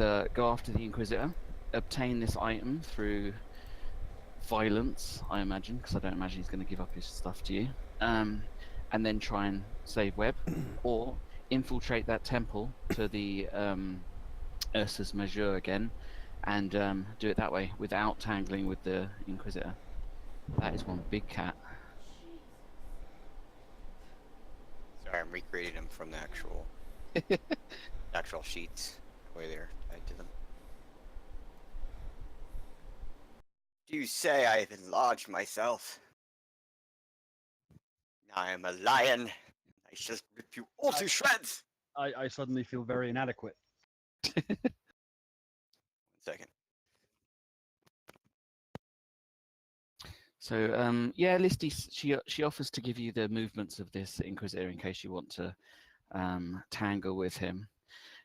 either go after the Inquisitor, obtain this item through violence, I imagine, because I don't imagine he's going to give up his stuff to you, and then try and save Webb, or infiltrate that temple to the Ursus Majeur again, and do it that way without tangling with the Inquisitor. That is one big cat. Sorry, I'm recreating them from the actual sheets, the way they're tied to them. Do you say I have enlarged myself? I am a lion. I shall rip you all to shreds. I suddenly feel very inadequate. 1 second. So yeah, Listy, she offers to give you the movements of this Inquisitor in case you want to tangle with him.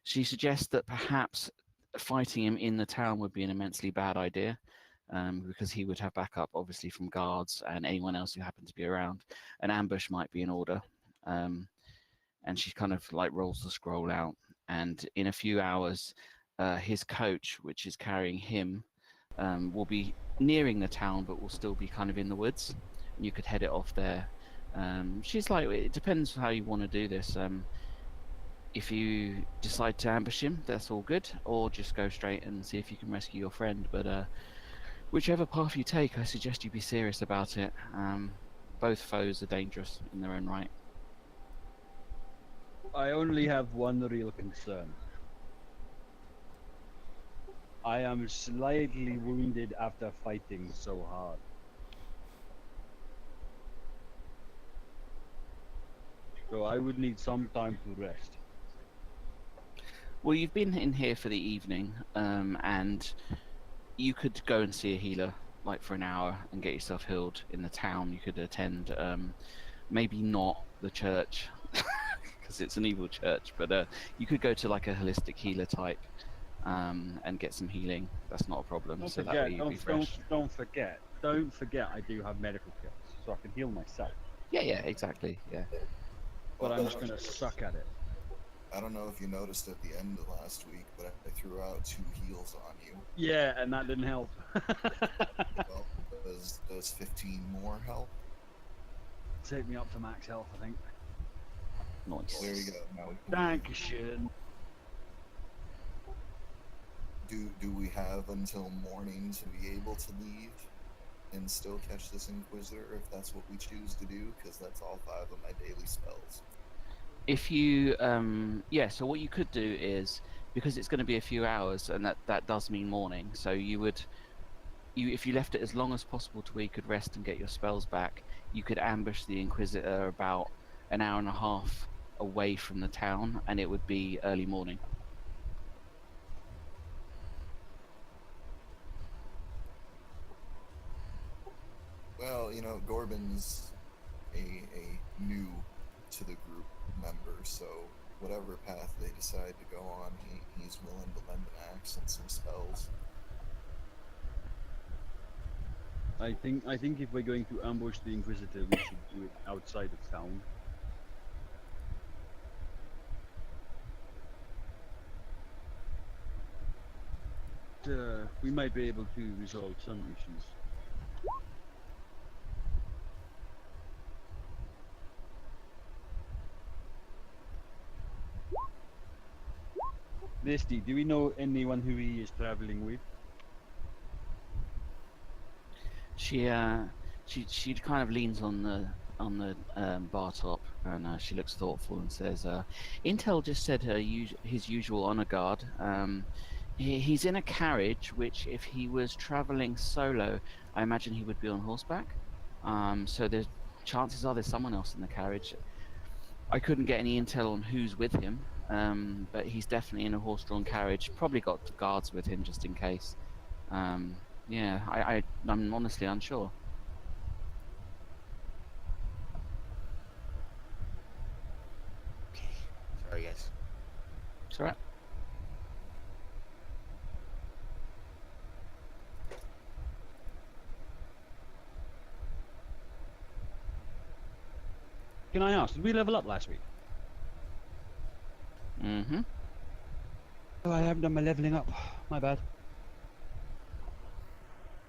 She suggests that perhaps fighting him in the town would be an immensely bad idea, because he would have backup, obviously, from guards and anyone else who happened to be around. An ambush might be in order. And she kind of like rolls the scroll out, and in a few hours, his coach, which is carrying him, will be nearing the town, but will still be kind of in the woods. And you could head it off there. She's like, it depends how you want to do this. If you decide to ambush him, that's all good, or just go straight and see if you can rescue your friend. But whichever path you take, I suggest you be serious about it. Both foes are dangerous in their own right. I only have one real concern. I am slightly wounded after fighting so hard. So I would need some time to rest. Well, you've been in here for the evening, and you could go and see a healer, like for an hour, and get yourself healed in the town. You could attend, maybe not the church, because it's an evil church, but you could go to like a holistic healer type, and get some healing. That's not a problem. Don't so forget, that way you'd be fresh. don't forget I do have medical kits, so I can heal myself. Yeah, exactly. Yeah. But I'm just gonna suck at it. I don't know if you noticed at the end of last week, but I threw out 2 heals on you. Yeah, and that didn't help. Well, does 15 more help? Take me up to max health, I think. Nice. Well, there you go. Now we can Dankeschön. do we have until morning to be able to leave and still catch this Inquisitor if that's what we choose to do? Because that's all 5 of my daily spells. If you, yeah, so what you could do is, because it's going to be a few hours, and that does mean morning, so if you left it as long as possible to where you could rest and get your spells back, you could ambush the Inquisitor about an hour and a half away from the town, and it would be early morning. Well, you know, Gorbin's a new to the group member, so whatever path they decide to go on, he's willing to lend an axe and some spells. I think if we're going to ambush the Inquisitor, we should do it outside of town. We might be able to resolve some issues. Misty, do we know anyone who he is traveling with? She kind of leans on the bar top, and she looks thoughtful and says, "Intel just said his usual honor guard. He's in a carriage, which if he was traveling solo, I imagine he would be on horseback. So the chances are there's someone else in the carriage. I couldn't get any intel on who's with him, but he's definitely in a horse-drawn carriage. Probably got guards with him just in case. Yeah, I'm honestly unsure." Okay. Sorry, guys. It's alright. Can I ask, did we level up last week? Mm-hmm. Oh, I haven't done my leveling up. My bad.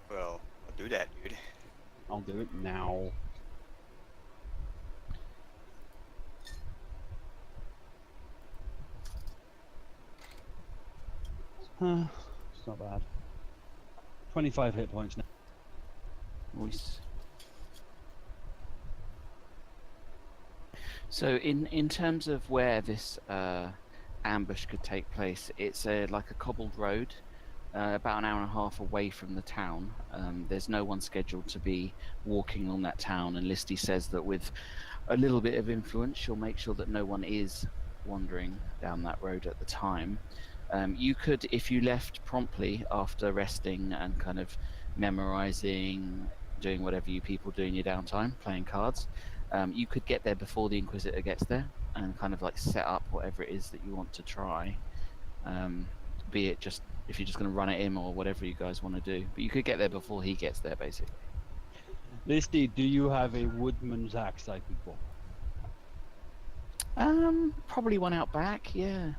Well, I'll do that, dude. I'll do it now. It's not bad. 25 hit points now. Nice. So in terms of where this ambush could take place, it's like a cobbled road, about an hour and a half away from the town. There's no one scheduled to be walking on that town, and Listy says that with a little bit of influence, she'll make sure that no one is wandering down that road at the time. You could, if you left promptly after resting and kind of memorizing, doing whatever you people do in your downtime, playing cards, you could get there before the Inquisitor gets there and kind of like set up whatever it is that you want to try. Be it just if you're just going to run at him or whatever you guys want to do. But you could get there before he gets there, basically. Listy, do you have a woodman's axe I could borrow? Probably one out back, yeah.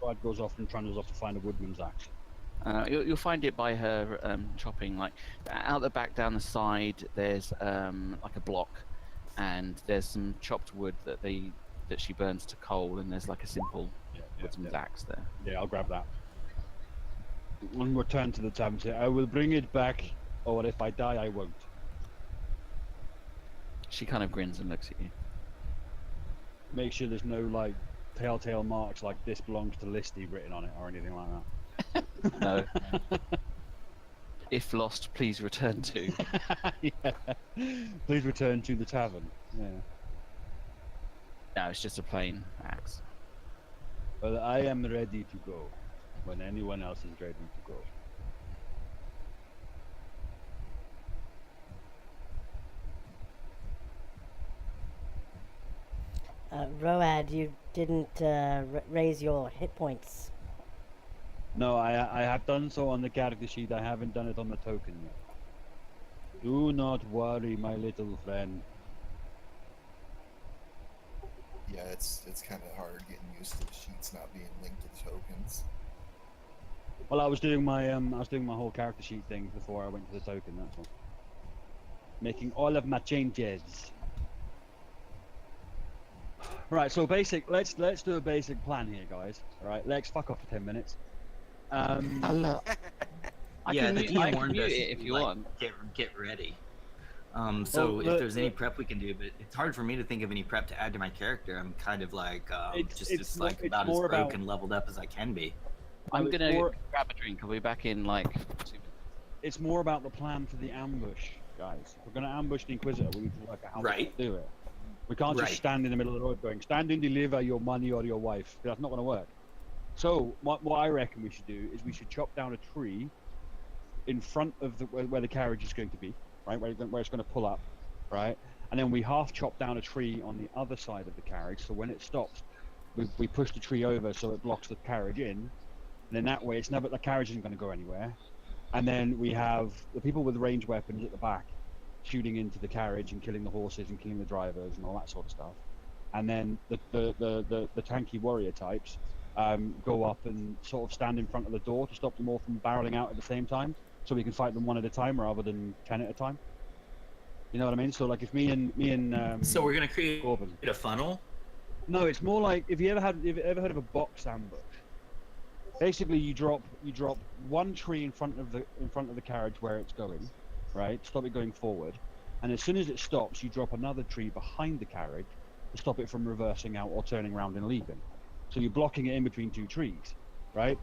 Brad goes off and trundles off to find a woodman's axe. You'll find it by her chopping, like out the back down the side. There's like a block, and there's some chopped wood that she burns to coal, and there's like a simple woodsman's axe there. Yeah, I'll grab that. And return to the tavern and say, I will bring it back, or if I die, I won't. She kind of grins and looks at you. Make sure there's no like telltale marks like this belongs to Listy written on it or anything like that. No. If lost, please return to. Yeah. Please return to the tavern. Yeah. No, it's just a plain axe. Well, I am ready to go when anyone else is ready to go. Road, you didn't raise your hit points. No, I have done so on the character sheet. I haven't done it on the token yet. Do not worry, my little friend. Yeah, it's kind of hard getting used to the sheets not being linked to the tokens. Well, I was doing my whole character sheet thing before I went to the token. That's all. Making all of my changes. Right, so let's do a basic plan here, guys. All right, Lex, fuck off for 10 minutes. Hello. Yeah, the team I can warned mute us it if you like, want. Get ready. So Well, if there's any prep we can do, but it's hard for me to think of any prep to add to my character. I'm kind of like It's like more- about it's as more broken, about- leveled up as I can be. I'm it's gonna more- grab a drink. I'll be back in like 2 minutes. It's more about the plan for the ambush, guys. If we're going to ambush the Inquisitor, we need to work out how Right. to do it. We can't just Right. stand in the middle of the road going, stand and deliver your money or your wife. That's not going to work. So, what I reckon we should do is we should chop down a tree in front of where the carriage is going to be, right? Where it's going to pull up, right? And then we half chop down a tree on the other side of the carriage, so when it stops, we push the tree over so it blocks the carriage in. And then that way, the carriage isn't going to go anywhere. And then we have the people with ranged weapons at the back shooting into the carriage and killing the horses and killing the drivers and all that sort of stuff. And then the tanky warrior types go up and sort of stand in front of the door to stop them all from barreling out at the same time, so we can fight them one at a time rather than 10 at a time. You know what I mean? So like if me and So we're gonna create Corbin. a funnel. No, it's more like if you ever heard of a box ambush. Basically, you drop one tree in front of the carriage where it's going, right? Stop it going forward, and as soon as it stops, you drop another tree behind the carriage to stop it from reversing out or turning around and leaving. So you're blocking it in between two trees, right?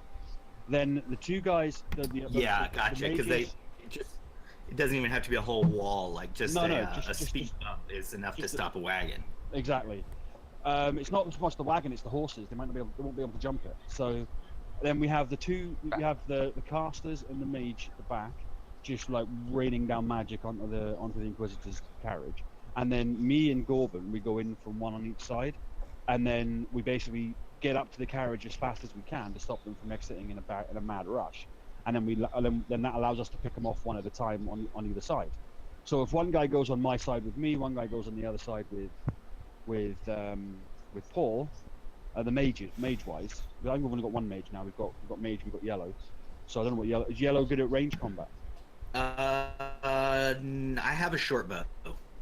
Then the two guys, Yeah, gotcha. Because mages- it doesn't even have to be a whole wall. Like just No, a just speed bump is enough to just a- stop a wagon. Exactly. It's not so much the wagon; it's the horses. They won't be able to jump it. So then we have the casters and the mage at the back, just like raining down magic onto the Inquisitor's carriage. And then me and Gorban, we go in from one on each side, and then we basically get up to the carriage as fast as we can to stop them from exiting in a mad rush. And then then that allows us to pick them off one at a time on either side. So if one guy goes on my side with me, one guy goes on the other side with Paul, The mage-wise. I've only got one mage now. We've got mage, we've got yellow. So I don't know what yellow is. Yellow good at range combat? I have a short bow.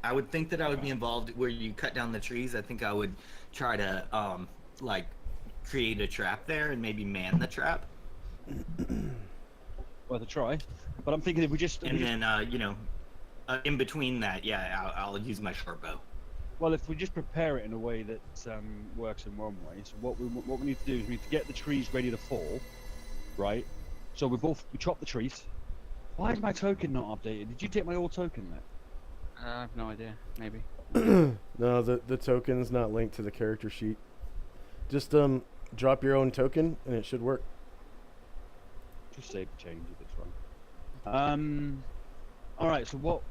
I would think that I would be involved where you cut down the trees. I think I would try to like create a trap there and maybe man the trap. Worth a try. But I'm thinking if we just And then you know, in between that, yeah, I'll use my short bow. well, if we just prepare it in a way that works in one way. So what we need to do is we need to get the trees ready to fall, right? So we chop the trees. Why is my token not updated? Did you take my old token there? I have no idea. Maybe. No, the token's not linked to the character sheet. Just drop your own token and it should work. Just save the change if it's wrong. All right. So what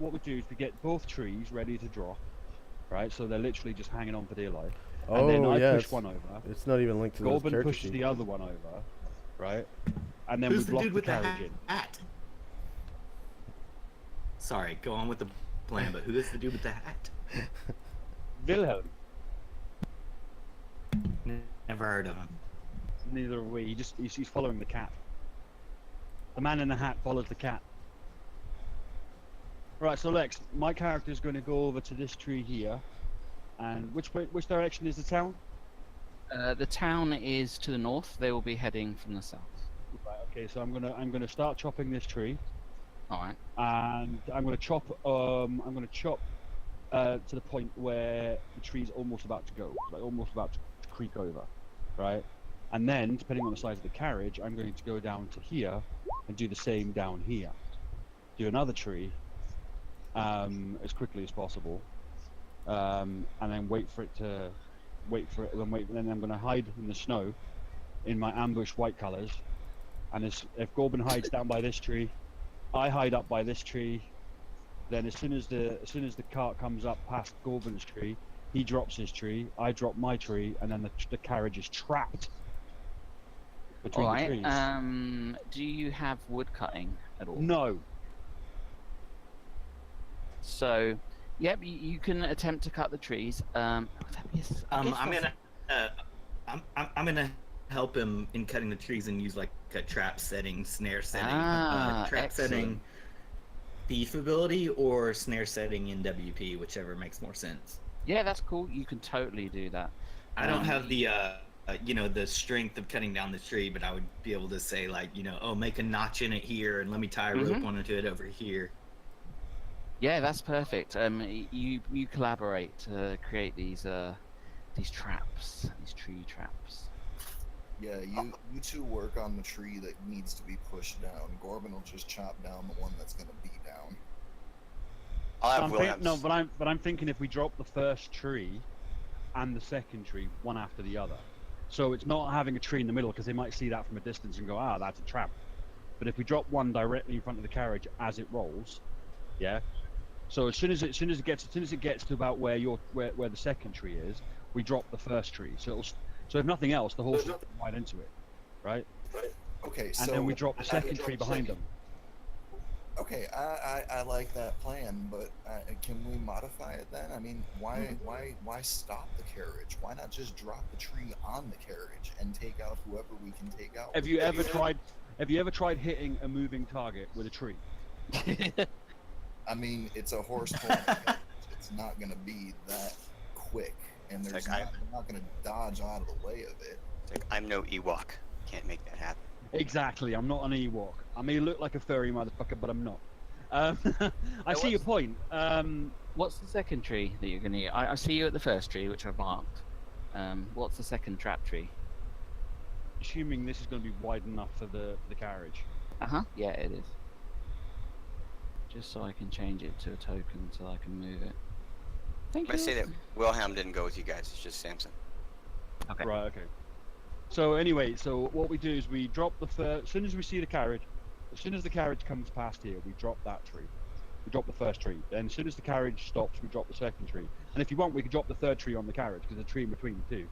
we do is we get both trees ready to drop, right? So they're literally just hanging on for dear life. And then Oh I yeah, push one over. it's not even linked to the Gorbin character pushes sheet. the other one over, right? And then Who's we the block dude the with the carriage in. hat? Sorry, go on with the plan. But who is the dude with the hat? Wilhelm. Never heard of him. Neither are we. He's following the cat. The man in the hat follows the cat. Right. So Lex, my character is going to go over to this tree here, and which direction is the town? The town is to the north. They will be heading from the south. Right. Okay. So I'm gonna start chopping this tree, All right. and I'm gonna chop. To the point where the tree's almost about to go, like almost about to creak over, right? And then, depending on the size of the carriage, I'm going to go down to here and do the same down here. Do another tree as quickly as possible, and then wait for it, and then I'm going to hide in the snow in my ambush white colors. And if Gorbin hides down by this tree, I hide up by this tree. Then as soon as the cart comes up past Gorbin's tree, he drops his tree, I drop my tree, and then the carriage is trapped between All the right. trees. Do you have wood cutting at all? No. So, yep, you can attempt to cut the trees. I guess I'm that's- gonna help him in cutting the trees and use like a trap setting, snare setting, trap excellent. setting, thief ability, or snare setting in WP, whichever makes more sense. Yeah, that's cool. You can totally do that. I don't have the you know, the strength of cutting down the tree, but I would be able to say like, you know, oh, make a notch in it here and let me tie a rope onto it over here. Yeah, that's perfect. You collaborate to create these traps, these tree traps. Yeah, you two work on the tree that needs to be pushed down. Gorbin will just chop down the one that's gonna be down. I'll have Williams. but I'm thinking if we drop the first tree and the second tree one after the other, so it's not having a tree in the middle because they might see that from a distance and go, ah, that's a trap. But if we drop one directly in front of the carriage as it rolls, yeah. So as soon as it gets to about where the second tree is, we drop the first tree. So if nothing else, the horse will go right into it, right? Okay, so And then we drop the second tree behind them. Okay, I like that plan, but can we modify it then? I mean, why stop the carriage? Why not just drop the tree on the carriage and take out whoever we can take out? Have you ever tried hitting a moving target with a tree? I mean, it's a horse pulling a carriage. It's not gonna be that quick, and It's there's like not gonna dodge out of the way of it. It's like, I'm no Ewok. Can't make that happen. Exactly, I'm not an Ewok. I may look like a furry motherfucker, but I'm not. I see your point. What's the second tree that you're going to use? I see you at the first tree, which I've marked. What's the second trap tree? Assuming this is going to be wide enough for the carriage. Yeah, it is. Just so I can change it to a token so I can move it. Thank I you. say that Wilhelm didn't go with you guys. It's just Samson. Okay. Right. Okay. So anyway, so what we do is we drop the first. As soon as we see the carriage, as soon as the carriage comes past here, we drop that tree. We drop the first tree. Then as soon as the carriage stops, we drop the second tree. And if you want, we can drop the third tree on the carriage because there's a tree in between the two.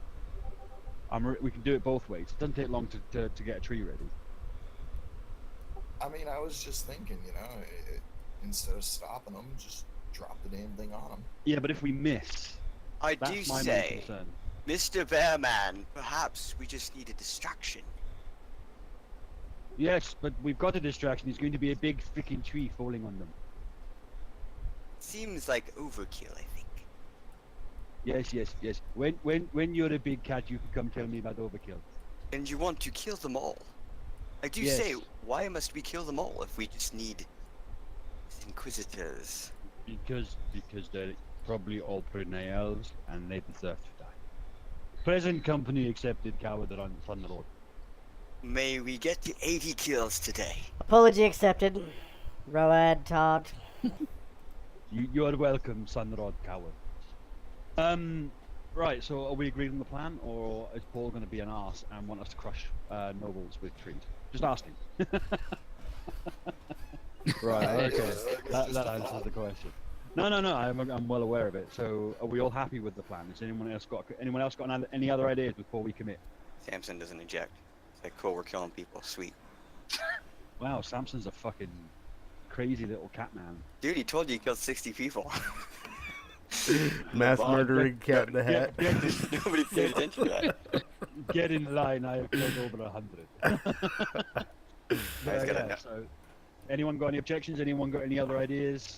We can do it both ways. It doesn't take long to get a tree ready. I mean, I was just thinking, instead of stopping them, just drop the damn thing on them. Yeah, but if we miss, I that's do my main say, concern. Mr. Bearman, perhaps we just need a distraction. Yes, but we've got a distraction. It's going to be a big freaking tree falling on them. Seems like overkill, I think. Yes. When you're a big cat, you can come tell me about overkill. And you want to kill them all. I do Yes. say, why must we kill them all if we just need inquisitors? Because they're probably all Brunei elves and they deserve to die. Present company accepted, coward on Thunder Lord. May we get to 80 kills today. Apology accepted. Road, Todd. You're welcome, Sunrod coward. Right, so are we agreed on the plan, or is Paul going to be an arse and want us to crush nobles with trees? Just asking. Right, okay. That answers the question. No, I'm well aware of it. So are we all happy with the plan? Has anyone else got any other ideas before we commit? Samson doesn't eject. It's like, cool, we're killing people. Sweet. Wow, Samson's a fucking crazy little cat man. Dude, he told you he killed 60 people. Mass Well, murdering cat in the hat. Nobody paid attention to that. Get in line, I have killed over 100. Guys gotta know. So, anyone got any objections? Anyone got any other ideas?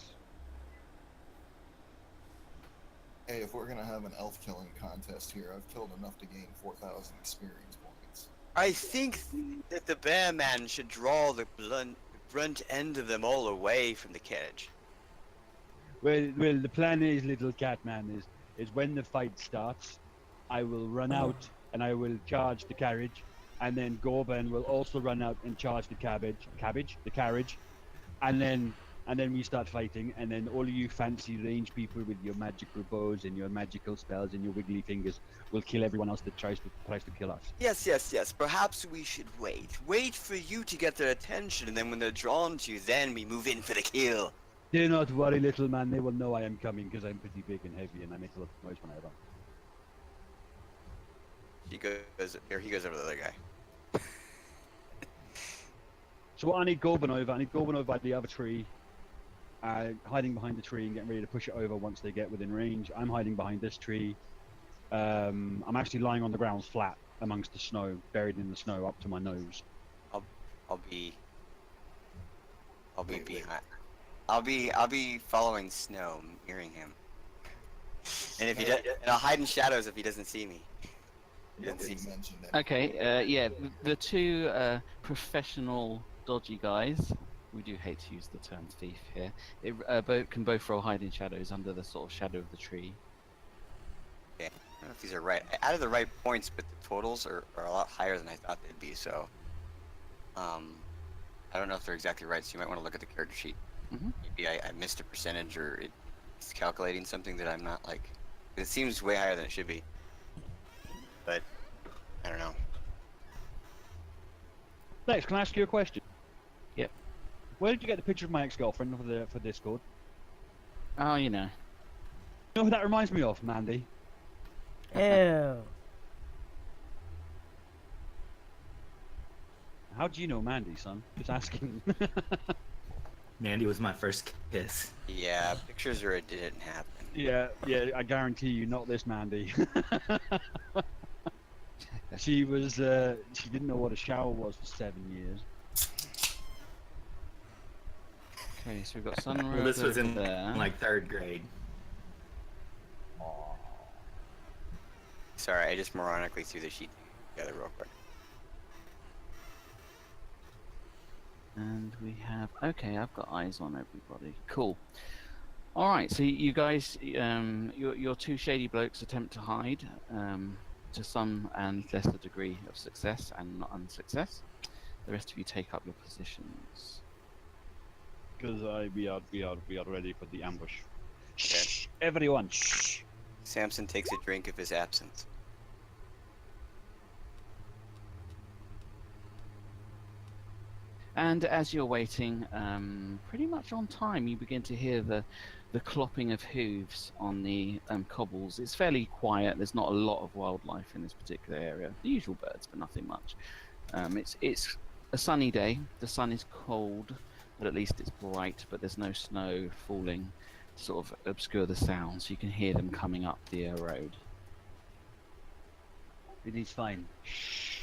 Hey, if we're gonna have an elf killing contest here, I've killed enough to gain 4,000 experience points. I think that the Bearman should draw the brunt end of them all away from the carriage. Well, the plan is, little cat man, is when the fight starts, I will run out and I will charge the carriage, and then Gorban will also run out and charge the carriage, and then we start fighting, and then all of you fancy range people with your magical bows and your magical spells and your wiggly fingers will kill everyone else that tries to kill us. Yes. Perhaps we should wait. Wait for you to get their attention, and then when they're drawn to you, then we move in for the kill. Do not worry, little man. They will know I am coming because I'm pretty big and heavy, and I make a lot of noise when I run. He goes over the other guy. So what I need Gorban over by the other tree, hiding behind the tree and getting ready to push it over once they get within range. I'm hiding behind this tree. I'm actually lying on the ground flat amongst the snow, buried in the snow up to my nose. I'll be behind. I'll be following Snow, mirroring him. And if he does, and I'll hide in shadows if he doesn't see me. He doesn't see Nobody me. mentioned it. Okay, yeah, the two professional dodgy guys, we do hate to use the term thief here, can both roll hide in shadows under the sort of shadow of the tree. Okay. I don't know if these are right. I added the right points, but the totals are a lot higher than I thought they'd be, so I don't know if they're exactly right, so you might want to look at the character sheet. Mhm. Maybe I missed a percentage, or it's calculating something that I'm not like. It seems way higher than it should be, but I don't know. Lex, can I ask you a question? Yep. Where did you get the picture of my ex-girlfriend for Discord? Oh, you know. You know who that reminds me of, Mandy? Ew. How do you know Mandy, son? Just asking. Mandy was my first kiss. Yeah, pictures are it didn't happen. yeah, I guarantee you, not this Mandy. She was, she didn't know what a shower was for 7 years. Okay, so we've got Sunrise Well, this was over in there. like 3rd grade. Sorry, I just moronically threw the sheet together real quick. And we have, okay, I've got eyes on everybody. Cool. All right, so you guys, your two shady blokes attempt to hide to some and lesser degree of success and not unsuccess. The rest of you take up your positions. Because we are ready for the ambush. Okay. Shh, everyone, shh. Samson takes a drink of his absinthe. And as you're waiting, pretty much on time, you begin to hear the clopping of hooves on the cobbles. It's fairly quiet. There's not a lot of wildlife in this particular area. The usual birds, but nothing much. It's a sunny day. The sun is cold, but at least it's bright. But there's no snow falling to sort of obscure the sound, so you can hear them coming up the road. and he's fine. Shh.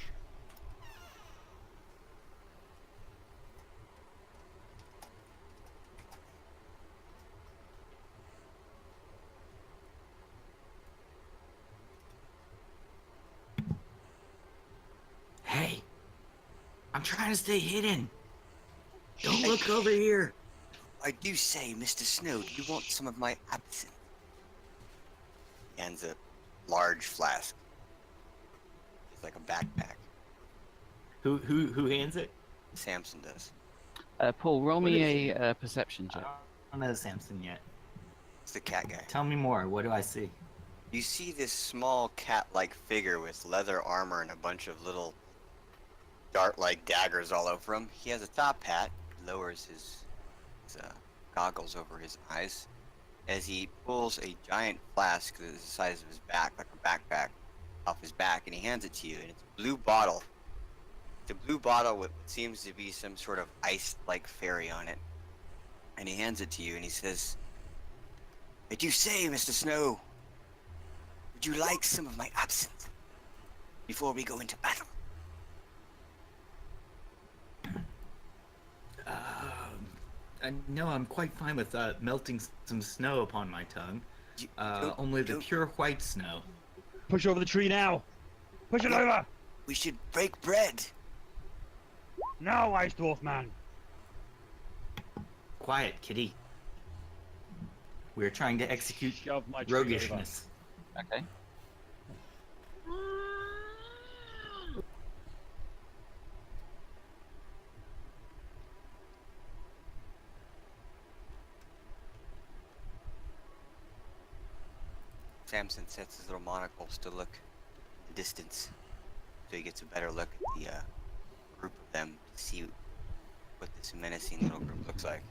Hey, I'm trying to stay hidden. Don't look over here. I do say, Mr. Snow, do you want some of my absinthe? He hands a large flask. It's like a backpack. Who hands it? Samson does. Paul, roll What me is a perception check. I don't know Samson yet. It's the cat guy. Tell me more. What do I see? You see this small cat-like figure with leather armor and a bunch of little dart-like daggers all over him. He has a top hat, lowers his goggles over his eyes as he pulls a giant flask that is the size of his back, like a backpack, off his back, and he hands it to you. And it's a blue bottle. It's a blue bottle with what seems to be some sort of ice-like fairy on it. And he hands it to you, and he says, "I do say, Mr. Snow, would you like some of my absinthe before we go into battle?" No, I'm quite fine with melting some snow upon my tongue. Don't- Only the don't- pure white snow. Push over the tree now. Push it over. We should break bread. Now, Ice Dwarf man. Quiet, kitty. We're trying to execute Shove my tree over. roguishness. Okay. Samson sets his little monocles to look at the distance, so he gets a better look at the group of them to see what this menacing little group looks like.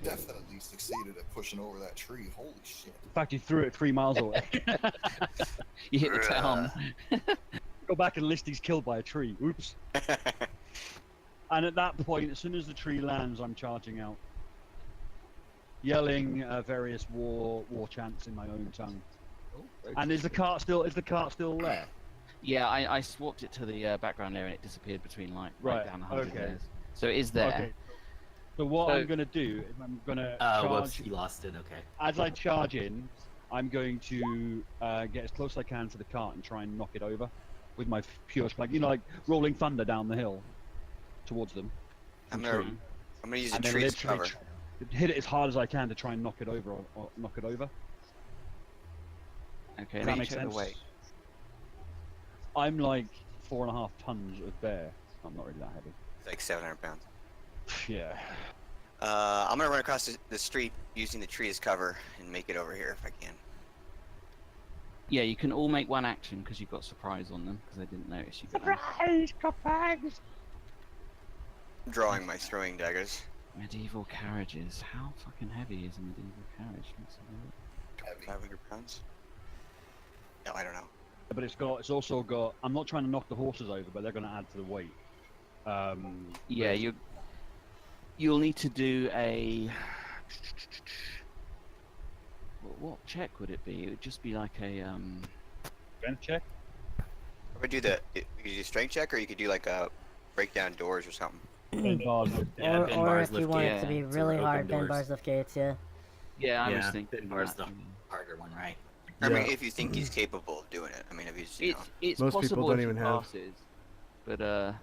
Definitely succeeded at pushing over that tree. Holy shit. In fact, you threw it 3 miles away. You hit the town. Go back and list he's killed by a tree. Oops. And at that point, as soon as the tree lands, I'm charging out, yelling various war chants in my own tongue. And is the cart still there? Yeah, I swapped it to the background layer and it disappeared between like Right, down 100 okay. layers. So it is there. Okay. So what So- I'm gonna do is I'm gonna Whoops, charge. you lost it. Okay. As I charge in, I'm going to get as close as I can to the cart and try and knock it over with my pure, like rolling thunder down the hill towards them. I'm the gonna tree. use a And then tree as literally cover. hit it as hard as I can to try and knock it over. Or knock it over. Okay, Does let that me make check the sense? weight. I'm like 4.5 tons of bear. I'm not really that heavy. It's like 700 pounds. Yeah. I'm gonna run across the street using the tree as cover and make it over here if I can. Yeah, you can all make one action because you've got surprise on them because they didn't notice you. got them. Surprise, cupbags! I'm drawing my throwing daggers. Medieval carriages. How fucking heavy is a medieval carriage? Let's have a look. Heavy. 500 pounds? No, I don't know. But it's also got. I'm not trying to knock the horses over, but they're going to add to the weight. Yeah, you'll need to do a. What check would it be? It would just be like a Strength check. Or you could do strength check, or you could do like a break down doors or something. Ben bars. Yeah, or Ben or bars if you lift want gates. it to be Yeah, really open hard, Ben doors. bars lift gates, yeah. Yeah, I was Yeah, thinking. Ben bar's that, the harder one, right? I mean, Yeah. if you think he's capable of doing it. I mean, if he's, you know. It's Most people possible don't if even he have. passes, but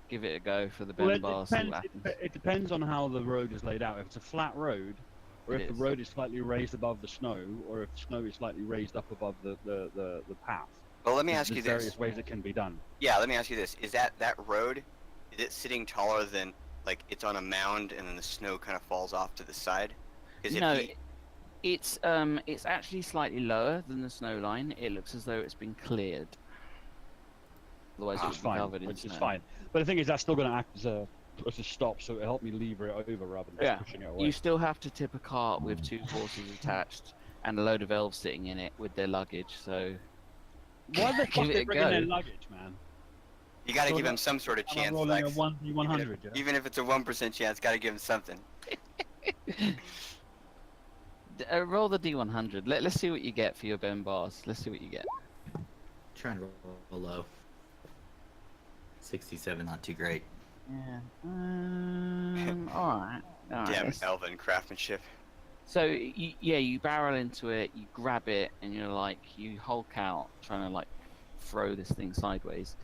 give it a go for the Well, Ben it bars. See depends, what it, happens. it depends on how the road is laid out. If it's a flat road, or It if is. the road is slightly raised above the snow, or if the snow is slightly raised up above the path. Well, let me There's- ask you there's this. various ways it can be done. Yeah, let me ask you this. Is that road, is it sitting taller than, like, it's on a mound and then the snow kind of falls off to the side? 'Cause if No, he- it's actually slightly lower than the snow line. It looks as though it's been cleared. Otherwise, it Which would is be fine. covered in Which is snow. fine. But the thing is, that's still going to act as a stop, so it'll help me lever it over rather than Yeah, just pushing it away. you still have to tip a cart with 2 horses attached and a load of elves sitting in it with their luggage. So Why the fuck give it they a bringing their go. luggage, man? you got to so give that- him some sort of I'm chance. rolling Like, a 1v100, yeah? even if it's a 1% chance, got to give him something. roll the D100. Let's see what you get for your Ben bars. Let's see what you get. trying to roll low. 67, not too great. Yeah. All right. Damn elven craftsmanship. So you barrel into it, you grab it, and you're like, you hulk out, trying to like throw this thing sideways.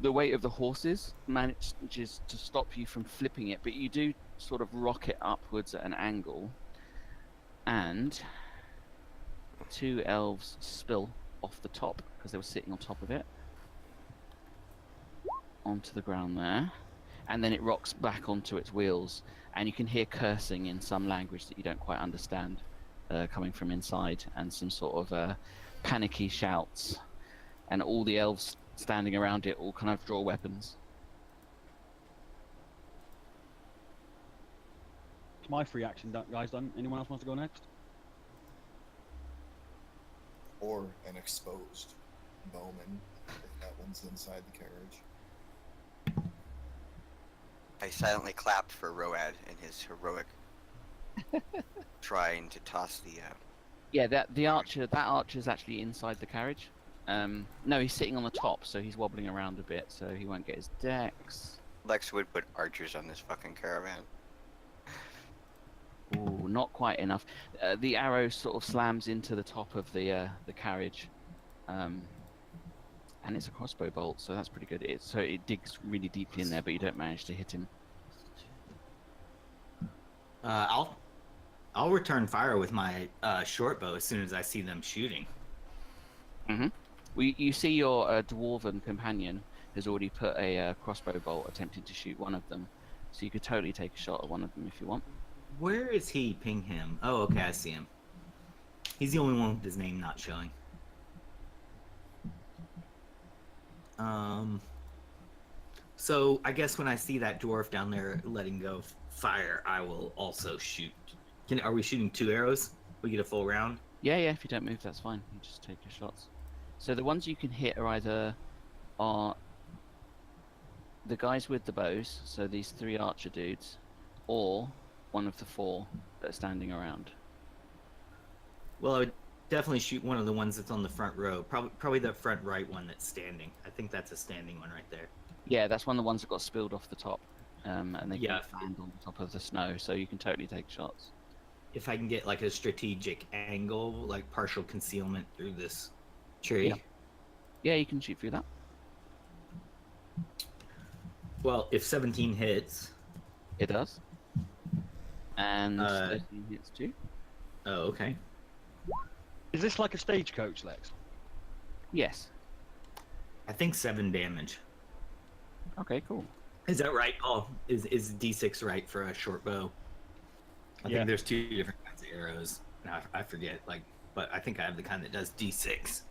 The weight of the horses manages to stop you from flipping it, but you do sort of rock it upwards at an angle, and 2 elves spill off the top because they were sitting on top of it onto the ground there, and then it rocks back onto its wheels, and you can hear cursing in some language that you don't quite understand coming from inside, and some sort of panicky shouts, and all the elves standing around it all kind of draw weapons. It's my free action, guys. Done. Anyone else wants to go next? Or an exposed bowman, if that one's inside the carriage. I silently clapped for Road in his heroic trying to toss the. Yeah, that archer's actually inside the carriage. No, he's sitting on the top, so he's wobbling around a bit, so he won't get his dex. Lex would put archers on this fucking caravan. Ooh, not quite enough. The arrow sort of slams into the top of the carriage, and it's a crossbow bolt, so that's pretty good. It digs really deeply in there, but you don't manage to hit him. I'll return fire with my short bow as soon as I see them shooting. Mm-hmm. Well, you see your dwarven companion has already put a crossbow bolt attempting to shoot one of them, so you could totally take a shot at one of them if you want. Where is he? Ping him. Oh, okay, I see him. He's the only one with his name not showing. So I guess when I see that dwarf down there letting go of fire, I will also shoot. Are we shooting 2 arrows? We get a full round? Yeah, if you don't move, that's fine. You just take your shots. So the ones you can hit are either the guys with the bows, so these 3 archer dudes, or one of the 4 that are standing around. Well, I would definitely shoot one of the ones that's on the front row. Probably the front right one that's standing. I think that's a standing one right there. Yeah, that's one of the ones that got spilled off the top, and they Yeah. can land on the top of the snow, so you can totally take shots. If I can get like a strategic angle, like partial concealment through this tree. Yeah, you can shoot through that. Well, if 17 hits. It does. And 13 hits too. Oh, okay. Is this like a stagecoach, Lex? Yes. I think 7 damage. Okay, cool. Is that right? Oh, is D6 right for a short bow? I Yeah. think there's 2 different kinds of arrows. Now I forget, but I think I have the kind that does D6.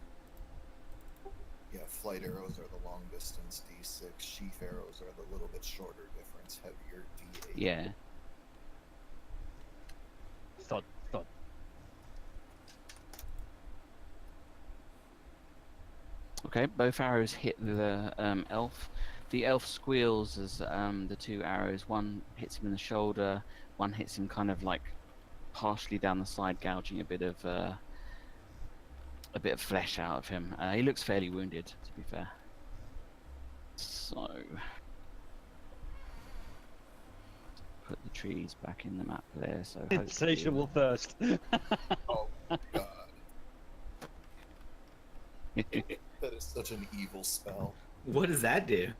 Yeah, flight arrows are the long distance D6. Sheath arrows are the little bit shorter difference, heavier D8. Yeah. Thud. Okay, both arrows hit the elf. The elf squeals as the 2 arrows, one hits him in the shoulder, one hits him kind of like partially down the side, gouging a bit of flesh out of him. He looks fairly wounded, to be fair. So put the trees back in the map there. So hopefully- Insatiable thirst. Oh god, that is such an evil spell. What does that do?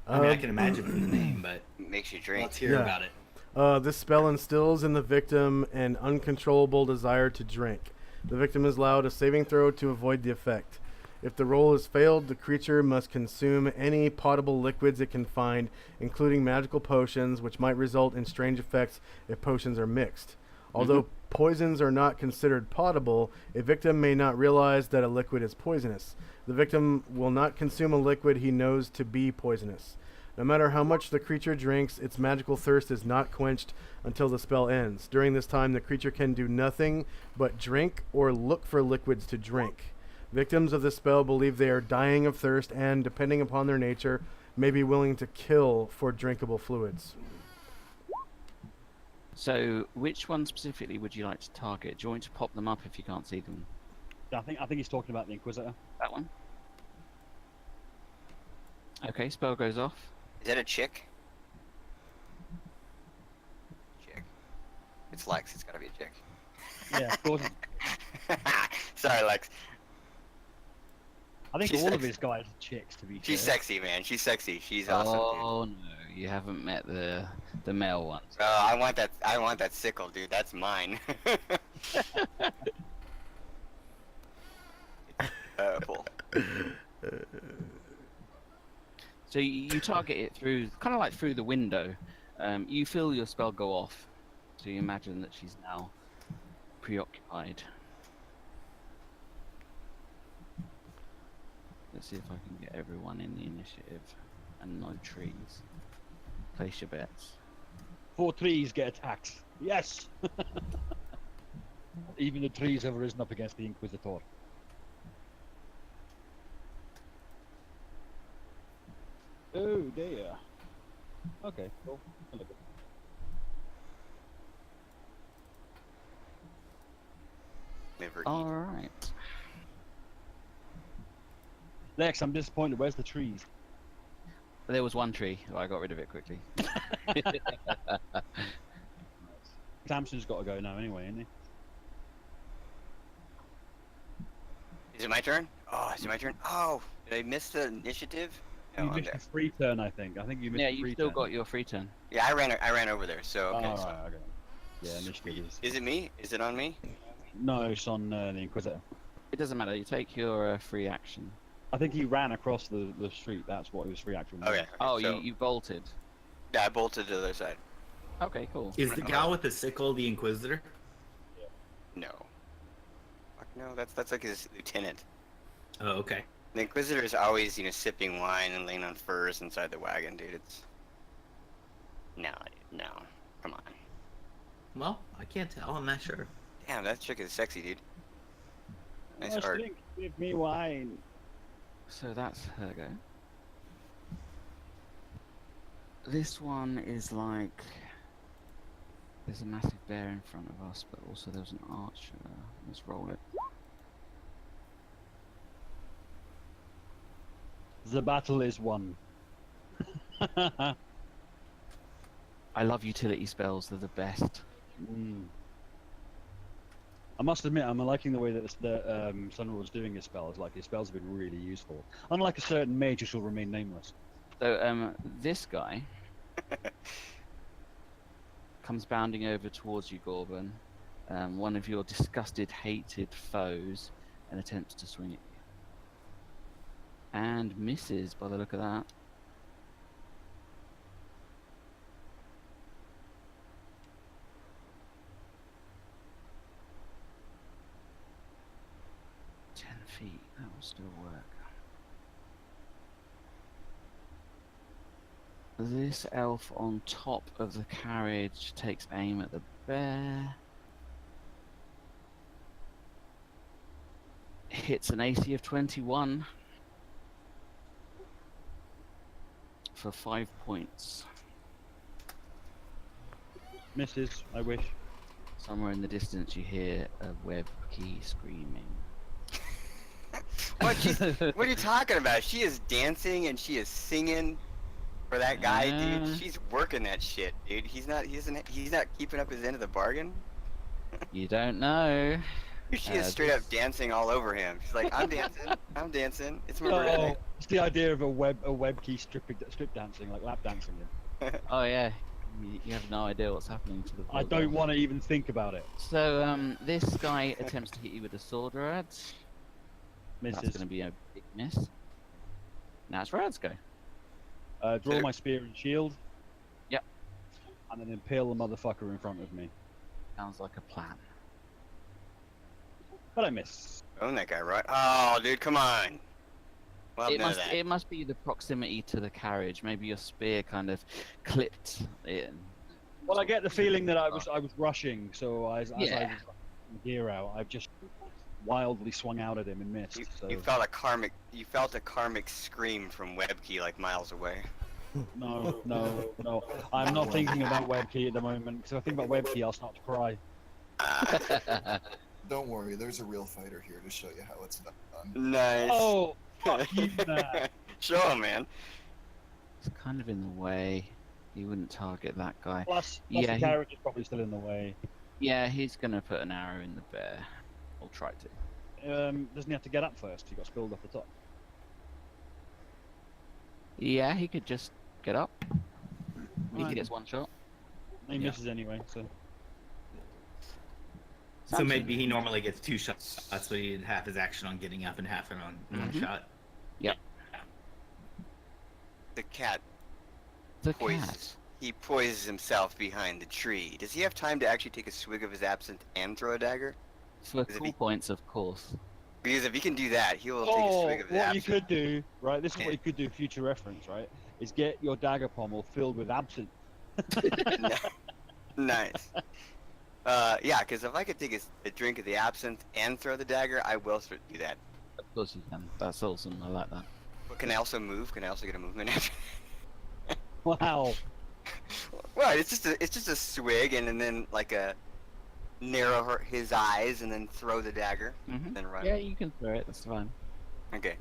I mean, I can imagine from the name, but Makes you drink. let's hear Yeah. about it. This spell instills in the victim an uncontrollable desire to drink. The victim is allowed a saving throw to avoid the effect. If the roll is failed, the creature must consume any potable liquids it can find, including magical potions, which might result in strange effects if potions are mixed. Although poisons are not considered potable, a victim may not realize that a liquid is poisonous. The victim will not consume a liquid he knows to be poisonous. No matter how much the creature drinks, its magical thirst is not quenched until the spell ends. During this time, the creature can do nothing but drink or look for liquids to drink. Victims of this spell believe they are dying of thirst and, depending upon their nature, may be willing to kill for drinkable fluids. So which one specifically would you like to target? Do you want me to pop them up if you can't see them? I think he's talking about the Inquisitor. That one. Okay, spell goes off. Is that a chick? Chick. It's Lex. It's gotta be a chick. Yeah, of course. Sorry, Lex. I think She's all of sexy. his guys are chicks, to be She's fair. sexy, man. She's sexy. She's awesome. Dude. Oh no, you haven't met the male ones. Oh, I want that. I want that sickle, dude. That's mine. Purple. So you target it through, kind of like through the window. You feel your spell go off, so you imagine that she's now preoccupied. Let's see if I can get everyone in the initiative and no trees. Place your bets. 4 trees get attacked. Yes! Even the trees have risen up against the Inquisitor. Oh dear. Okay, cool. I'll look at it. Never eat. All right. Lex, I'm disappointed. Where's the trees? There was one tree. Oh, I got rid of it quickly. Samson's got to go now anyway, isn't he? Is it my turn? Oh, is it my turn? Oh, did I miss the initiative? No, You I'm missed there. a free turn, I think. I think you missed Yeah, a free you still turn. got your free turn. Yeah, I ran over there. So okay. Oh, so- right, okay. Yeah, initiative is... Is it me? Is it on me? No, it's on the Inquisitor. It doesn't matter. You take your free action. I think he ran across the street. That's what his free action was. Okay. Oh, so, you bolted. Yeah, I bolted to the other side. Okay, cool. Is the gal with the sickle the Inquisitor? No. Fuck no, that's like his lieutenant. Oh, okay. The Inquisitor is always, sipping wine and laying on furs inside the wagon, dude. It's no, dude, no. Come on. Well, I can't tell. I'm not sure. Damn, that chick is sexy, dude. Nice Just art. drink, give me wine. So that's her go. This one is like there's a massive bear in front of us, but also there's an archer. Let's roll it. The battle is won. I love utility spells; they're the best. Mm. I must admit, I'm liking the way that Sunroad's doing his spells. Like, his spells have been really useful. Unlike a certain mage who shall remain nameless. So this guy comes bounding over towards you, Gorban. One of your disgusted, hated foes, and attempts to swing at you. And misses by the look of that. Feet, that will still work. This elf on top of the carriage takes aim at the bear. Hits an AC of 21 for 5 points. Misses, I wish. Somewhere in the distance you hear a web key screaming. What? What are you talking about? She is dancing and she is singing for that guy, dude. She's working that shit, dude. He's not keeping up his end of the bargain. You don't know. She is straight up dancing all over him. She's like, I'm dancing, I'm dancing. It's my birthday. It's the idea of a web key strip dancing, like lap dancing. Oh yeah, you have no idea what's happening to the. I poor girl. don't want to even think about it. So this guy attempts to hit you with a sword, Rad. That's Misses. going to be a big miss. Now it's Rad's go. Draw my spear and shield. Yep. And then impale the motherfucker in front of me. Sounds like a plan. But I miss. Own that guy, right? Oh, dude, come on. Well, It none must of that. it must be the proximity to the carriage. Maybe your spear kind of clipped it. Well, I get the feeling that I was rushing, so as I was Yeah. rushing the gear out, I've just wildly swung out at him and missed. So You felt a karmic scream from Webkey like miles away. no. I'm not thinking about Webkey at the moment. Because if I think about Webkey, I'll start to cry. Don't worry, there's a real fighter here to show you how it's done. Nice. Oh, fuck you, man. Show him, man. It's kind of in the way. You wouldn't target that guy. Plus Yeah, the carriage is probably still in the way. Yeah, he's gonna put an arrow in the bear. Or try to. Doesn't he have to get up first? He got spilled off the top. Yeah, he could just get up. He Right. gets one shot. He Yeah. misses anyway, so. So Samson. maybe he normally gets 2 shots, but he did half his action on getting up and half it on one Mhm. shot. The cat The poises. cat. He poises himself behind the tree. Does he have time to actually take a swig of his absinthe and throw a dagger? For Is it cool be- points, of course. Because if he can do that, he will take a Oh, swig of his what you absinthe. could do, right? This is what you could do, future reference, right? Is get your dagger pommel filled with absinthe. Nice. Yeah, because if I could take a drink of the absinthe and throw the dagger, I will do that. Of course you can. That's awesome. I like that. But can I also move? Can I also get a movement? Wow. Well, it's just a swig and then like a narrow his eyes and then throw the dagger, Mm-hmm. then run. Yeah, you can throw it. That's fine. Okay.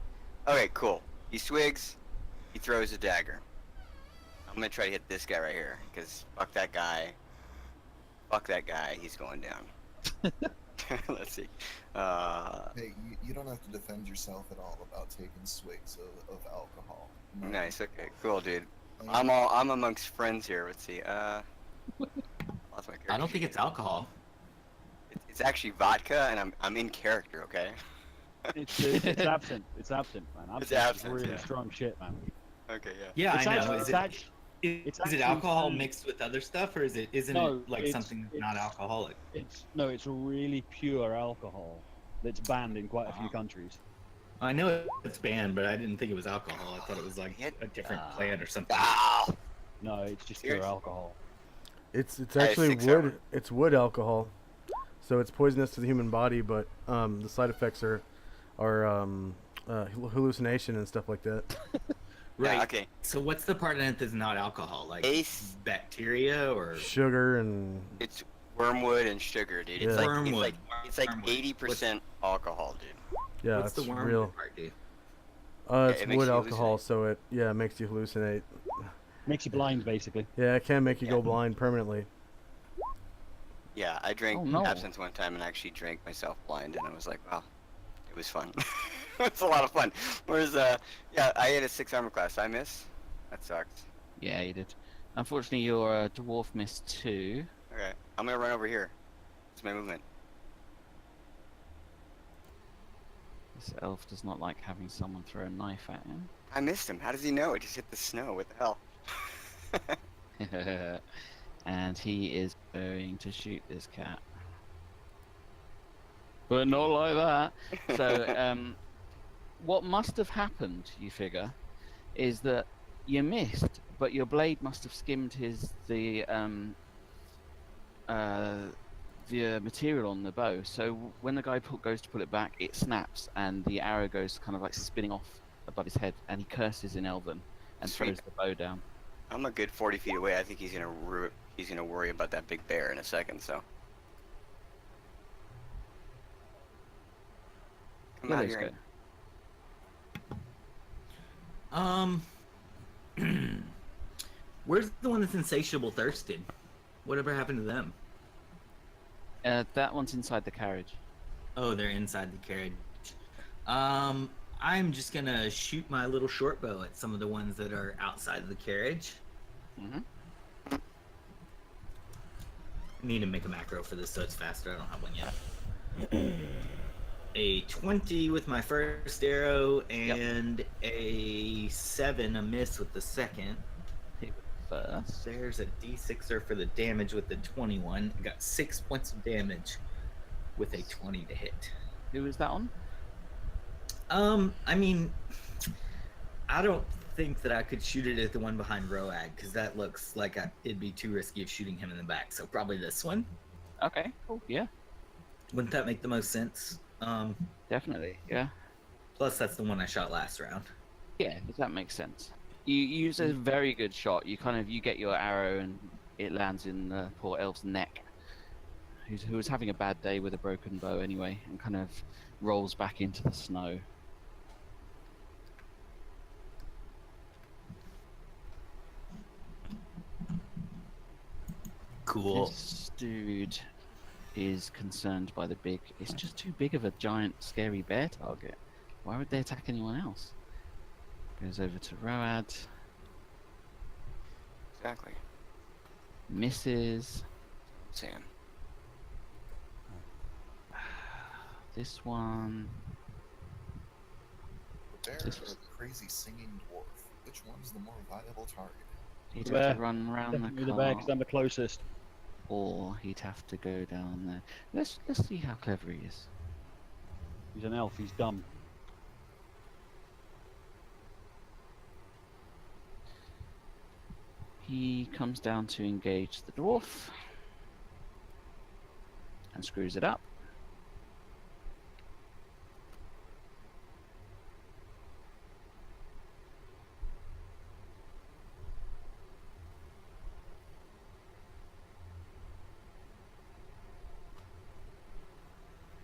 Okay, cool. He swigs, he throws a dagger. I'm gonna try to hit this guy right here, because fuck that guy. Fuck that guy, he's going down. Let's see. Hey, you don't have to defend yourself at all about taking swigs of alcohol. No. Nice, okay, cool, dude. Um, I'm amongst friends here, let's see. Lost my character I don't think sheet. it's alcohol. It's actually vodka, and I'm in character, okay? It's absinthe. It's absinthe, man. Absinthe absinthe, is really yeah. strong shit, man. Okay, yeah. Yeah, It's I know. actually, Is it's it, actually, is, it's is it actually alcohol fun. mixed with other stuff, or isn't No, it like it's- something that's not it's- alcoholic? it's really pure alcohol that's banned in quite a few Wow. countries. I know it's banned, but I didn't think it was alcohol. I thought it was like Hit- a different plant or something. Ah! No, it's just pure Seriously? alcohol. It's Hey, actually 6 wood. hour. It's wood alcohol, so it's poisonous to the human body. But the side effects are hallucination and stuff like that. Right. Yeah, okay. So what's the part in it that's not alcohol? Like Ace, bacteria or Sugar and it's wormwood and sugar, dude. It's Yeah. like Wormwood. it's like Wormwood. 80% alcohol, dude. yeah, what's it's the wormwood real. part do? It's it makes wood you alcohol, hallucinate. so it makes you hallucinate. Makes you blind, basically. Yeah, it can make you Yeah. go blind permanently. Yeah, I drank Oh, no. absinthe one time and actually drank myself blind, and I was like, wow, it was fun. It's a lot of fun. Whereas, yeah, I had a 6 armor class. I miss. That sucks. Yeah, you did. Unfortunately, your dwarf missed 2. Okay, I'm gonna run over here. It's my movement. This elf does not like having someone throw a knife at I missed him. How does he know? It just hit the snow. What the hell? him. And he is going to shoot this cat. But not like that. So, what must have happened, you figure, is that you missed, but your blade must have skimmed the material on the bow. So when the guy goes to pull it back, it snaps, and the arrow goes kind of like spinning off above his head, and he curses in Elven and Sweet. throws the bow down. I'm a good 40 feet away. I think he's gonna worry about that big bear in a second. So. Come Yeah, out let's here. go. and- Where's the one that's insatiable thirsted? Whatever happened to them? That one's inside the carriage. Oh, they're inside the carriage. I'm just gonna shoot my little short bow at some of the ones that are outside of the carriage. Mm-hmm. I need to make a macro for this so it's faster. I don't have one yet. A 20 with my first arrow and a 7, a miss with the second. First. There's a d6er for the damage with the 21. I got 6 points of damage with a 20 to hit. Who was that on? I mean, I don't think that I could shoot it at the one behind Roag because that looks like it'd be too risky of shooting him in the back. So probably this one. Okay, cool. Yeah, Wouldn't that make the most sense? definitely. Yeah. Plus, that's the one I shot last round. Yeah, that makes sense. You use a very good shot. You get your arrow and it lands in the poor elf's neck, who was having a bad day with a broken bow anyway, and kind of rolls back into the snow. Cool. This dude is concerned by the big. It's just too big of a giant, scary bear target. Why would they attack anyone else? Goes over to Road. Exactly. Misses. Sam. This one. The bear This or was- the crazy singing dwarf? Which one's the more viable target? He'd The have to bear. run around Definitely the the bear, car, because I'm the closest. or he'd have to go down there. Let's see how clever he is. He's an elf. He's dumb. He comes down to engage the dwarf and screws it up.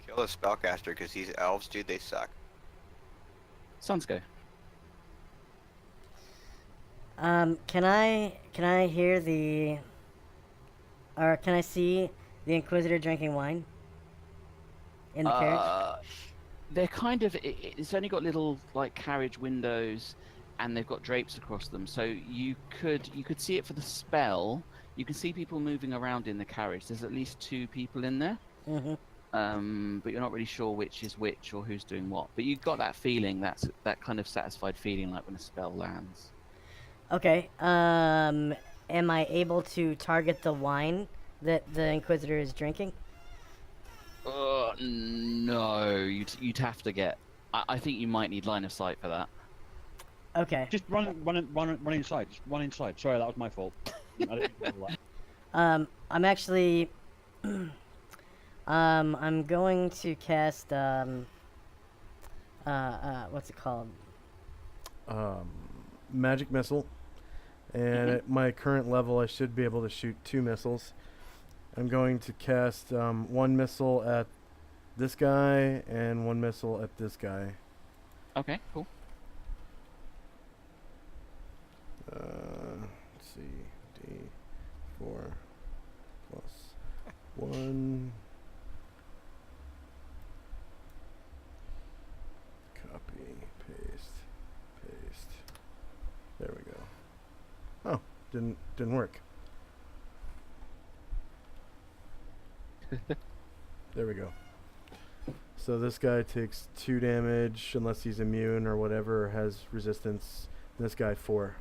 Kill the spellcaster because these elves, dude, they suck. Suns go. Can I hear the, or can I see the Inquisitor drinking wine in the carriage? They're kind of. It's only got little like carriage windows, and they've got drapes across them. So you could see it for the spell. You can see people moving around in the carriage. There's at least 2 people in there. Mm-hmm. But you're not really sure which is which or who's doing what. But you've got that feeling, that kind of satisfied feeling, like when a spell lands. Okay. Am I able to target the wine that the Inquisitor is drinking? No, you'd have to get. I think you might need line of sight for that. Okay. Just run inside. Just run inside. Sorry, that was my fault. I didn't know that. I'm actually. I'm going to cast. What's it called? Magic missile, and at my current level, I should be able to shoot 2 missiles. I'm going to cast 1 missile at this guy and 1 missile at this guy. Okay, cool. Let's see, D4 plus 1. Copy, paste. There we go. Oh, didn't work. There we go. So this guy takes 2 damage unless he's immune or whatever, or has resistance. This guy 4.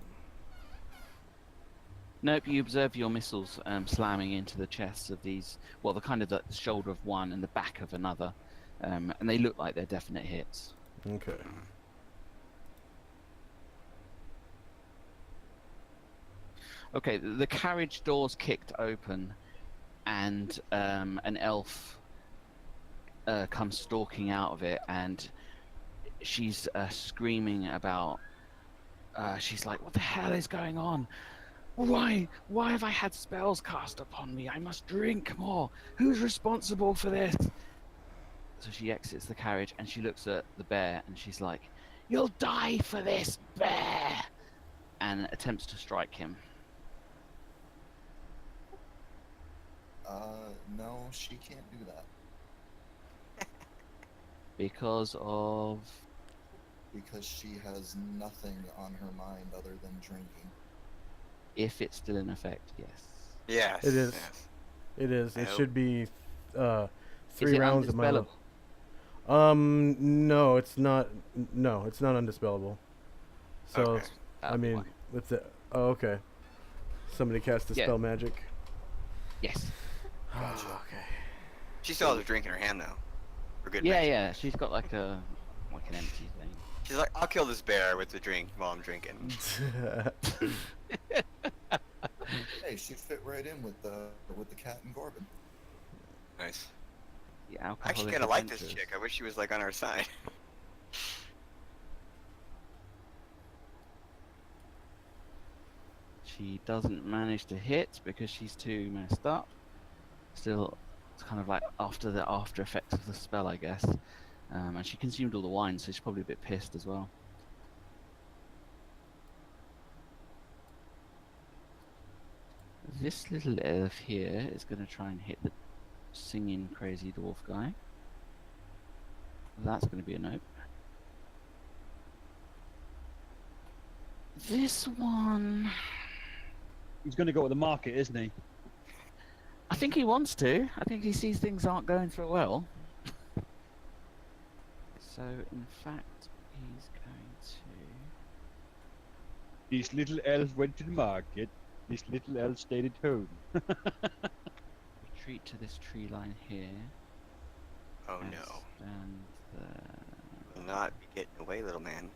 Nope, you observe your missiles slamming into the chests of these. Well, the kind of the shoulder of one and the back of another, and they look like they're definite hits. Okay. Okay, the carriage doors kicked open, and an elf comes stalking out of it, and she's screaming about. She's like, "What the hell is going on? Why have I had spells cast upon me? I must drink more. Who's responsible for this?" So she exits the carriage and she looks at the bear and she's like, "You'll die for this, bear!" And attempts to strike him. No, she can't do that. Because of. Because she has nothing on her mind other than drinking. If it's still in effect, yes. Yes. It is. Yes. It is. I It hope- should be 3 Is it rounds of my undispellable? No, it's not. No, it's not undispellable. So, Okay. I mean, with the. Oh, okay. Somebody cast Yeah. dispel magic. Yes. Gotcha. Okay. She still has a drink in her hand though. For good Yeah, measure. yeah. She's got like an empty thing. She's like, I'll kill this bear with the drink while I'm drinking. Hey, she fit right in with the cat and Gorbin. Nice. The I actually alcoholic kind of like this adventures. chick. I wish she was like on our side. She doesn't manage to hit because she's too messed up. Still It's kind of like after the after effects of the spell, I guess. And she consumed all the wine, so she's probably a bit pissed as well. This little elf here is going to try and hit the singing crazy dwarf guy. That's going to be a nope. This one, He's going to go to the market, isn't he? I think he wants to. I think he sees things aren't going so well. So, in fact, he's going to... This little elf went to the market. This little elf stayed at home. retreat to this tree line here. Oh and no. Stand there. Will not be getting away, little man.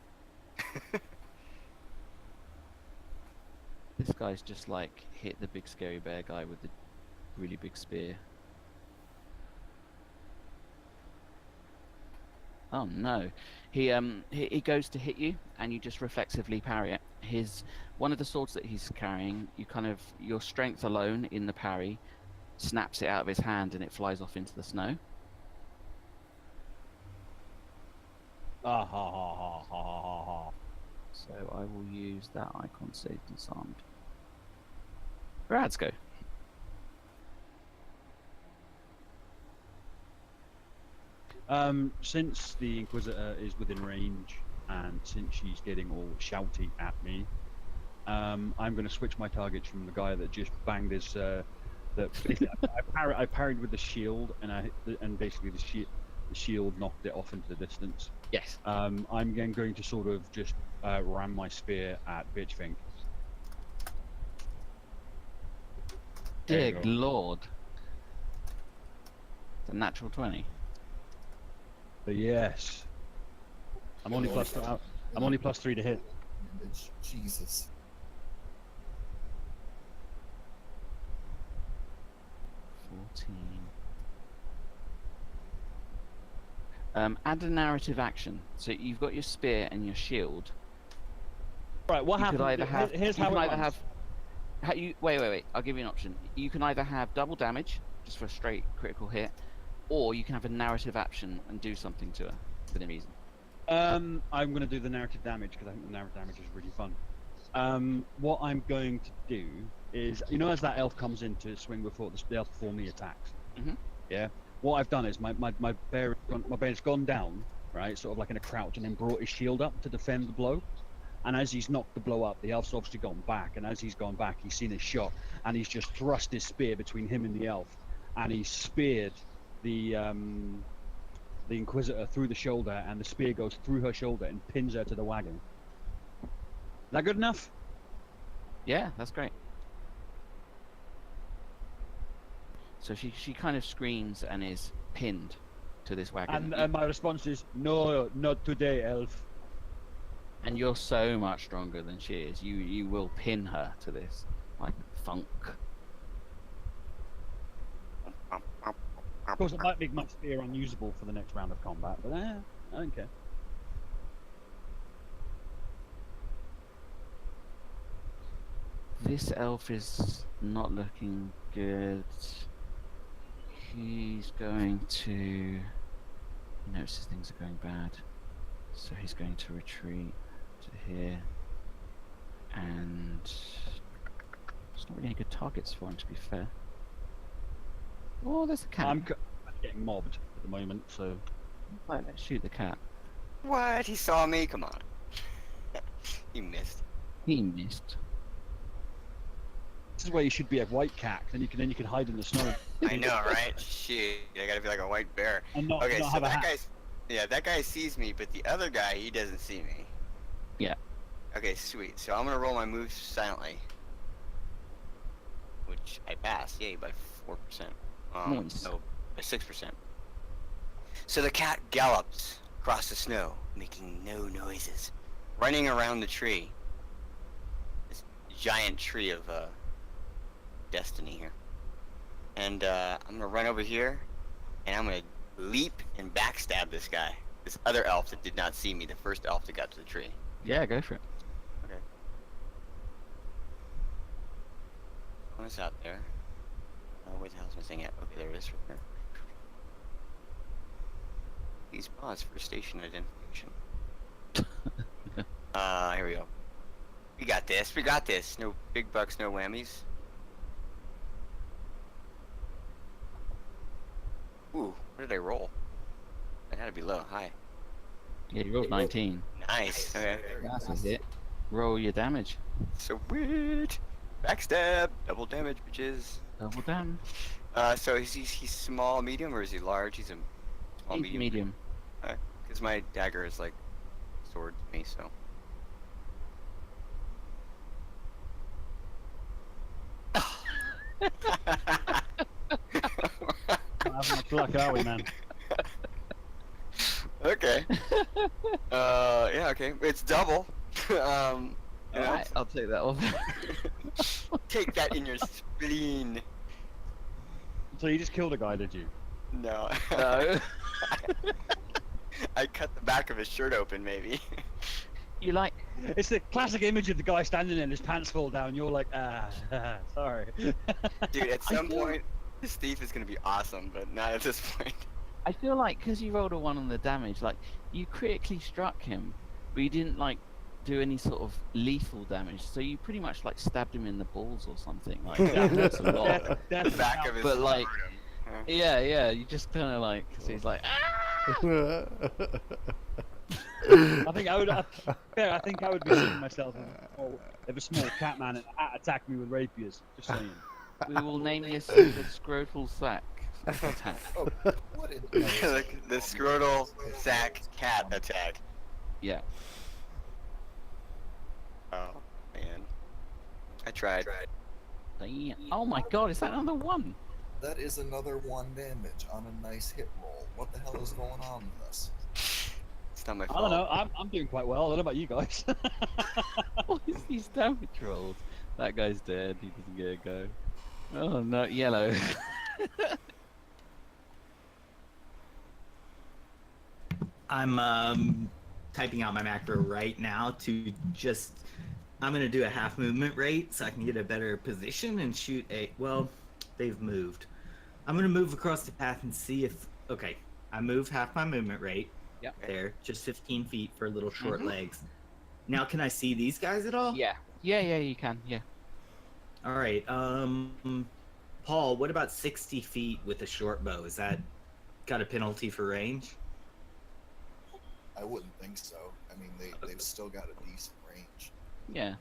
This guy's just like hit the big scary bear guy with the really big spear. Oh no. He goes to hit you and you just reflexively parry it. One of the swords that he's carrying, your strength alone in the parry snaps it out of his hand and it flies off into the snow. Ah ha ha ha ha ha ha. So I will use that icon save disarmed. Rad's go. Since the Inquisitor is within range, and since she's getting all shouty at me, I'm going to switch my targets from the guy that just banged his. I parried with the shield, and basically the shield knocked it off into the distance. Yes. I'm then going to sort of just ram my spear at Bitch Fink. There you Dear go. Lord. It's a natural 20. But yes, I'm only +3 to hit. Damage. Jesus. 14. Add a narrative action. So you've got your spear and your shield. Right, what You happened? could either have. Here's you how can it either runs. have. Wait. I'll give you an option. You can either have double damage, just for a straight critical hit, or you can have a narrative action and do something to her within reason. I'm going to do the narrative damage because I think the narrative damage is really fun. What I'm going to do is, as that elf comes in to swing before the elf before me attacks. Mhm. Yeah. What I've done is my bear's gone down, right, sort of like in a crouch, and then brought his shield up to defend the blow. And as he's knocked the blow up, the elf's obviously gone back, and as he's gone back, he's seen his shot, and he's just thrust his spear between him and the elf, and he's speared the Inquisitor through the shoulder, and the spear goes through her shoulder and pins her to the wagon. Is that good enough? Yeah, that's great. So she kind of screams and is pinned to this wagon. And my response is, no, not today, elf. And you're so much stronger than she is. You will pin her to this, like thunk. Of course, it might make my spear unusable for the next round of combat, but I don't care. This elf is not looking good. He's going to. He notices things are going bad, so he's going to retreat to here. And there's not really any good targets for him, to be fair. Oh, there's a cat. I'm getting mobbed at the moment, so Right, let's shoot the cat. What? He saw me? Come on. He missed. He missed. this is where you should be a white cat. Then you can hide in the snow. I know, right? Shit, I gotta be like a white bear. And not, Okay, not so have a that hat. guy's, yeah, that guy sees me, but the other guy, he doesn't see me. Yeah. Okay, sweet. So I'm gonna roll my moves silently, which I pass. Yay, by 4%. Nice. No, by 6%. So the cat gallops across the snow, making no noises, running around the tree. This giant tree of destiny here. And I'm gonna run over here, and I'm gonna leap and backstab this guy. This other elf that did not see me, the first elf that got to the tree. Yeah, go for it. What's out there? Where the hell's my thing at? Okay, there it is. Right there. These pause for station identification. Here we go. We got this. We got this. No big bucks, no whammies. Ooh, what did I roll? I had to be low. Hi. Yeah, you rolled 19. Nice. Okay. That's a hit. Roll your damage. Sweet. Backstab. Double damage, bitches. Double damage. So he's small, medium, or is he large? He's a small, He's medium. medium. Because my dagger is like sword to me, so. Not having much luck, are we, man? Okay. Yeah, okay. It's double. You know, Alright, I'll take that off. take that in your spleen. So you just killed a guy, did you? No. No. I cut the back of his shirt open, maybe. You like. It's the classic image of the guy standing there and his pants fall down. You're like, sorry. Dude, at I some feel- point, this thief is gonna be awesome, but not at this point. I feel like because you rolled a 1 on the damage, like you critically struck him, but you didn't like do any sort of lethal damage. So you pretty much like stabbed him in the balls or something. Like that hurts a lot. The back of his But, like- scrotum. Huh? Yeah, you just kind of like. So he's like. I think I would. I think I would be seeing myself if a small cat man attacked me with rapiers. Just saying. We will name this the scrotal sack attack. Oh, what in the scrotal sack cat attack. Yeah. Oh, man. I tried. Damn. Oh my god, is that another 1? That is another 1 damage on a nice hit roll. What the hell is going on with us? It's not my I fault. don't know. I'm doing quite well. I don't know about you guys. What is these damage rolls? That guy's dead. He doesn't get a go. Oh no, yellow. I'm typing out my macro right now to just. I'm gonna do a half movement rate so I can get a better position and shoot a. Well, they've moved. I'm gonna move across the path and see if. Okay, I moved half my movement rate. Yep. There, just 15 feet for little short legs. Now, can I see these guys at all? Yeah, you can. Yeah. All right. Paul, what about 60 feet with a short bow? Is that got a penalty for range? I wouldn't think so. I mean, they've still got a decent range. Yeah.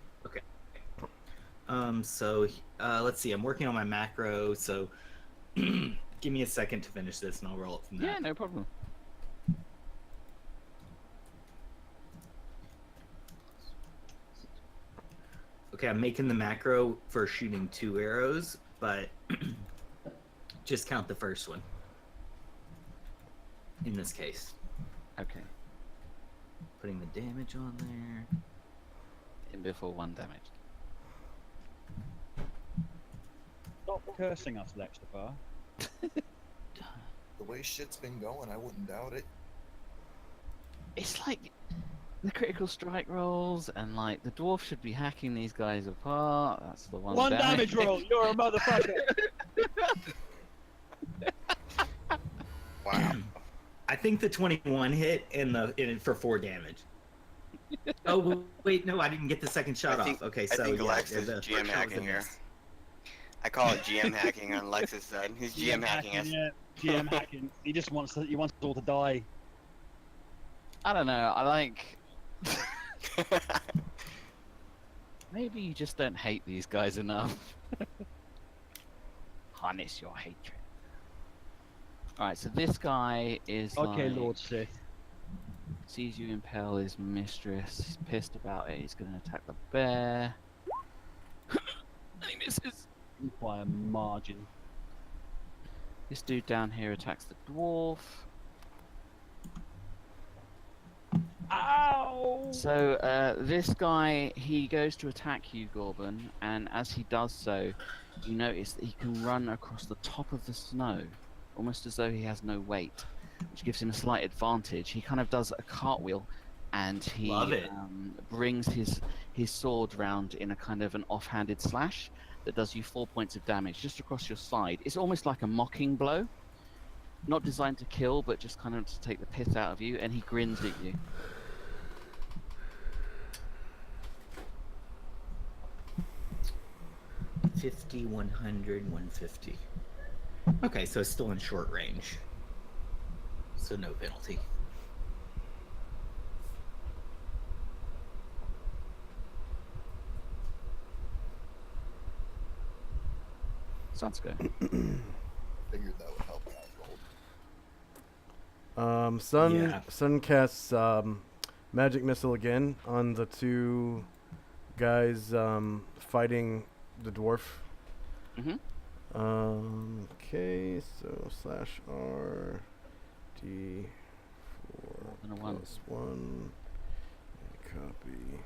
So let's see. I'm working on my macro. So give me a second to finish this, and I'll roll it from there. Yeah, no problem. Okay, I'm making the macro for shooting 2 arrows, but just count the first one. In this case, Okay. putting the damage on there. In before 1 damage. Stop cursing us, Lexapar. The way shit's been going, I wouldn't doubt it. It's like the critical strike rolls, and like the dwarf should be hacking these guys apart. That's the 1 Damage roll. You're a motherfucker. Wow. I think the 21 hit for 4 damage. Oh wait, no, I didn't get the second shot I think- off. Okay, I so think yeah, Lex the is first GM shot was a hacking here. miss. I call it GM hacking on Lex's side. He's GM hacking us. Yeah, GM hacking. He just wants us all to die. I don't know. I like. Maybe you just don't hate these guys enough. Harness your hatred. Alright, so this guy is Okay, like, Lord Sith. sees you impale his mistress. He's pissed about it. He's going to attack the bear. And he misses. By a margin. This dude down here attacks the dwarf. Ow! So this guy, he goes to attack you, Gorban, and as he does so, you notice that he can run across the top of the snow, almost as though he has no weight, which gives him a slight advantage. He kind of does a cartwheel, and he Love it. brings his his sword round in a kind of an offhanded slash that does you 4 points of damage just across your side. It's almost like a mocking blow, not designed to kill, but just kind of to take the piss out of you. And he grins at you. $50, $100, $150. Okay, so it's still in short range. So no penalty. Sounds good. Figured that would help out gold. Sun casts magic missile again on the two guys fighting the dwarf. Mm-hmm. Okay, so slash R D 4 And a 1. plus 1. And copy.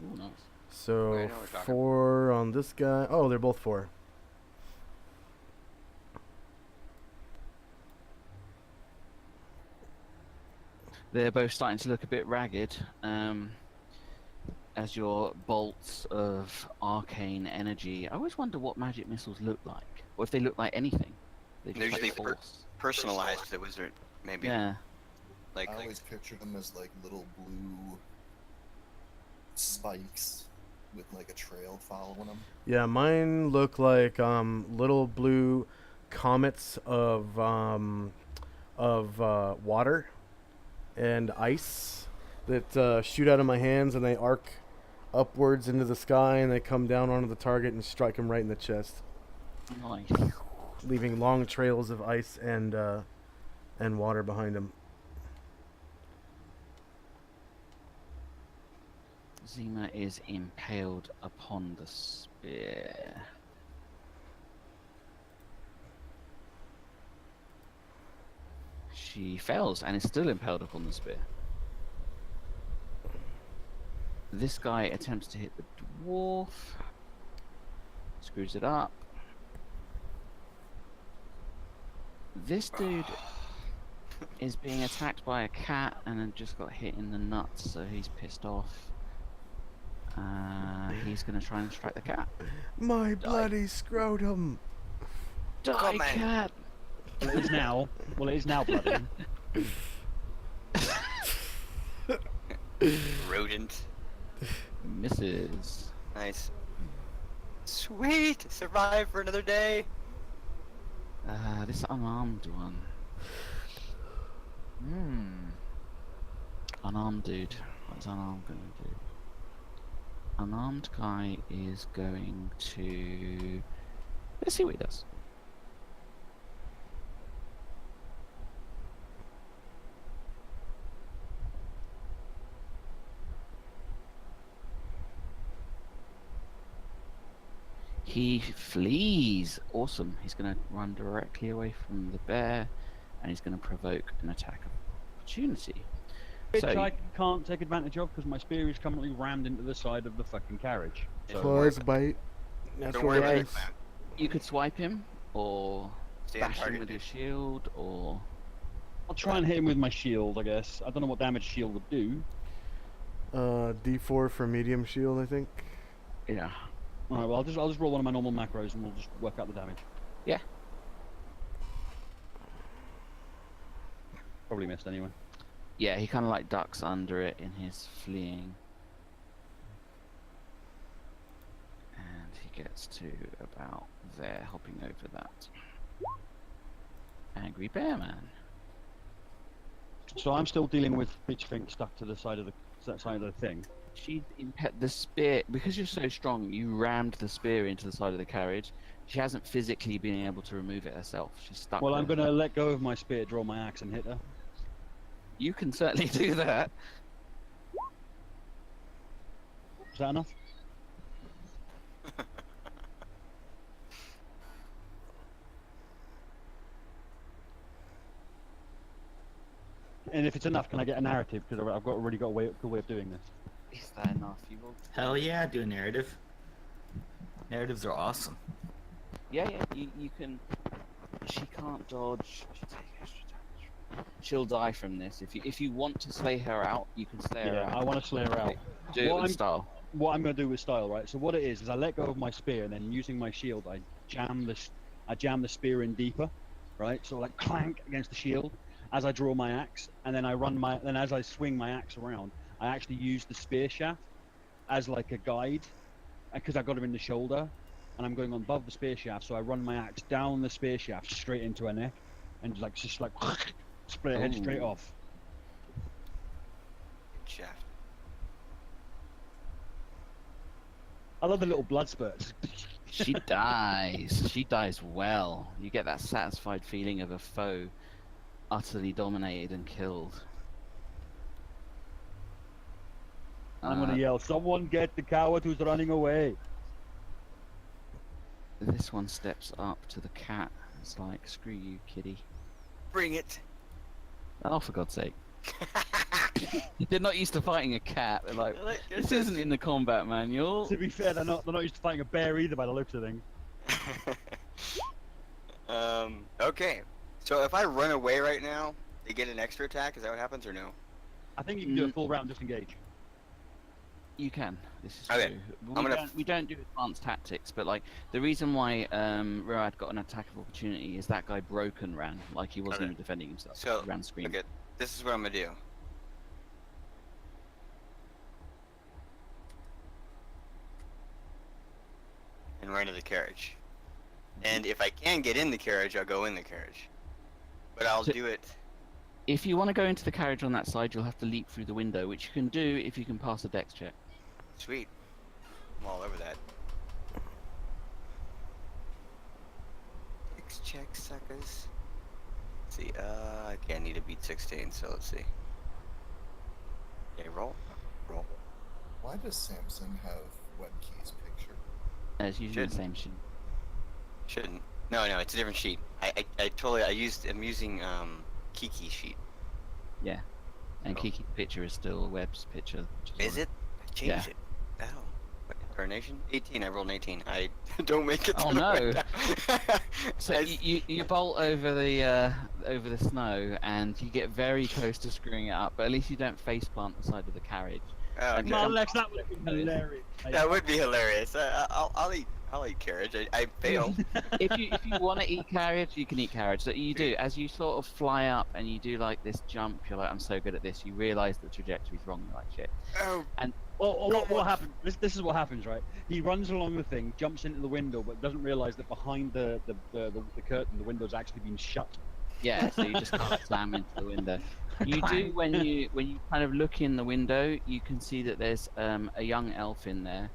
Ooh, nice. So Wait, I know what we're talking 4 on this guy. Oh, they're both 4. They're both starting to look a bit ragged as your bolts of arcane energy. I always wonder what magic missiles look like, or if they look like anything. They They're just like usually force. Personalized to the wizard, maybe. Yeah. Like, I always pictured them as like little blue spikes with like a trail following them. Yeah, mine look like little blue comets of water and ice that shoot out of my hands, and they arc upwards into the sky, and they come down onto the target and strike him right in the chest, Nice. leaving long trails of ice and water behind him. Zima is impaled upon the spear. She fails and is still impaled upon the spear. This guy attempts to hit the dwarf. Screws it up. This dude is being attacked by a cat and then just got hit in the nuts, so he's pissed off. He's gonna try and strike the cat. My bloody scrotum! Die, on, man. cat! Well, it is now. Well, it is now bloody. rodent. Misses. Nice. Sweet! Survive for another day! This unarmed one. Unarmed dude. What's unarmed gonna do? Unarmed guy is going to... Let's see what he does. He flees. Awesome. He's going to run directly away from the bear, and he's going to provoke an attack of opportunity. Which So- I can't take advantage of because my spear is currently rammed into the side of the fucking carriage. So, Claws bite. Don't Natural worry about it, weapons. man. You could swipe him, or Stay on bash him target. with your shield, or... I'll try and hit him with my shield, I guess. I don't know what damage shield would do. D4 for medium shield, I think. Yeah. Alright, well, I'll just roll one of my normal macros and we'll just work out the damage. Yeah. Probably missed anyway. Yeah, he kind of like ducks under it in his fleeing. And he gets to about there, hopping over that. Angry Bear Man. So I'm still dealing with Bitch Fink stuck to the side of the thing. She the spear, because you're so strong, you rammed the spear into the side of the carriage. She hasn't physically been able to remove it herself. She's stuck. Well, I'm there. gonna let go of my spear, draw my axe, and hit her. You can certainly do that. Is that enough? And if it's enough, can I get a narrative? Because I've already got a good way of doing this. Is that enough? You will. Hell yeah, do a narrative. Narratives are awesome. Yeah, yeah. You can. She can't dodge. She take extra damage. she'll die from this. If you want to slay her out, you can slay her Yeah, out. I want to slay her out. Do it What with I'm- style. What I'm going to do with style, right? So what it is I let go of my spear, and then using my shield, I jam the spear in deeper, right? So like clank against the shield as I draw my axe, and then as I swing my axe around, I actually use the spear shaft as like a guide, because I got him in the shoulder, and I'm going on above the spear shaft. So I run my axe down the spear shaft straight into her neck, and just like split her head straight Ooh. off. Good shaft. I love the little blood spurts. She dies. She dies well. You get that satisfied feeling of a foe utterly dominated and killed. I'm gonna yell, "Someone get the coward who's running away!" This one steps up to the cat. It's like, screw you, kitty. Bring it. Oh, for God's sake. They're not used to fighting a cat. They're like, Like, this isn't in the combat manual. To be fair, they're not used to fighting a bear either by the looks of things. Okay. So if I run away right now, they get an extra attack. Is that what happens or no? I think you can do a full round disengage. You can. This is Okay, true. We don't do advanced tactics, but like the reason why Road got an attack of opportunity is that guy broke and ran, like he wasn't Okay. even defending himself. So, he ran screaming. Okay, this is what I'm gonna do. And run to the carriage. And if I can get in the carriage, I'll go in the carriage. But I'll So- do it. If you want to go into the carriage on that side, you'll have to leap through the window, which you can do if you can pass a dex check. Sweet. I'm all over that. Six check suckers. Let's see, okay, I need to beat 16, so let's see. Okay, roll. Roll. Why does Samsung have WebKey's picture? It's usually the Should- same sheet. Shouldn't. No, it's a different sheet. I'm using, Kiki sheet. Yeah. And Oh. Kiki's picture is still Webb's picture. which Is alright. it? I changed Yeah. it. Oh. What, incarnation? 18, I rolled an 18. I don't make it to Oh, the no. window. So I- you bolt over the snow and you get very close to screwing it up, but at least you don't face plant the side of the carriage. Oh, Okay. Come on, okay. Lex, that would have been hilarious. That would be hilarious. I'll eat carriage. I fail. if you want to eat carriage, you can eat carriage. So you do as you sort of fly up and you do like this jump. You're like, I'm so good at this. You realise the trajectory's wrong. You're like, shit. Oh, What happened? This is what happens, right? He runs along the thing, jumps into the window, but doesn't realise that behind the curtain, the window's actually been shut. Yeah. So you just can't slam into the window. You do when you kind of look in the window, you can see that there's a young elf in there.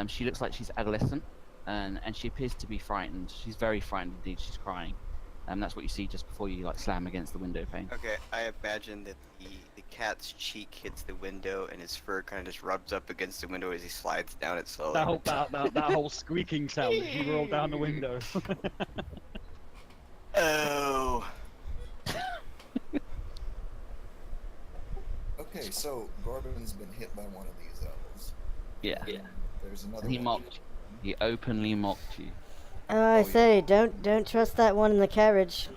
She looks like she's adolescent, and she appears to be frightened. She's very frightened indeed. She's crying. That's what you see just before you like slam against the window pane. okay. I imagine that the cat's cheek hits the window and his fur kind of just rubs up against the window as he slides down it slowly. That whole squeaking sound as you roll down the window. Oh. Okay, so Gorbin's been hit by one of these elves. Yeah. Yeah. There's another And he one. mocked you. He openly mocked you. I yeah. say, don't trust that one in the carriage.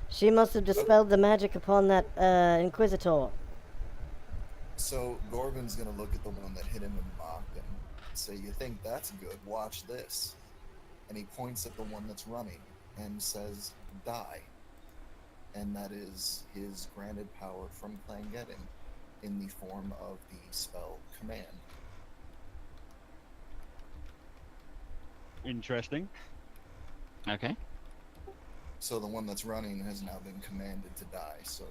She must have dispelled the magic upon that Inquisitor. So Gorbin's gonna look at the one that hit him and mocked him. Say, "You think that's good? Watch this." And he points at the one that's running and says, "Die." And that is his granted power from Clangeddon in the form of the spell Command. Interesting. Okay. So the one that's running has now been commanded to die. So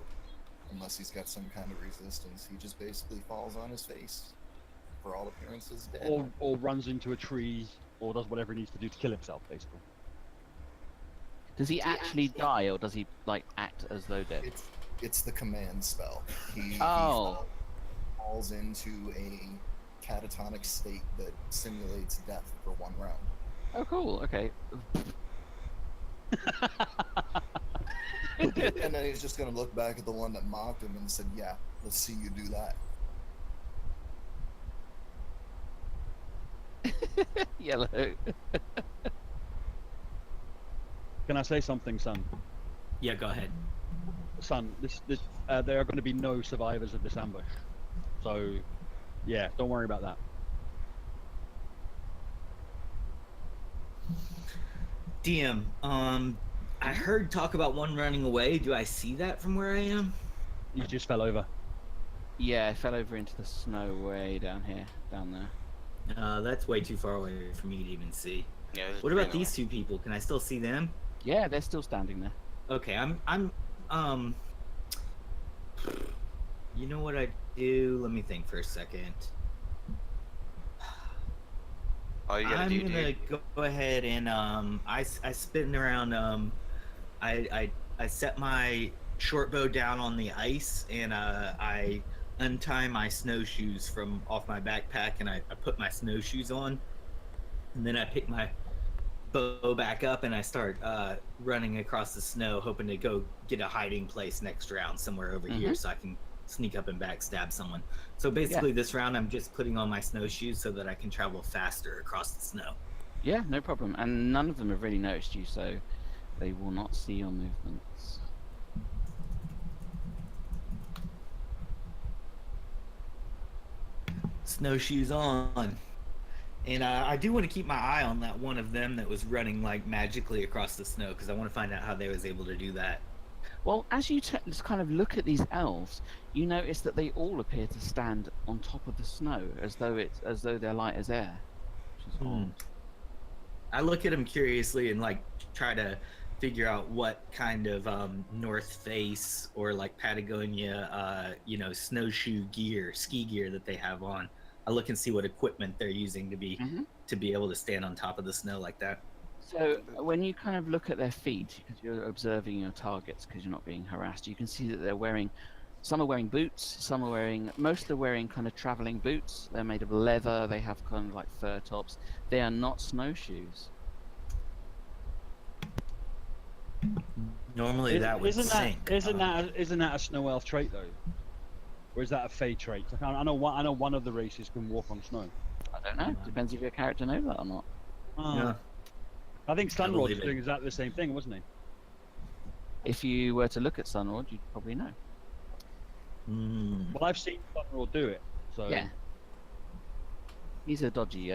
unless he's got some kind of resistance, he just basically falls on his face. For all appearances, dead. Or runs into a tree, or does whatever he needs to do to kill himself, basically. Does he actually die, or does he like act as though dead? It's the command spell. He Oh. falls into a catatonic state that simulates death for one round. Oh, cool. Okay. And then he's just gonna look back at the one that mocked him and said, "Yeah, let's see you do that." Yellow. Can I say something, son? Yeah, go ahead. son, there are going to be no survivors of this ambush. So, yeah, don't worry about that. DM, I heard talk about one running away. Do I see that from where I am? You just fell over. Yeah, I fell over into the snow way down here, down there. That's way too far away for me to even see. Yeah, there's What about pretty these two people? Can I still see them? Yeah, they're still standing there. Okay, you know what I do? Let me think for a second. All you gotta I'm do, gonna dude. go ahead and I spin around. I set my short bow down on the ice and I untie my snowshoes from off my backpack and I put my snowshoes on, and then I pick my bow back up and I start running across the snow, hoping to go get a hiding place next round somewhere over here so I can sneak up and backstab someone. So basically, this round I'm just putting on my snowshoes so that I can travel faster across the snow. Yeah, no problem. And none of them have really noticed you, so they will not see your movements. Snowshoes on. And I do want to keep my eye on that one of them that was running like magically across the snow because I want to find out how they was able to do that. Well, as you just kind of look at these elves, you notice that they all appear to stand on top of the snow, as though they're light as air. Which is odd. I look at them curiously and like try to figure out what kind of North Face or like Patagonia, snowshoe gear, ski gear that they have on. I look and see what equipment they're using to be able to stand on top of the snow like that. So when you kind of look at their feet, because you're observing your targets, because you're not being harassed, you can see that some are wearing boots, most are wearing kind of traveling boots. They're made of leather. They have kind of like fur tops. They are not snowshoes. Normally that would sink. Isn't that a snow elf trait though? Or is that a fey trait? I know one of the races can walk on snow. I don't know. Depends if your character knows that or not. Yeah. I think Stunrod believe was it. doing exactly the same thing, wasn't he? If you were to look at Sunrod, you'd probably know. Well, I've seen Stunrod do it. So Yeah. He's a dodgy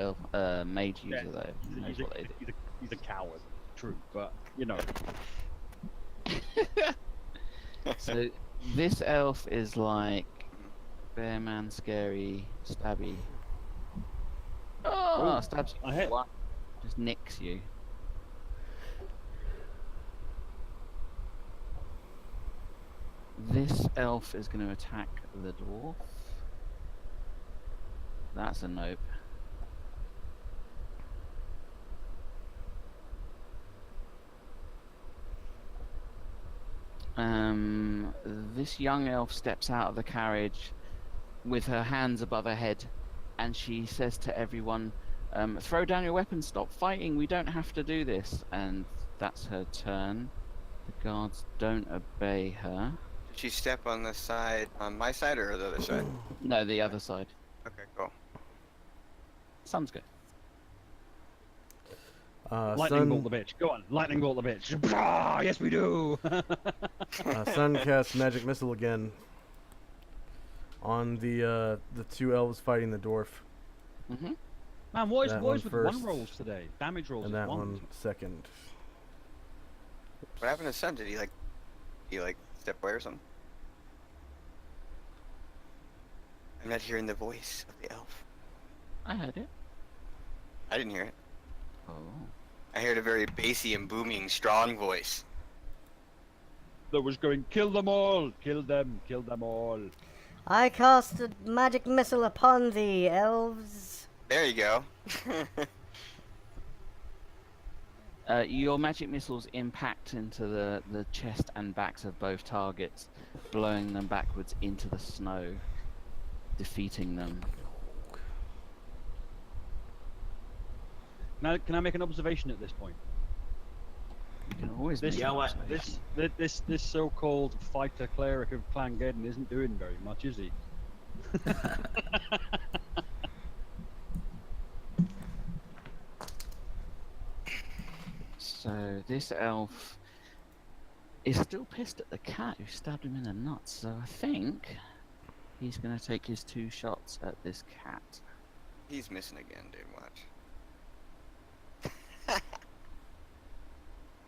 mage user though. He knows what they do. he's a coward. True, but you know. So this elf is like bear man, scary, stabby. Oh, stabs you. I hit. What? Just nicks you. This elf is going to attack the dwarf. That's a nope. This young elf steps out of the carriage with her hands above her head, and she says to everyone, throw down your weapons, stop fighting, we don't have to do this. And that's her turn. The guards don't obey her. Did she step on the side, on my side or the other side? No, the other side. Okay, cool. Sounds good. Lightning bolt the bitch. Go on, lightning bolt the bitch. Ah, yes, we do. Sun casts magic missile again on the two elves fighting the dwarf, Man, what is That with one one first. rolls today? Damage rolls. and is that one. one second. What happened to Sun? Did he step away or something? I'm not hearing the voice of the elf. I heard it. I didn't hear it. Oh. I heard a very bassy and booming, strong voice. That was going, kill them all, kill them all. I cast a magic missile upon thee, elves. There you go. Your magic missiles impact into the chest and backs of both targets, blowing them backwards into the snow, defeating them. Now, can I make an observation at this point? You can always This, make Yeah, an what- observation. this so-called fighter cleric of Clan Geddon isn't doing very much, is he? So this elf is still pissed at the cat who stabbed him in the nuts. So I think he's going to take his 2 shots at this cat. He's missing again, dude. Watch.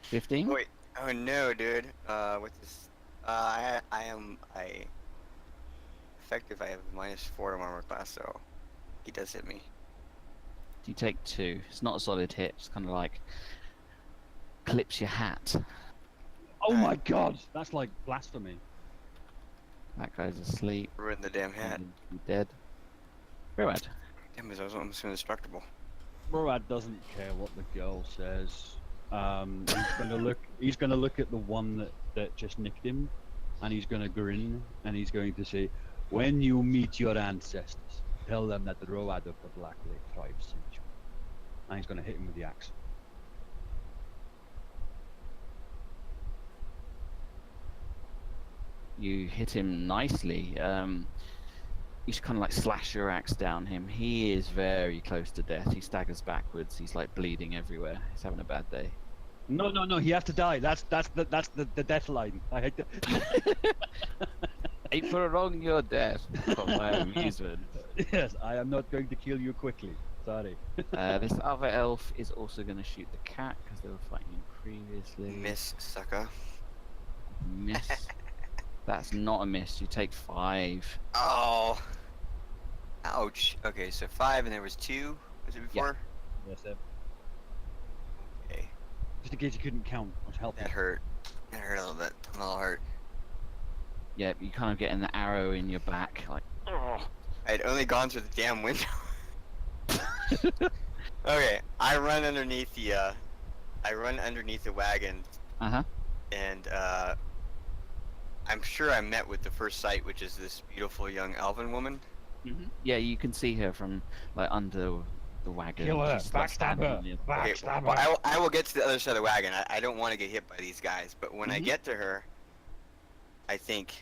15. Oh, wait. Oh no, dude. What's this? I effective. I have -4 to armor class, so he does hit me. You take 2. It's not a solid hit. It's kind of like clips your hat. Oh my god, that's like blasphemy. That guy's asleep. Ruin the damn hat. He's dead. Road. Damn, I was almost indestructible. Morad doesn't care what the girl says. He's gonna look at the one that just nicked him, and he's gonna grin, and he's going to say, "When you meet your ancestors, tell them that the Road of the Black Lake tribe sent you." And he's gonna hit him with the axe. You hit him nicely. You should kind of like slash your axe down him. He is very close to death. He staggers backwards. He's like bleeding everywhere. He's having a bad day. No, he has to die. That's the death line. I hate to... I prolong your death for my amusement. Yes, I am not going to kill you quickly. Sorry. This other elf is also going to shoot the cat because they were fighting him previously. Miss, sucker. Miss. That's not a miss. You take 5. Oh. Ouch. Okay, so 5 and there was 2. Was it before? Yes, sir. Okay. Just in case you couldn't count, I was helping. That hurt. That hurt a little bit. A little hurt. Yeah, you kind of getting the arrow in your back, like. Oh. I had only gone through the damn window. Okay, I run underneath the wagon, Uh-huh. and I'm sure I met with the first sight, which is this beautiful young elven woman. Yeah, you can see her from like under the wagon. Kill her, She's, like, backstab standing her, on the- Okay, backstab well, her. I will get to the other side of the wagon. I don't want to get hit by these guys, but when I Mhm. get to her, I think,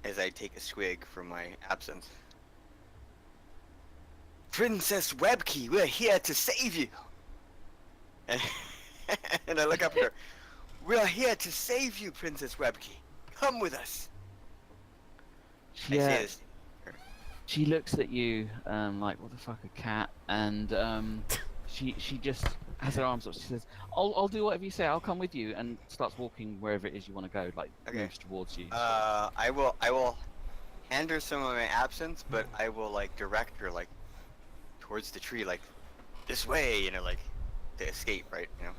as I take a swig from my absinthe, Princess Webkey, we're here to save you. And, and I look up at her. We're here to save you, Princess Webkey. Come with us. I say Yeah, this. she looks at you like, what the fuck, a cat? And she just has her arms up. She says, I'll do whatever you say. I'll come with you, and starts walking wherever it is you want to go. Like Okay. moves towards you. I will hand her some of my absinthe, but I will like direct her like towards the tree, like this way, you know, like to escape, right? You know.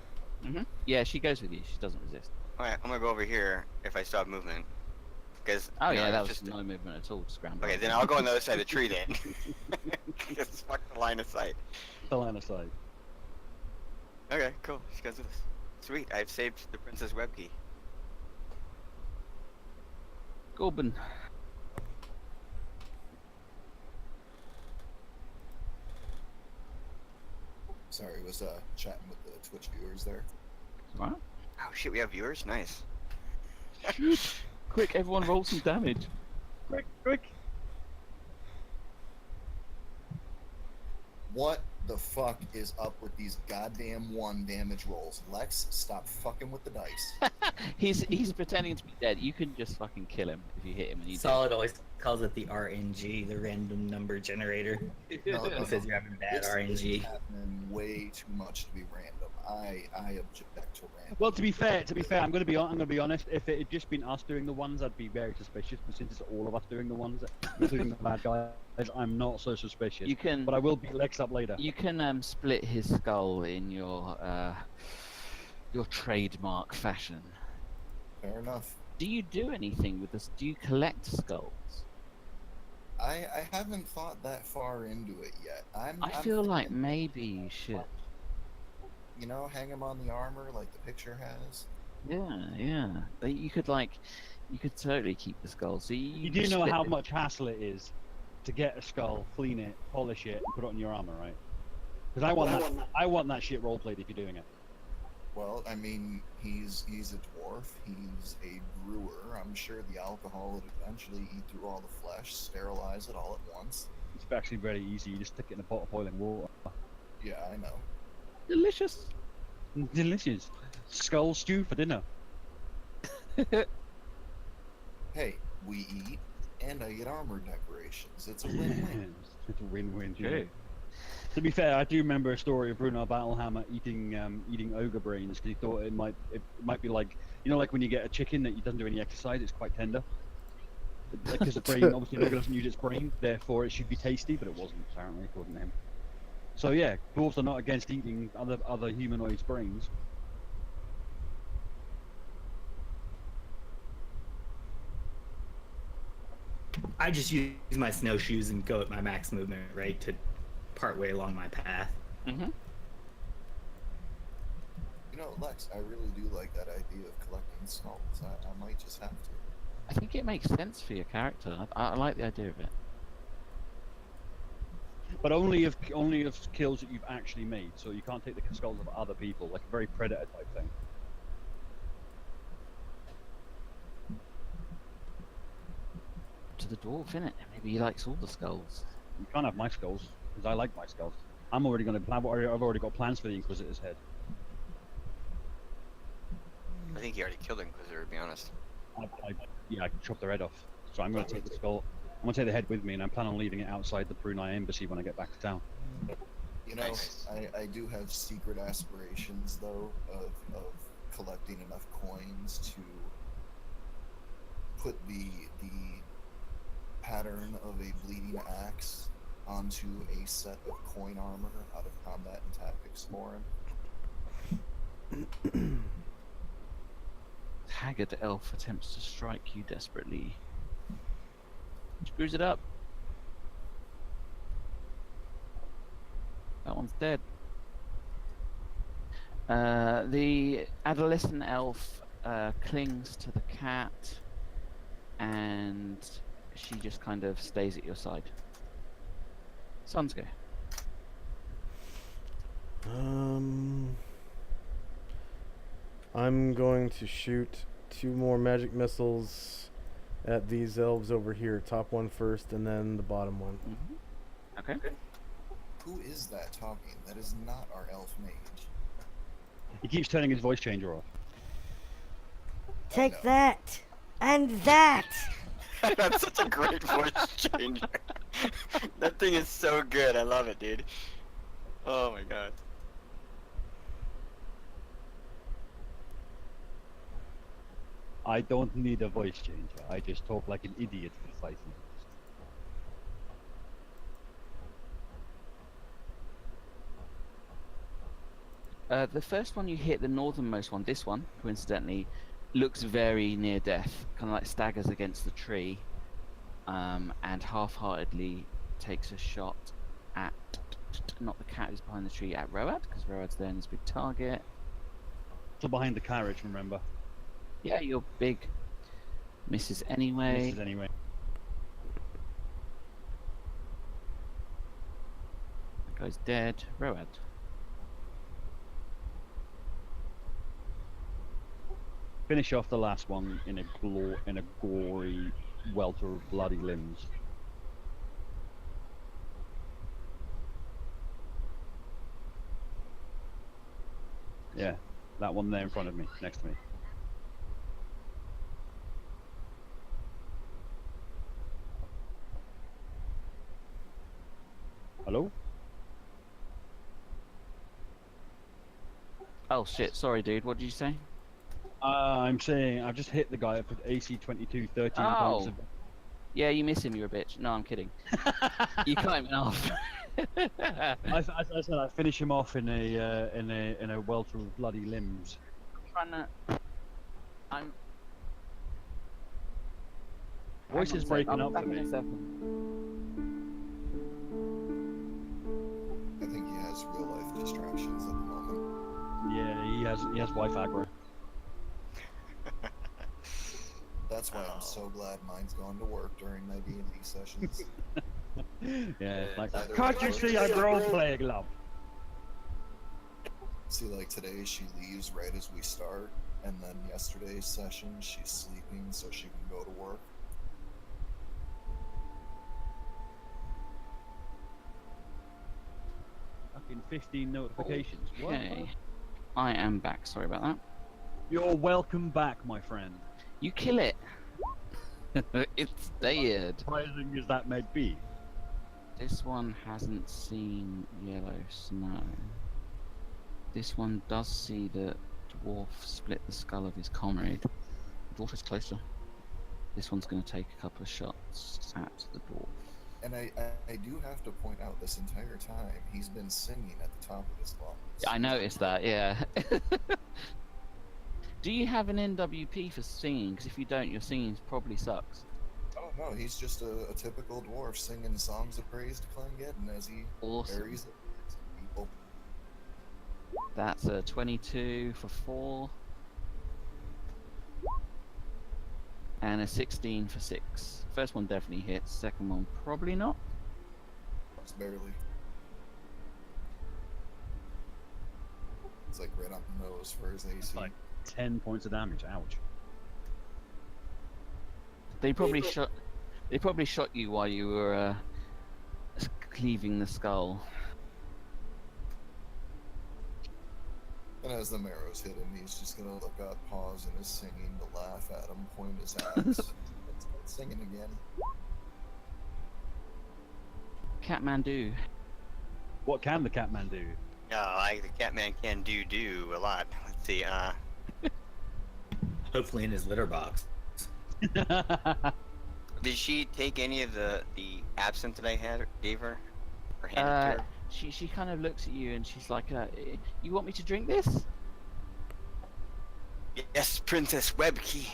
Yeah, she goes with you. She doesn't resist. All right, I'm gonna go over here if I still have movement, because Oh you know, yeah, that it's was just no movement at all. Scramble. okay. Then I'll go on the other side of the tree then. Because fuck the line of sight. The line of sight. Okay, cool. She goes with us. Sweet, I've saved the Princess Webkey. Gorbin. Sorry, was chatting with the Twitch viewers there. Right. Oh shit, we have viewers. Nice. Shoot. Quick, everyone roll some damage. Quick. What the fuck is up with these goddamn 1 damage rolls? Lex, stop fucking with the dice. He's pretending to be dead. You can just fucking kill him if you hit him and he's Solid always calls it the RNG, the random number generator. No, It says you're having bad This is RNG. happening way too much to be random. I object to random. Well, to be fair, I'm gonna be honest. If it had just been us doing the ones, I'd be very suspicious. But since it's all of us doing the ones, including the bad guys, I'm not so suspicious. You can, But I will beat Lex up later. you can split his skull in your trademark fashion. Fair enough. Do you do anything with this? Do you collect skulls? I haven't thought that far into it yet. I'm feel like thinking, maybe you should. you know, hang them on the armor like the picture has. Yeah. You could totally keep the skull. So You do know split how it. much hassle it is to get a skull, clean it, polish it, and put it on your armor, right? Because I want that shit roleplayed if you're doing it. Well, I mean, he's a dwarf. He's a brewer. I'm sure the alcohol would eventually eat through all the flesh, sterilize it all at once. It's actually very easy. You just stick it in a pot of boiling water. Yeah, I know. Delicious. Delicious. Skull stew for dinner. Hey, we eat, and I get armor decorations. It's a win-win. It's a win-win. Yeah. True. To be fair, I do remember a story of Bruno Battlehammer eating ogre brains because he thought it might be like, you know, like when you get a chicken that doesn't do any exercise, it's quite tender. Because the brain, obviously, the ogre doesn't use its brain, therefore it should be tasty, but it wasn't, apparently, according to him. So yeah, dwarves are not against eating other humanoids' brains. I just use my snowshoes and go at my max movement, right, to part way along my path. Mm-hmm. You know, Lex, I really do like that idea of collecting skulls. I might just have to. I think it makes sense for your character. I like the idea of it. But only of kills that you've actually made. So you can't take the skulls of other people, like a very predator type thing. To the dwarf, innit? Maybe he likes all the skulls. You can't have my skulls because I like my skulls. I'm already going to. I've already got plans for the Inquisitor's head. I think he already killed Inquisitor, to be honest. Yeah, I can chop their head off. So I'm going to take the skull. I'm going to take the head with me, and I plan on leaving it outside the Brunei embassy when I get back to town. You know, Nice. I do have secret aspirations, though, of collecting enough coins to put the pattern of a bleeding axe onto a set of coin armor out of Combat and Tactics for him. Haggard elf attempts to strike you desperately. Screws it up. That one's dead. The adolescent elf clings to the cat, and she just kind of stays at your side. Sun's go. I'm going to shoot 2 more magic missiles at these elves over here. Top one first, and then the bottom one. Mm-hmm. Okay. Who is that talking? That is not our elf mage. He keeps turning his voice changer off. Take no. that! And that! That's such a great voice changer. That thing is so good. I love it, dude. Oh my god. I don't need a voice changer. I just talk like an idiot for 5 minutes. The first one you hit, the northernmost one, this one, coincidentally, looks very near death, kind of like staggers against the tree, and half-heartedly takes a shot at, not the cat who's behind the tree, at Road, because Road's there in his big target. So behind the carriage, remember? Yeah, you're big. Misses anyway. Misses anyway. That guy's dead. Road. Finish off the last one in a gory welter of bloody limbs. Yeah, that one there in front of me, next to me. Hello? Oh shit, sorry dude, what did you say? I'm saying I've just hit the guy up with AC 22, 13 points Oh. of... Yeah, you miss him, you're a bitch. No, I'm kidding. You cut him off. I said I finish him off in a welter of bloody limbs. I'm trying to... I'm... Voice hang on is a sec, breaking I'll up be back for in a me. second. I think he has real life distractions at the moment. Yeah, he has wife aggro. That's why I'm so glad mine's gone to work during my D&D sessions. Yeah, like Either can't way, you see I'm role playing, love? See, like today she leaves right as we start, and then yesterday's session she's sleeping so she can go to work. Fucking 15 notifications. What? Okay. I am back, sorry about that. You're welcome back, my friend. You kill it. It's dead. Surprising as that may be. This one hasn't seen yellow snow. This one does see the dwarf split the skull of his comrade. The dwarf is closer. This one's going to take a couple of shots at the dwarf. And I do have to point out this entire time he's been singing at the top of his lungs. I noticed that, yeah. Do you have an NWP for singing? Because if you don't, your singing probably sucks. Oh no, he's just a typical dwarf singing songs of praise to Clangeddon as he Awesome. buries people. That's a 22 for 4. And a 16 for 6. First one definitely hits, second one probably not. Just barely. It's like right on the nose for his AC. Like 10 points of damage. Ouch. They probably shot you while you were cleaving the skull. And as the marrows hit him, he's just gonna look up, pause in his singing to laugh at him, point his axe, and start singing again. Catmandu. What can the Catman do? The Catman can do a lot. Let's see, Hopefully in his litter box. did she take any of the absinthe that I gave her? Or handed to her? She kind of looks at you and she's like, you want me to drink this? Yes, Princess Webkey.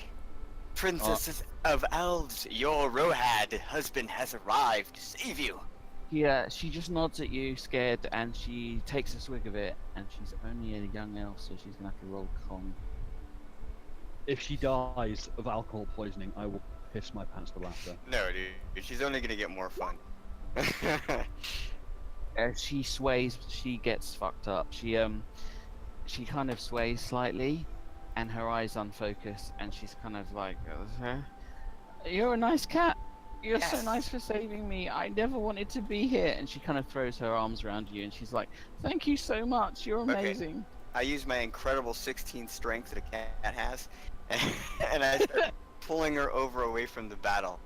Princess of Elves, your Rohad husband has arrived to save you. Yeah, she just nods at you, scared, and she takes a swig of it, and she's only a young elf, so she's gonna have to roll con. If she dies of alcohol poisoning, I will piss my pants with laughter. No, dude, she's only gonna get more fun. As she sways, she gets fucked up. She kind of sways slightly, and her eyes unfocus, and she's kind of like, "You're a nice cat. You're so Yes. nice for saving me. I never wanted to be here." And she kind of throws her arms around you, and she's like, "Thank you so much. You're Okay. amazing." I use my incredible 16 strength that a cat has, and I start pulling her over away from the battle.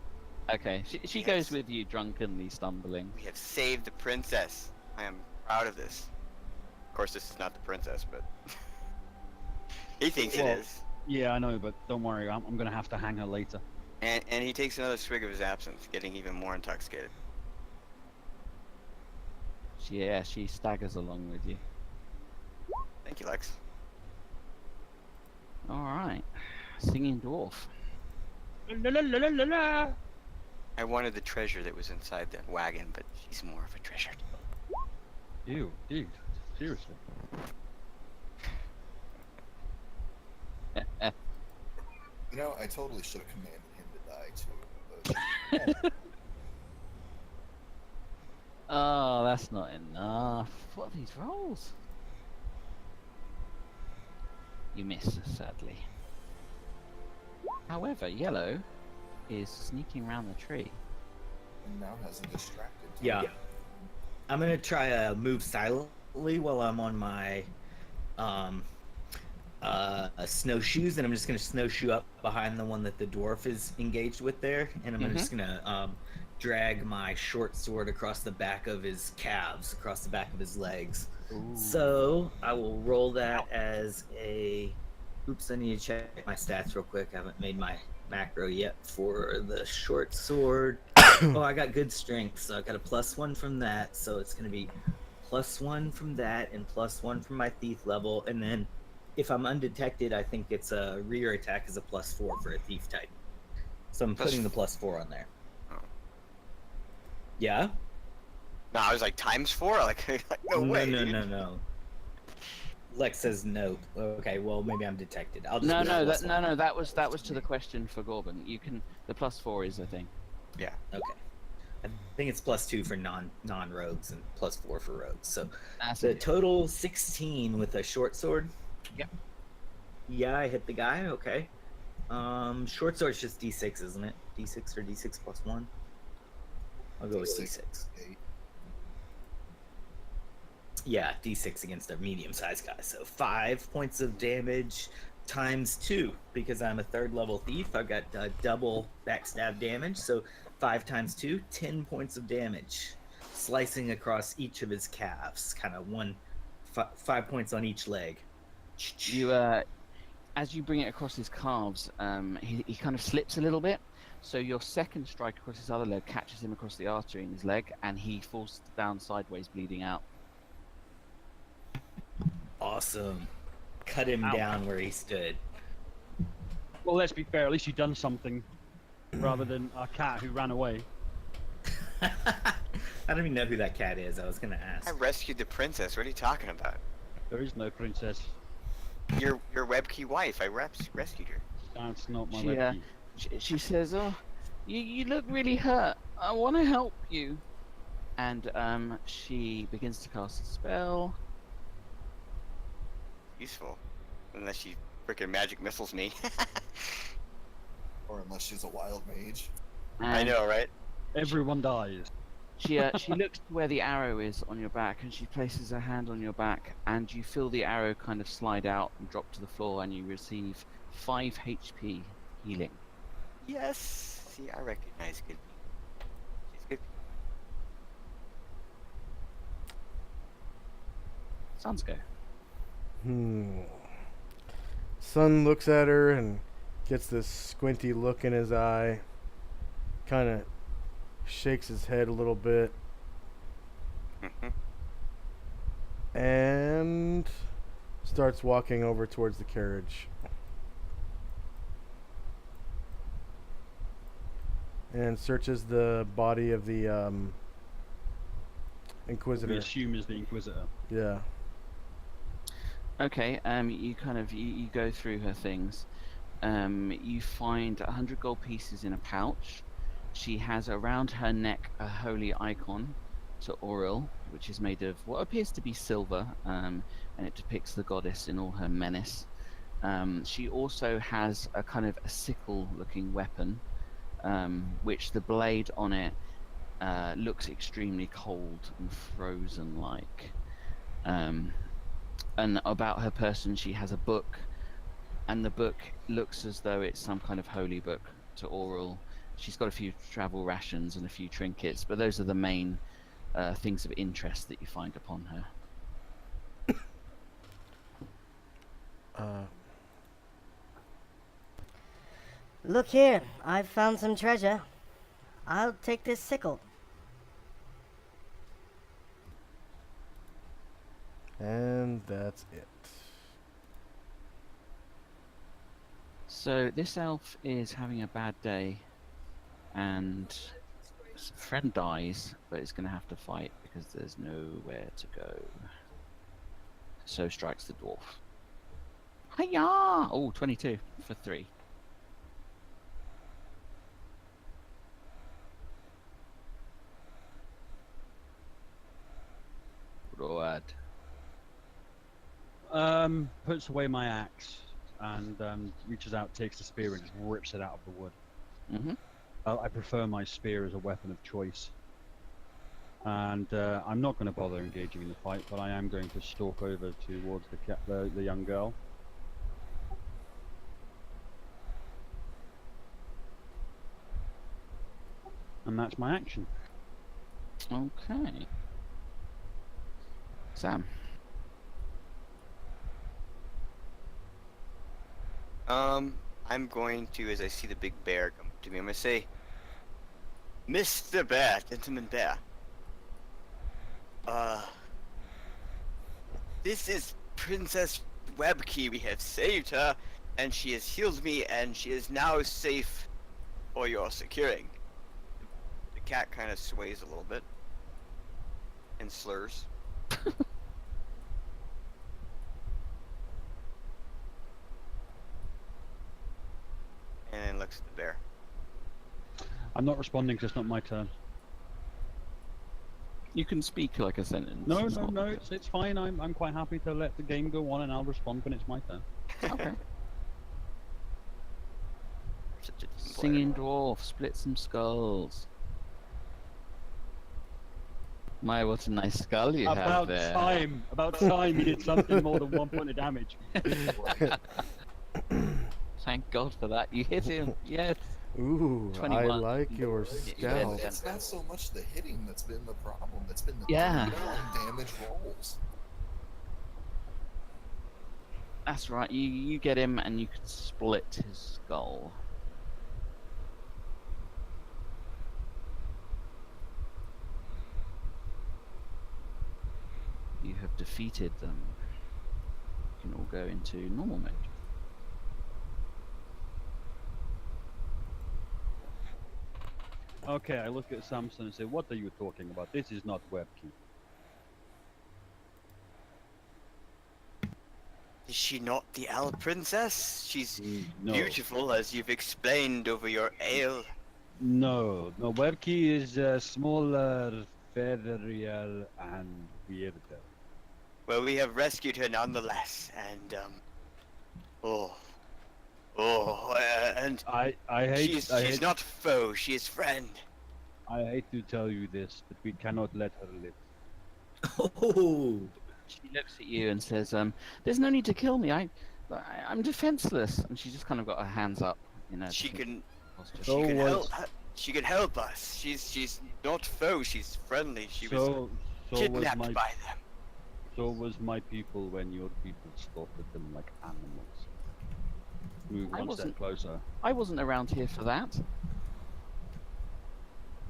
Okay, she Yes. goes with you, drunkenly stumbling. We have saved the princess. I am proud of this. Of course, this is not the princess, but he thinks Well- it is. Yeah, I know, but don't worry, I'm gonna have to hang her later. And he takes another swig of his absinthe, getting even more intoxicated. She staggers along with you. Thank you, Lex. All right, singing dwarf. La la la la la la. I wanted the treasure that was inside the wagon, but she's more of a treasure. Ew, dude, seriously. You know, I totally should have commanded him to die too. But Oh, that's not enough. What are these rolls? You miss, sadly. However, yellow is sneaking around the tree. and now has a distracted. Yeah. I'm gonna try to move silently while I'm on my snowshoes, and I'm just gonna snowshoe up behind the one that the dwarf is engaged with there, and I'm just gonna drag my short sword across the back of his calves, across the back of his legs. So I will roll that as a. Oops, I need to check my stats real quick. I haven't made my macro yet for the short sword. Oh, I got good strength, so I got a +1 from that. So it's gonna be +1 from that and +1 from my thief level, and then if I'm undetected, I think it's a rear attack is a +4 for a thief type. So I'm Plus putting the +4 on there. Oh. Yeah. No, I was like ×4. Like no way. No, dude. no. Lex says no. Okay, well maybe I'm detected. I'll just No, do no, plus one. that was to the question for Gorban. You can the +4 is a thing. Yeah. Okay. I think it's +2 for non-rogues and +4 for rogues. So That's the it. total 16 with a short sword. Yep. Yeah, I hit the guy. Okay. Short sword's just D6, isn't it? D6 or D6 +1. I'll go with D6. D6. 8. Yeah, D6 against a medium-sized guy. So 5 points of damage, times 2 because I'm a 3rd level thief. I've got double backstab damage, so 5 times 2, 10 points of damage, slicing across each of his calves, kind of 5 points on each leg. You, as you bring it across his calves, he kind of slips a little bit. So your second strike across his other leg catches him across the artery in his leg, and he falls down sideways, bleeding out. Awesome. Cut him Ow. down where he stood. Well, let's be fair. At least you've done something, rather than a cat who ran away. I don't even know who that cat is. I was gonna ask. I rescued the princess. What are you talking about? There is no princess. Your webkey wife. I rescued her. That's not my She, webkey. She says, "Oh, you look really hurt. I want to help you." And she begins to cast a spell. Useful. Unless she freaking magic missiles me. Or unless she's a wild mage. I and know, right? Everyone dies. She looks to where the arrow is on your back, and she places her hand on your back, and you feel the arrow kind of slide out and drop to the floor, and you receive 5 HP healing. Yes. See, I recognize good people. She's good. Suns go. Sun looks at her and gets this squinty look in his eye. Kind of shakes his head a little bit and starts walking over towards the carriage. And searches the body of the We Inquisitor. assume is the Inquisitor. Yeah. Okay, you go through her things. You find 100 gold pieces in a pouch. She has around her neck a holy icon to Auril, which is made of what appears to be silver, and it depicts the goddess in all her menace. She also has a kind of a sickle-looking weapon, which the blade on it looks extremely cold and frozen-like. And about her person, she has a book, and the book looks as though it's some kind of holy book to Auril. She's got a few travel rations and a few trinkets, but those are the main things of interest that you find upon her. Look here, I've found some treasure. I'll take this sickle. And that's it. So this elf is having a bad day, and his friend dies, but is going to have to fight because there's nowhere to go. So strikes the dwarf. Hiya! Oh, 22 for 3. Broad. Puts away my axe and reaches out, takes the spear, and just rips it out of the wood. Mm-hmm. I prefer my spear as a weapon of choice. And I'm not going to bother engaging in the fight, but I am going to stalk over towards the young girl. And that's my action. Okay. Sam. I'm going to, as I see the big bear come to me, I'm gonna say, Mr. Bear, Gentleman Bear. This is Princess Webkey. We have saved her, and she has healed me, and she is now safe for your securing. The cat kind of sways a little bit and slurs. And then looks at the bear. I'm not responding because it's not my turn. You can speak like a sentence. No, It's no, not- no, it's fine. I'm quite happy to let the game go on, and I'll respond when it's my turn. Okay. Such a team player. Singing dwarf, split some skulls. My, what a nice skull you have About there. time. About time you did something more than 1 point of damage. thank God for that. You hit him. Yes. Ooh, I 21. like your Yeah, scalp. yeah. It's not so much the hitting that's been the problem. It's been the Yeah. damage rolls. That's right. You get him, and you could split his skull. You have defeated them. You can all go into normal mode. Okay, I look at Samson and say, "What are you talking about? This is not WebKey." Is she not the Owl Princess? She's No. beautiful, as you've explained over your ale. No, WebKey is smaller, featherier, and weirder. Well, we have rescued her nonetheless, and and I hate she's not foe, she is friend. I hate to tell you this, but we cannot let her live. Oh, She looks at you and says, "There's no need to kill me. I'm defenseless." And she just kind of got her hands up. You know. She can posture. So she can was- help. She can help us. She's not foe. She's friendly. She was so was kidnapped my by them. so was my people when your people slaughtered them like animals. Move I one wasn't- step closer. I wasn't around here for that.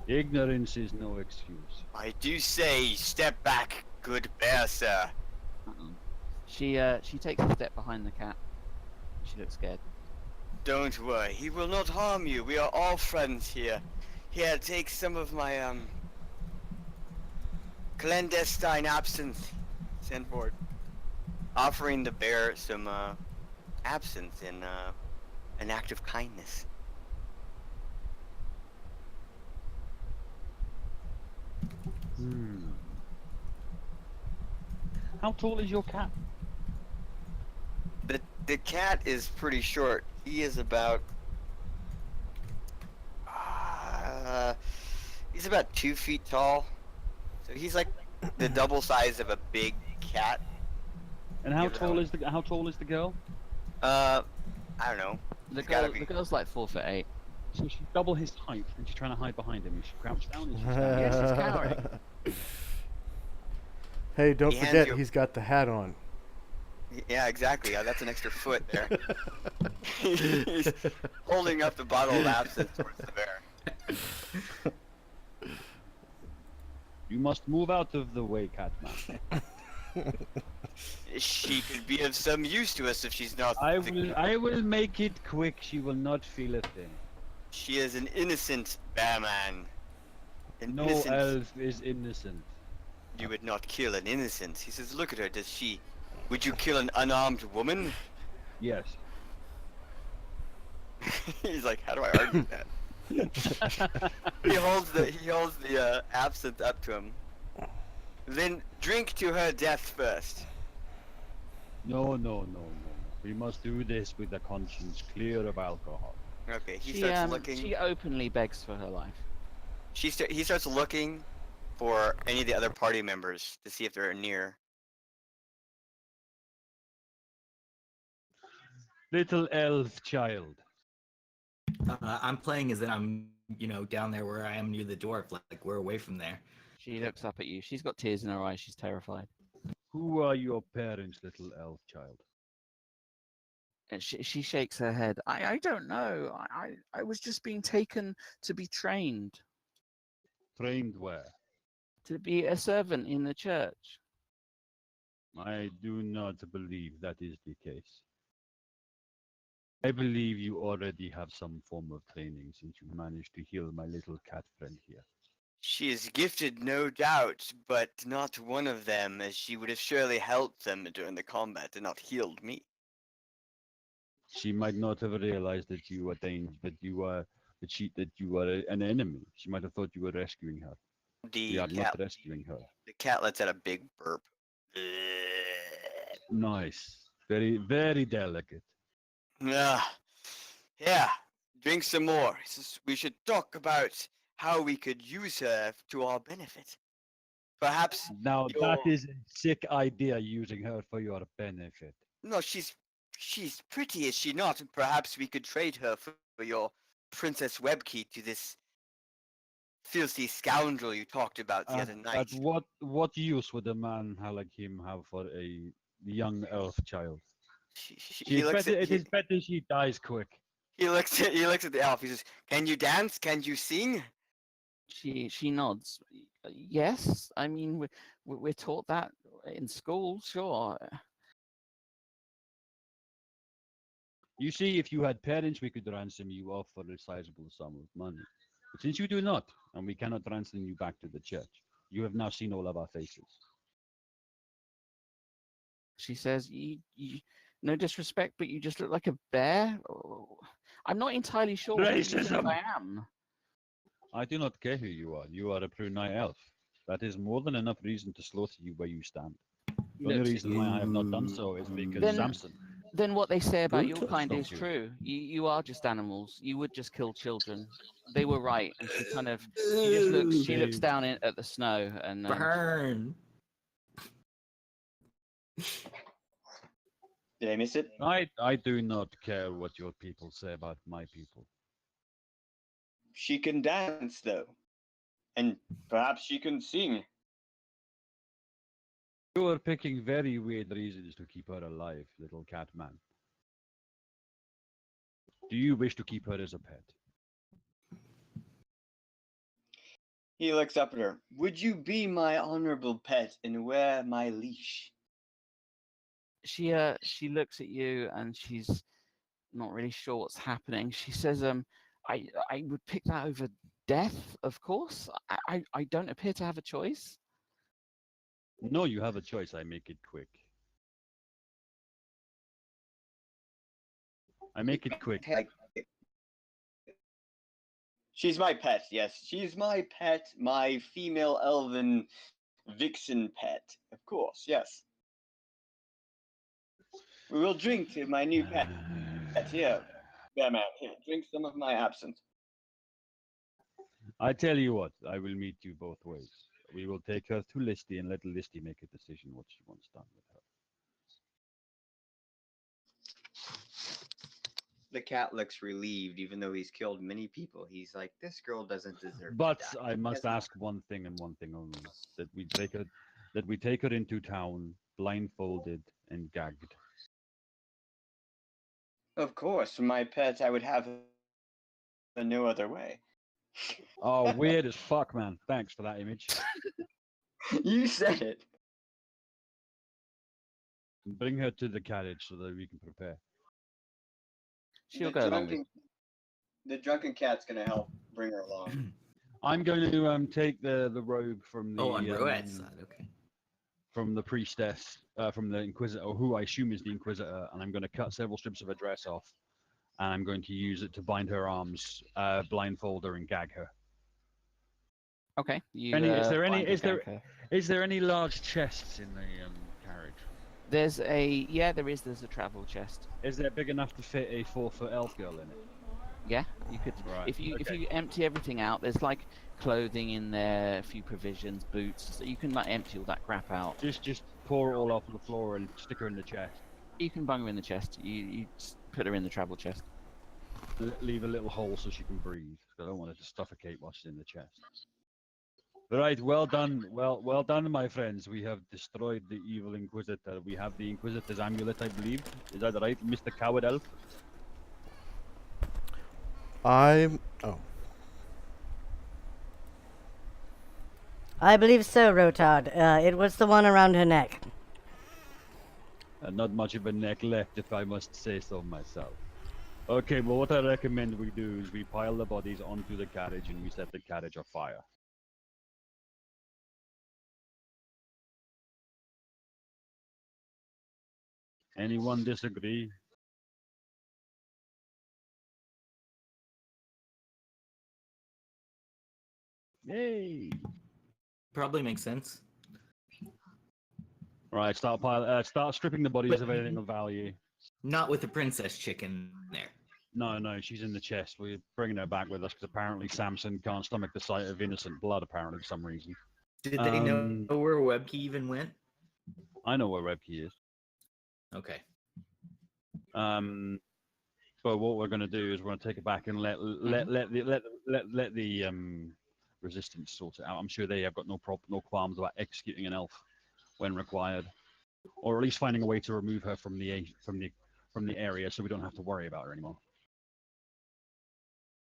Ignorance is no excuse. I do say, step back, good bear, sir. She takes a step behind the cat. She looks scared. Don't worry, he will not harm you. We are all friends here. Here, take some of my clandestine absinthe. Send forward. Offering the bear some absinthe in an act of kindness. How tall is your cat? The cat is pretty short. He is about he's about 2 feet tall. So he's like the double size of a big cat. And how Give it tall out. is the girl? I don't know. The It's gotta girl, be- the girl's like 4'8". So she's double his height, and she's trying to hide behind him. And she crouched down. And she's Yes, she's cowering. Hey, don't He hands forget you- he's got the hat on. Yeah, exactly. Yeah, that's an extra foot there. He's holding up the bottle of absinthe towards the bear. You must move out of the way, Catman. She could be of some use to us if she's not. I will make it quick. She will not feel a thing. She is an innocent bearman. An No innocent. elf is innocent. You would not kill an innocent. He says, look at her. Does she? Would you kill an unarmed woman? Yes. He's like, how do I argue that? he holds the absinthe up to him. Then drink to her death first. No. We must do this with a conscience clear of alcohol. Okay. He She, starts looking. she openly begs for her life. He starts looking for any of the other party members to see if they're near. Little elf child. I'm playing as in I'm, down there where I am near the dwarf, like we're away from there. She looks up at you. She's got tears in her eyes. She's terrified. Who are your parents, little elf child? And she shakes her head. I don't know. I was just being taken to be trained, Trained where? to be a servant in the church. I do not believe that is the case. I believe you already have some form of training since you managed to heal my little cat friend here. She is gifted, no doubt, but not one of them, as she would have surely helped them during the combat and not healed me. She might not have realized that you were that you were an enemy. She might have thought you were rescuing her. We are not rescuing her. The cat lets out a big burp. Nice. Very, very delicate. Ah, yeah, drink some more. He says, we should talk about how we could use her to our benefit. Perhaps, Now that Your- is a sick idea, using her for your benefit. no, she's She's pretty, is she not? Perhaps we could trade her for your Princess Webkey to this filthy scoundrel you talked about the other night. But what use would a man like him have for a young elf child? He looks at It is better she dies quick. he looks at the elf. He says, "Can you dance? Can you sing?" She nods. Yes, I mean we're taught that in school. Sure. You see, if you had parents, we could ransom you off for a sizable sum of money. But since you do not, and we cannot ransom you back to the church, you have now seen all of our faces. She says, no disrespect, but you just look like a bear. Oh, I'm not entirely sure who you think Racism! I am. I do not care who you are. You are a Brunei elf. That is more than enough reason to slaughter you where you stand. The only Look, reason why I have not done so is because Then- Samson. Then what they say about your Don't kind stop is you. true. You are just animals. You would just kill children. They were right. And she kind of she looks down at the snow and Burn. Did I miss it? I do not care what your people say about my people. She can dance, though, and perhaps she can sing. You are picking very weird reasons to keep her alive, little cat man. Do you wish to keep her as a pet? He looks up at her. Would you be my honorable pet and wear my leash? she looks at you and she's not really sure what's happening. She says, I would pick that over death, of course. I don't appear to have a choice. No, you have a choice. I make it quick. I make it quick. Like, she's my pet, yes. She's my pet, my female elven vixen pet. Of course, yes. We will drink to my new pet. Here, Bearman, here, drink some of my absinthe. I tell you what, I will meet you both ways. We will take her to Listy and let Listy make a decision what she wants done with her. The cat looks relieved, even though he's killed many people. He's like, this girl doesn't deserve But to die. I must Doesn't- ask one thing and one thing only: that we take her into town, blindfolded and gagged. Of course, my pet, I would have her no other way. Oh, weird as fuck, man. Thanks for that image. You said it. Bring her to the carriage so that we can prepare. She'll go along with. The drunken cat's gonna help bring her along. I'm going to take the robe from the On Roet's side, okay. from the priestess, from the Inquisitor, who I assume is the Inquisitor, and I'm going to cut several strips of her dress off, and I'm going to use it to bind her arms, blindfold her, and gag her. Okay. You, Is there any okay. large chests in the carriage? There's a travel chest. Is there big enough to fit a 4-foot elf girl in it? Yeah, you could. Right, If you okay. empty everything out, there's like clothing in there, a few provisions, boots. So you can like empty all that crap out. Just pour it all off the floor and stick her in the chest. You can bung her in the chest. You just put her in the travel chest. Leave a little hole so she can breathe. I don't want her to suffocate while she's in the chest. Right, well done. Well done, my friends. We have destroyed the evil Inquisitor. We have the Inquisitor's amulet, I believe. Is that right, Mr. Coward Elf? Oh. I believe so, Rotard. It was the one around her neck. Not much of a neck left, if I must say so myself. Okay, well, what I recommend we do is we pile the bodies onto the carriage and we set the carriage afire. Anyone disagree? Yay! Probably makes sense. Right, start stripping the bodies of anything of value. Not with the princess chicken there. No, she's in the chest. We're bringing her back with us because apparently Samson can't stomach the sight of innocent blood, apparently, for some reason. Did they know where Webkey even went? I know where Rebkey is. Okay. But what we're going to do is we're going to take it back and let the resistance sort it out. I'm sure they have got no qualms about executing an elf when required, or at least finding a way to remove her from the area so we don't have to worry about her anymore.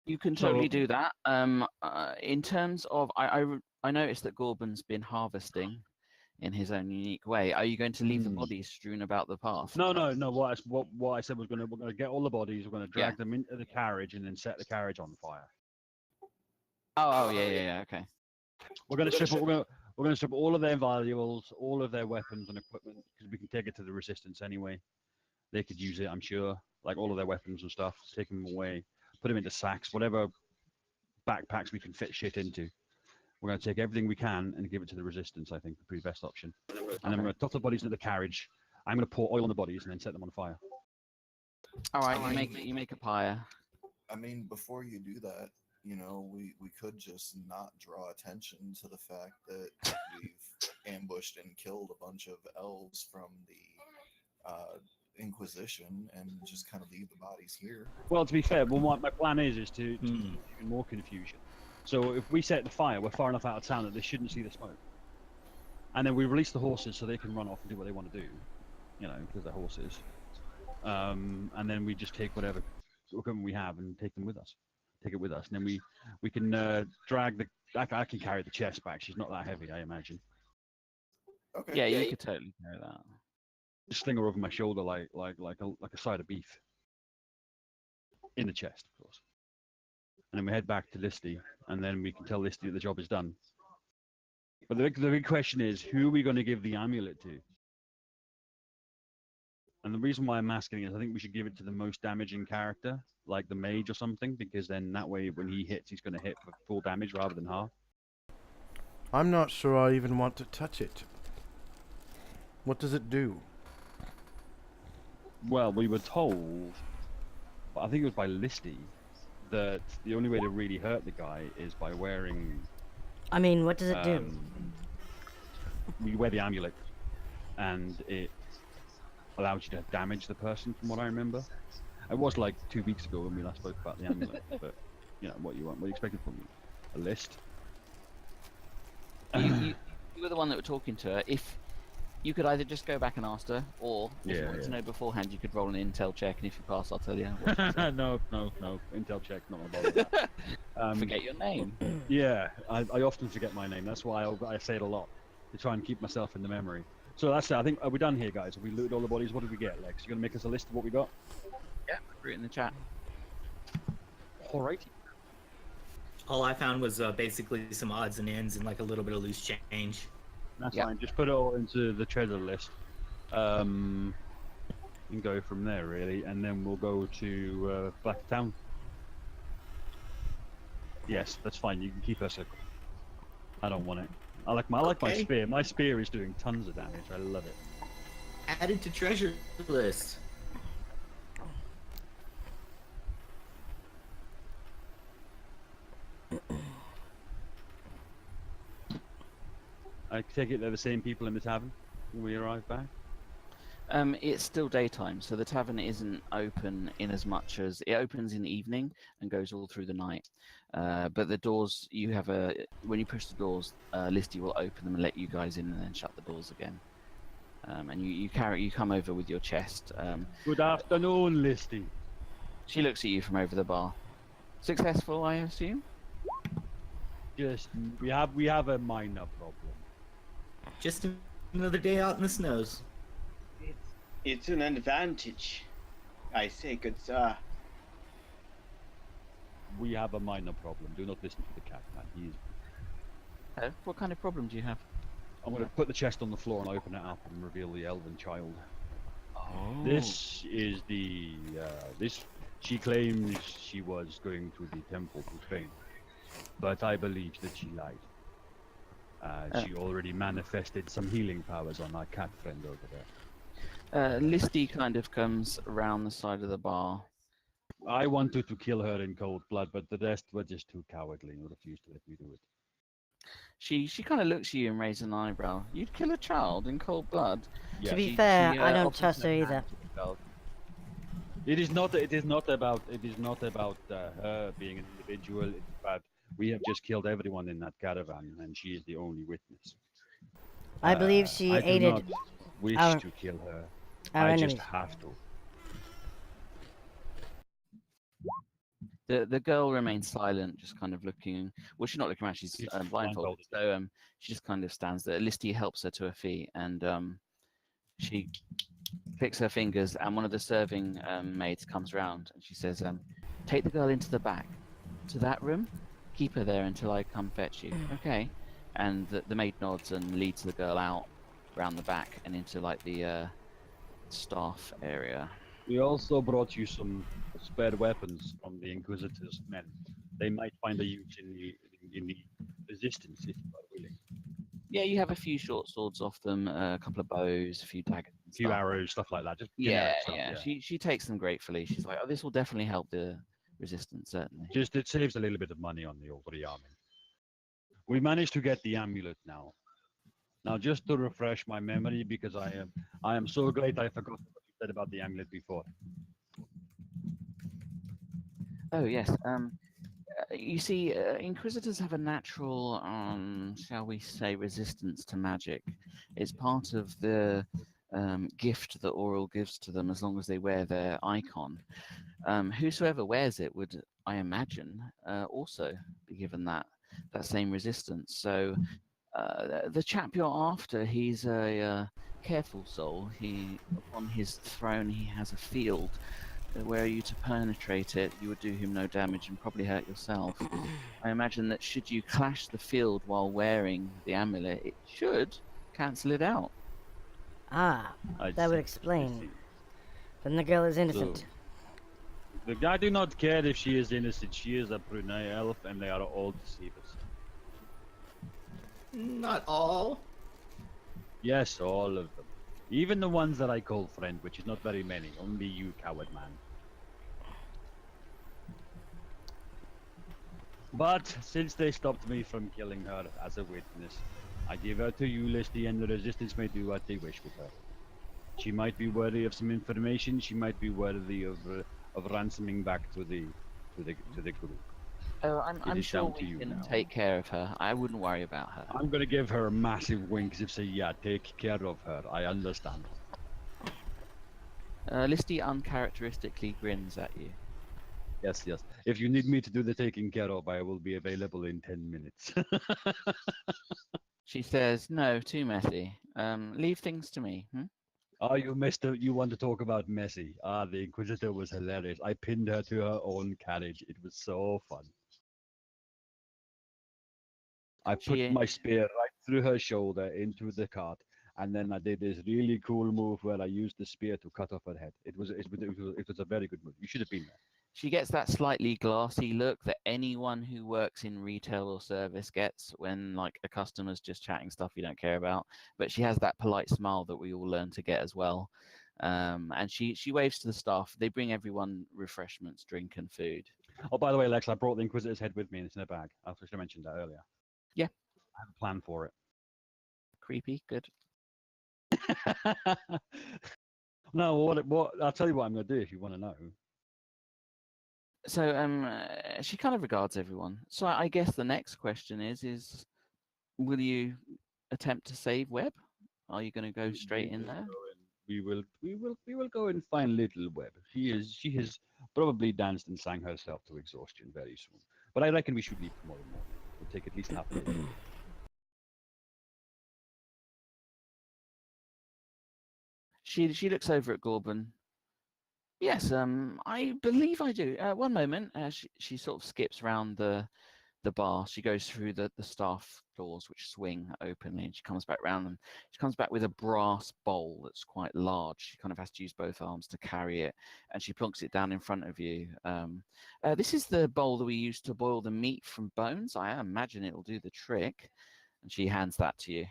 You can totally do that. In terms of, I noticed that Gorbin's been harvesting in his own unique way. Are you going to leave the bodies strewn about the path? No. What I said was we're going to get all the bodies. We're going to drag them into the carriage and then set the carriage on fire. Oh, yeah. Okay. We're going to strip. We're going to strip all of their valuables, all of their weapons and equipment, because we can take it to the resistance anyway. They could use it, I'm sure. Like all of their weapons and stuff, take them away, put them into sacks, whatever backpacks we can fit shit into. We're going to take everything we can and give it to the resistance. I think would be the best option. And then we're going to toss the bodies into the carriage. I'm going to pour oil on the bodies and then set them on fire. All right, you make a pyre. I mean, before you do that, you know, we could just not draw attention to the fact that we've ambushed and killed a bunch of elves from the Inquisition and just kind of leave the bodies here. Well, to be fair, my plan is to even more confusion. So if we set the fire, we're far enough out of town that they shouldn't see the smoke. And then we release the horses so they can run off and do what they want to do, you know, because they're horses. And then we just take whatever equipment we have and take them with us. Take it with us, and then we can drag the. I can carry the chest back. She's not that heavy, I imagine. Okay. Yeah, you could totally carry that. Just sling her over my shoulder like a side of beef. In the chest, of course. And then we head back to Listy, and then we can tell Listy that the job is done. But the big question is, who are we going to give the amulet to? And the reason why I'm asking is I think we should give it to the most damaging character, like the mage or something, because then that way when he hits, he's going to hit for full damage rather than half. I'm not sure I even want to touch it. What does it do? Well, we were told, I think it was by Listy, that the only way to really hurt the guy is by wearing... I mean, what does it do? We wear the amulet, and it allows you to damage the person, from what I remember. It was like 2 weeks ago when we last spoke about the amulet, but, you know, what you want, what are you expecting from me? A list? You were the one that were talking to her. If you could either just go back and ask her, or if you wanted to know beforehand, you could roll an intel check, and if you pass, I'll tell you. No. Intel check, not about that. Forget your name. Yeah, I often forget my name. That's why I say it a lot, to try and keep myself in the memory. So that's it. I think, are we done here, guys? Have we looted all the bodies? What did we get, Lex? You going to make us a list of what we got? Yeah, put it in the chat. Alrighty. All I found was basically some odds and ends and like a little bit of loose change. That's fine. Just put it all into the treasure list. And go from there, really. And then we'll go to Blacktown. Yes, that's fine. You can keep her circle. I don't want it. I like my spear. My spear is doing tons of damage. I love it. Added to treasure list. I take it they're the same people in the tavern when we arrive back? It's still daytime, so the tavern isn't open in as much as it opens in the evening and goes all through the night. But the doors, when you push the doors, Listy will open them and let you guys in, and then shut the doors again. And you come over with your chest. Good afternoon, Listy. She looks at you from over the bar. Successful, I assume. Just we have a minor problem. Just another day out in the snows. It's an advantage, I say, good sir. We have a minor problem. Do not listen to the cat, man. He's... What kind of problem do you have? I'm going to put the chest on the floor and open it up and reveal the elven child. Oh. This is the... She claims she was going to the temple to train, but I believe that she lied. She already manifested some healing powers on our cat friend over there. Listy kind of comes around the side of the bar. I wanted to kill her in cold blood, but the rest were just too cowardly and refused to let me do it. She kind of looks at you and raises an eyebrow. You'd kill a child in cold blood? Yeah. To be fair, I don't trust her either. It is not. It is not about. It is not about her being an individual. It's about we have just killed everyone in that caravan, and she is the only witness. I believe she I do aided not wish our- to kill her. our I enemies. just have to. The girl remains silent, just kind of looking. Well, she's not looking around. She's She's blindfolded, blindfolded. so she just kind of stands there. Listy helps her to her feet, and she clicks her fingers, and one of the serving maids comes around, and she says, "Take the girl into the back, to that room. Keep her there until I come fetch you." Okay. And the maid nods and leads the girl out round the back and into like the staff area. We also brought you some spare weapons from the Inquisitor's men. They might find a use in the resistance if you are willing. Yeah, you have a few short swords off them, a couple of bows, a few daggers, A few arrows, stuff like that. Just Yeah, generic stuff, She takes them gratefully. She's like, "Oh, this will definitely help the resistance, certainly." Just it saves a little bit of money on the old rearming. We managed to get the amulet now. Now, just to refresh my memory, because I am so glad I forgot what you said about the amulet before. Oh yes. You see, Inquisitors have a natural, shall we say, resistance to magic. It's part of the gift that Auril gives to them as long as they wear their icon. Whosoever wears it would, I imagine, also be given that same resistance. So the chap you're after, he's a careful soul. On his throne, he has a field. Were you to penetrate it, you would do him no damage and probably hurt yourself. I imagine that should you clash the field while wearing the amulet, it should cancel it out. Ah, I that would see, I explain. see. Then the girl is innocent. I do not care if she is innocent. She is a Brunei elf, and they are all deceivers. Not all. Yes, all of them. Even the ones that I call friend, which is not very many. Only you, coward man. But since they stopped me from killing her as a witness, I give her to you, Listy, and the Resistance may do what they wish with her. She might be worthy of some information. She might be worthy of ransoming back to the group. Oh, I'm is sure down to we you can now. take care of her. I wouldn't worry about her. I'm gonna give her a massive wink as if say, yeah, take care of her. I understand. Listy uncharacteristically grins at you. Yes, yes. If you need me to do the taking care of, I will be available in 10 minutes. She says, "No, too messy. Leave things to me." Oh, you want to talk about messy. Ah, the Inquisitor was hilarious. I pinned her to her own carriage. It was so fun. I put She- my spear right through her shoulder into the cart, and then I did this really cool move where I used the spear to cut off her head. It was a very good move. You should have been there. She gets that slightly glassy look that anyone who works in retail or service gets when like a customer's just chatting stuff you don't care about. But she has that polite smile that we all learn to get as well. And she waves to the staff. They bring everyone refreshments, drink, and food. Oh, by the way, Lex, I brought the Inquisitor's head with me, and it's in a bag. I should have mentioned that earlier. Yeah. I have a plan for it. Creepy, good. No, what? I'll tell you what I'm going to do if you want to know. So she kind of regards everyone. So I guess the next question is will you attempt to save Webb? Are you going to go straight in there? We will go and find little Webb. She has probably danced and sang herself to exhaustion very soon. But I reckon we should leave tomorrow morning. It'll take at least half a day. She looks over at Gorban. Yes, I believe I do. One moment. She sort of skips around the bar. She goes through the staff doors, which swing openly, and she comes back round them. She comes back with a brass bowl that's quite large. She kind of has to use both arms to carry it, and she plonks it down in front of you. This is the bowl that we use to boil the meat from bones. I imagine it will do the trick. And she hands that to you.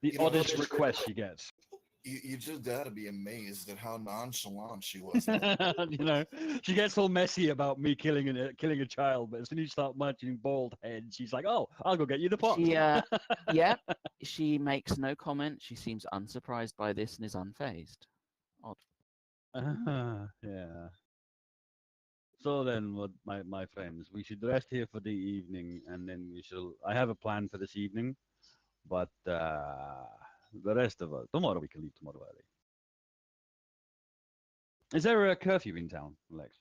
The You know, oddest it's- request she gets. You just gotta be amazed at how nonchalant she was. You know, she gets all messy about me killing a child, but as soon as you start mentioning bald head, she's like, "Oh, I'll go get you the pot." She, yeah, she makes no comment. She seems unsurprised by this and is unfazed. Odd. Yeah. So then, what my friends, we should rest here for the evening, and then we shall. I have a plan for this evening, but the rest of us tomorrow we can leave tomorrow early. Is there a curfew in town, Lex?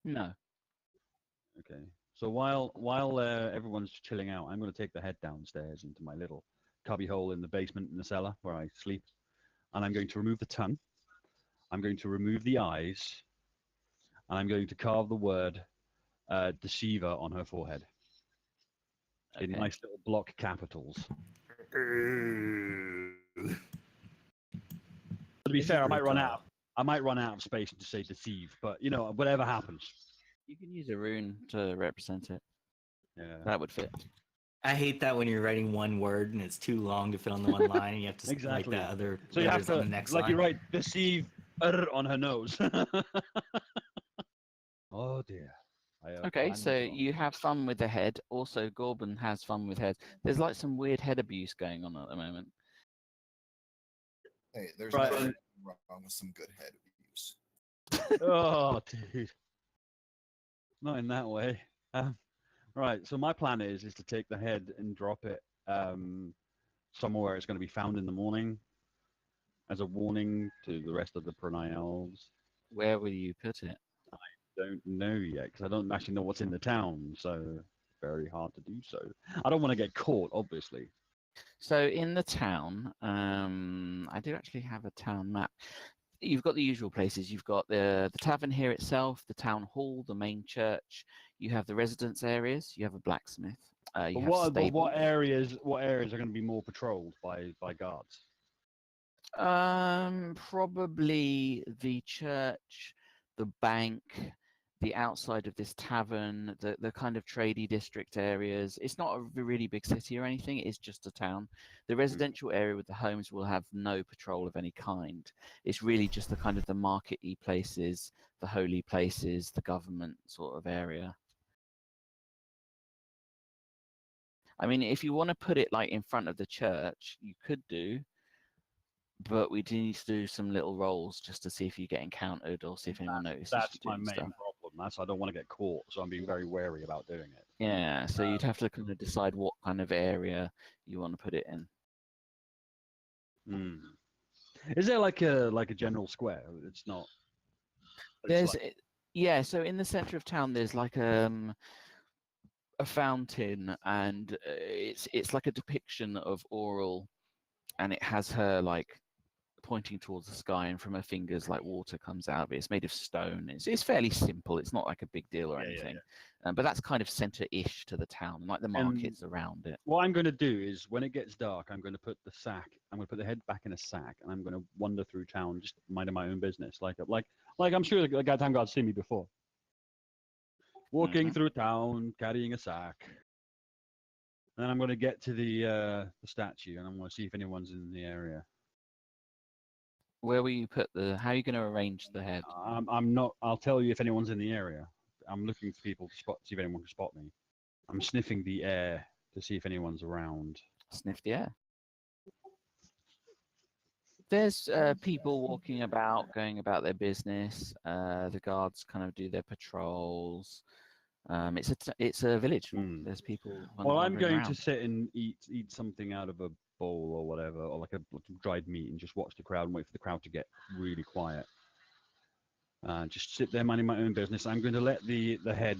No. Okay. So while everyone's chilling out, I'm going to take the head downstairs into my little cubby hole in the basement in the cellar where I sleep, and I'm going to remove the tongue. I'm going to remove the eyes, and I'm going to carve the word deceiver on her forehead in Okay. nice little block capitals. To be fair, I might run out. I might run out of space to say deceive, but you know, whatever happens. You can use a rune to represent it. Yeah. That would fit. I hate that when you're writing one word and it's too long to fit on the one line, and you have to Exactly. write the other So you have letters on to, the next like line. you write deceive on her nose. Oh dear. Okay, so you have fun with the head. Also, Gorban has fun with heads. There's like some weird head abuse going on at the moment. Hey, there's Right. nothing wrong with some good head abuse. Oh, dude. Not in that way. Right. So my plan is to take the head and drop it somewhere it's going to be found in the morning as a warning to the rest of the Pranai elves. Where will you put it? Don't know yet because I don't actually know what's in the town, so very hard to do so. I don't want to get caught, obviously. So in the town, I do actually have a town map. You've got the usual places. You've got the tavern here itself, the town hall, the main church. You have the residence areas. You have a blacksmith. You have But stables. what areas are going to be more patrolled by guards? Probably the church, the bank, the outside of this tavern, the kind of tradey district areas. It's not a really big city or anything. It's just a town. The residential area with the homes will have no patrol of any kind. It's really just the kind of the market-y places, the holy places, the government sort of area. I mean, if you want to put it like in front of the church, you could do, but we do need to do some little rolls just to see if you get encountered or see if anyone notices. That's you my doing main stuff. problem. That's I don't want to get caught, so I'm being very wary about doing it. Yeah, so you'd have to kind of decide what kind of area you want to put it in. Hmm. Is there like a general square? It's not. There's yeah, so in the center of town there's like a fountain, and it's like a depiction of Oral, and it has her like pointing towards the sky, and from her fingers like water comes out of it. It's made of stone. It's fairly simple. It's not like a big deal or anything. But that's kind of center-ish to the town, and like the markets around it. What I'm going to do is when it gets dark, I'm going to put the sack. I'm going to put the head back in a sack, and I'm going to wander through town, just minding my own business, like I'm sure the goddamn God's seen me before. Walking through town, carrying a sack. And then I'm going to get to the statue, and I'm going to see if anyone's in the area. Where will you put the? How are you going to arrange the head? I'm not. I'll tell you if anyone's in the area. I'm looking for people to see if anyone can spot me. I'm sniffing the air to see if anyone's around. Sniff the air. There's people walking about, going about their business. The guards kind of do their patrols. It's a village. There's people. Well, I'm going around. to sit and eat something out of a bowl or whatever, or like a dried meat, and just watch the crowd and wait for the crowd to get really quiet. Just sit there minding my own business. I'm going to let the head,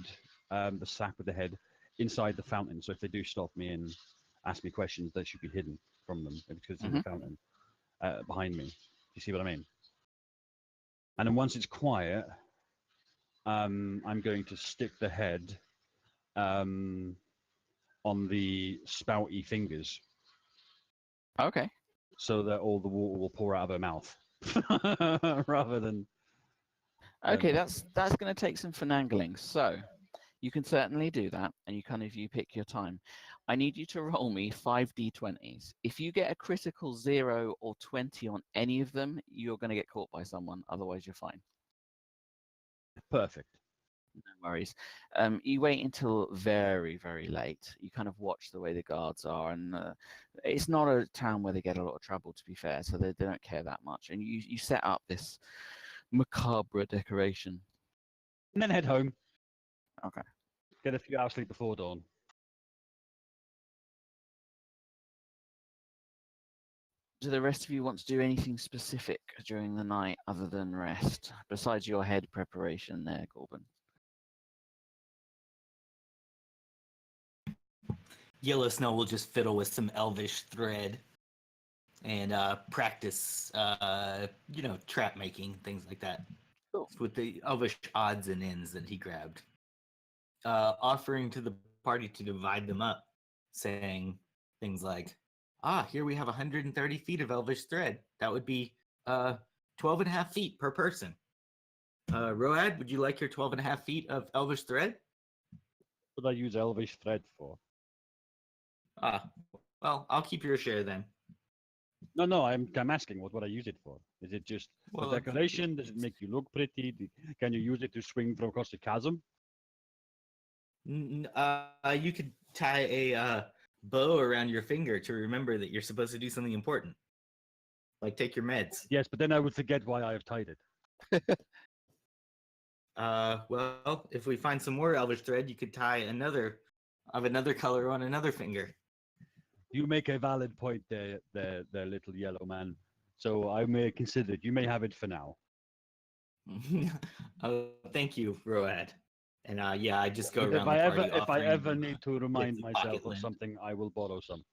the sack with the head, inside the fountain. So if they do stop me and ask me questions, they should be hidden from them because it's in the fountain behind me. You see what I mean? And then once it's quiet, I'm going to stick the head on the spouty fingers. Okay. So that all the water will pour out of her mouth, rather than. Okay, that's going to take some finagling. So you can certainly do that, and you pick your time. I need you to roll me 5 d20s. If you get a critical 0 or 20 on any of them, you're going to get caught by someone. Otherwise, you're fine. Perfect. No worries. You wait until very, very late. You kind of watch the way the guards are, and it's not a town where they get a lot of trouble, to be fair, so they don't care that much. And you set up this macabre decoration. And then head home. Okay. Get a few hours sleep before dawn. Do the rest of you want to do anything specific during the night other than rest, besides your head preparation there, Corbin? Yellow Snow will just fiddle with some elvish thread and practice, trap making, things like that. Cool. With the elvish odds and ends that he grabbed. Offering to the party to divide them up, saying things like, here we have 130 feet of elvish thread. That would be 12 and a half feet per person. Road, would you like your 12 and a half feet of elvish thread? What would I use elvish thread for? Well, I'll keep your share then. No, I'm asking what would I use it for? Is it just Well, for decoration? Does it make you look pretty? Can you use it to swing from across the chasm? You could tie a bow around your finger to remember that you're supposed to do something important. Like take your meds. Yes, but then I would forget why I have tied it. Well, if we find some more elvish thread, you could tie another of another color on another finger. You make a valid point there, little yellow man. So I may consider it. You may have it for now. Thank you, Road. And I just go But around the party if I offering ever need to remind some myself pocket of lint. something, I will borrow some.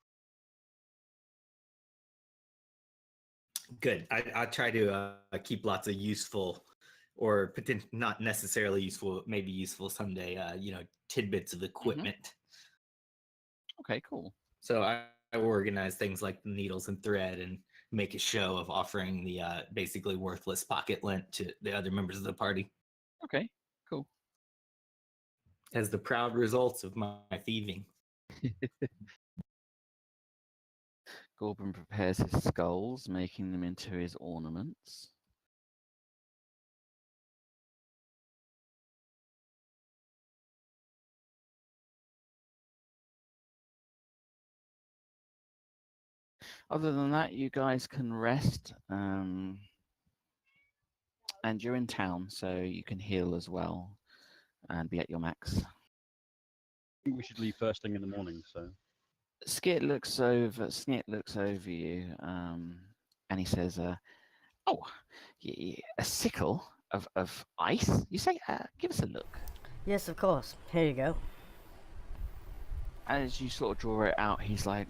Good. I try to keep lots of useful, or not necessarily useful, maybe useful someday. Tidbits of equipment. Okay, cool. So I organize things like the needles and thread, and make a show of offering the basically worthless pocket lint to the other members of the party Okay, cool. as the proud results of my thieving. Corbin prepares his skulls, making them into his ornaments. Other than that, you guys can rest, and you're in town, so you can heal as well and be at your max. I think we should leave first thing in the morning. So Skit looks over you, and he says, "Oh, a sickle of ice? You say? Give us a look." Yes, of course. Here you go. As you sort of draw it out, he's like,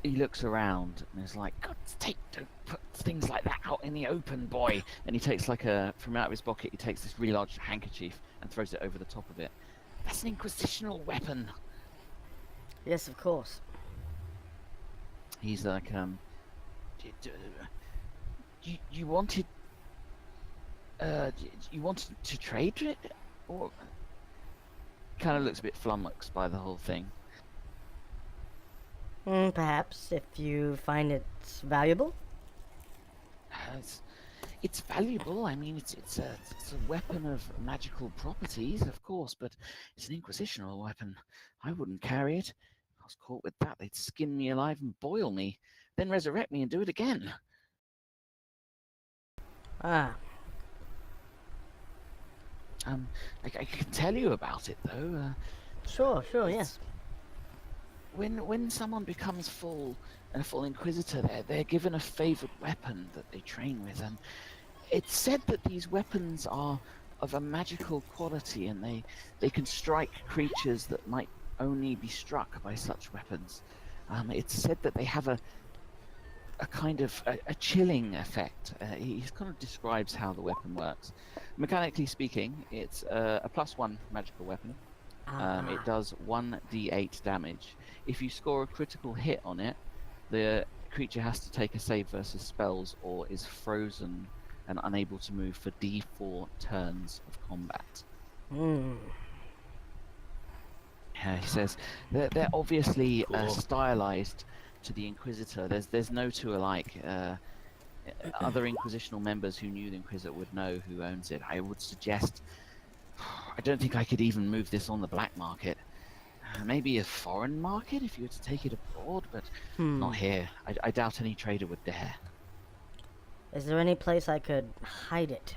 he looks around and is like, "God's sake, don't put things like that out in the open, boy." And he takes from out of his pocket, he takes this really large handkerchief and throws it over the top of it. "That's an inquisitional weapon." Yes, of course. He's like, you wanted to trade it, or kind of looks a bit flummoxed by the whole thing. Perhaps, if you find it valuable. It's valuable. I mean, it's a weapon of magical properties, of course, but it's an inquisitional weapon. I wouldn't carry it. If I was caught with that, they'd skin me alive and boil me, then resurrect me and do it again. Ah, I can tell you about it though. sure, yes. When someone becomes a full inquisitor, they're given a favored weapon that they train with, and it's said that these weapons are of a magical quality, and they can strike creatures that might only be struck by such weapons. It's said that they have a kind of a chilling effect. He kind of describes how the weapon works. Mechanically speaking, it's a +1 magical weapon. It does 1d8 damage. If you score a critical hit on it, the creature has to take a save versus spells or is frozen and unable to move for d4 turns of combat. He says they're obviously Cool. stylized to the Inquisitor. There's no two alike. Other Inquisitional members who knew the Inquisitor would know who owns it. I would suggest, I don't think I could even move this on the black market. Maybe a foreign market if you were to take it abroad, but not here. I doubt any trader would dare. Is there any place I could hide it?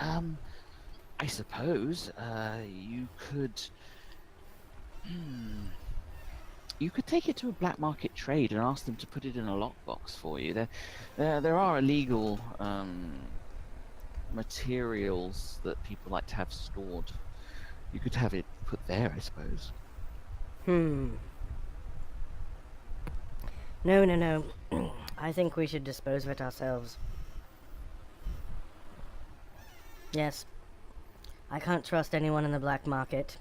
I suppose you could. You could take it to a black market trade and ask them to put it in a lockbox for you. There are illegal materials that people like to have stored. You could have it put there, I suppose. No. I think we should dispose of it ourselves. Yes. I can't trust anyone in the black market.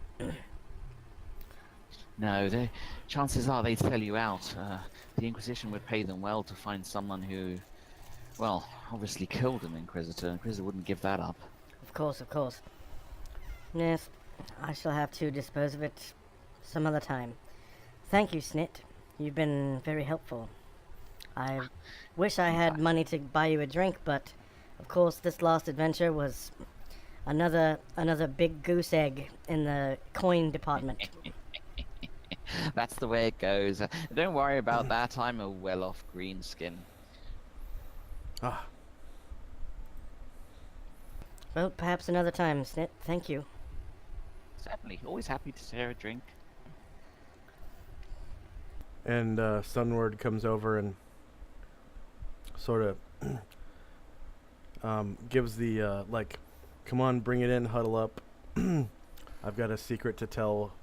No, chances are they'd sell you out. The Inquisition would pay them well to find someone who, well, obviously killed an Inquisitor. Inquisitor wouldn't give that up. Of course. Yes, I shall have to dispose of it some other time. Thank you, Snit. You've been very helpful. I wish I had money to buy you a drink, but of course this last adventure was another big goose egg in the coin department. That's the way it goes. Don't worry about that. I'm a well-off greenskin. Ah, Well, perhaps another time, Snit. Thank you. Certainly. Always happy to share a drink. and Sunward comes over and sort of gives the like, come on, bring it in, huddle up. I've got a secret to tell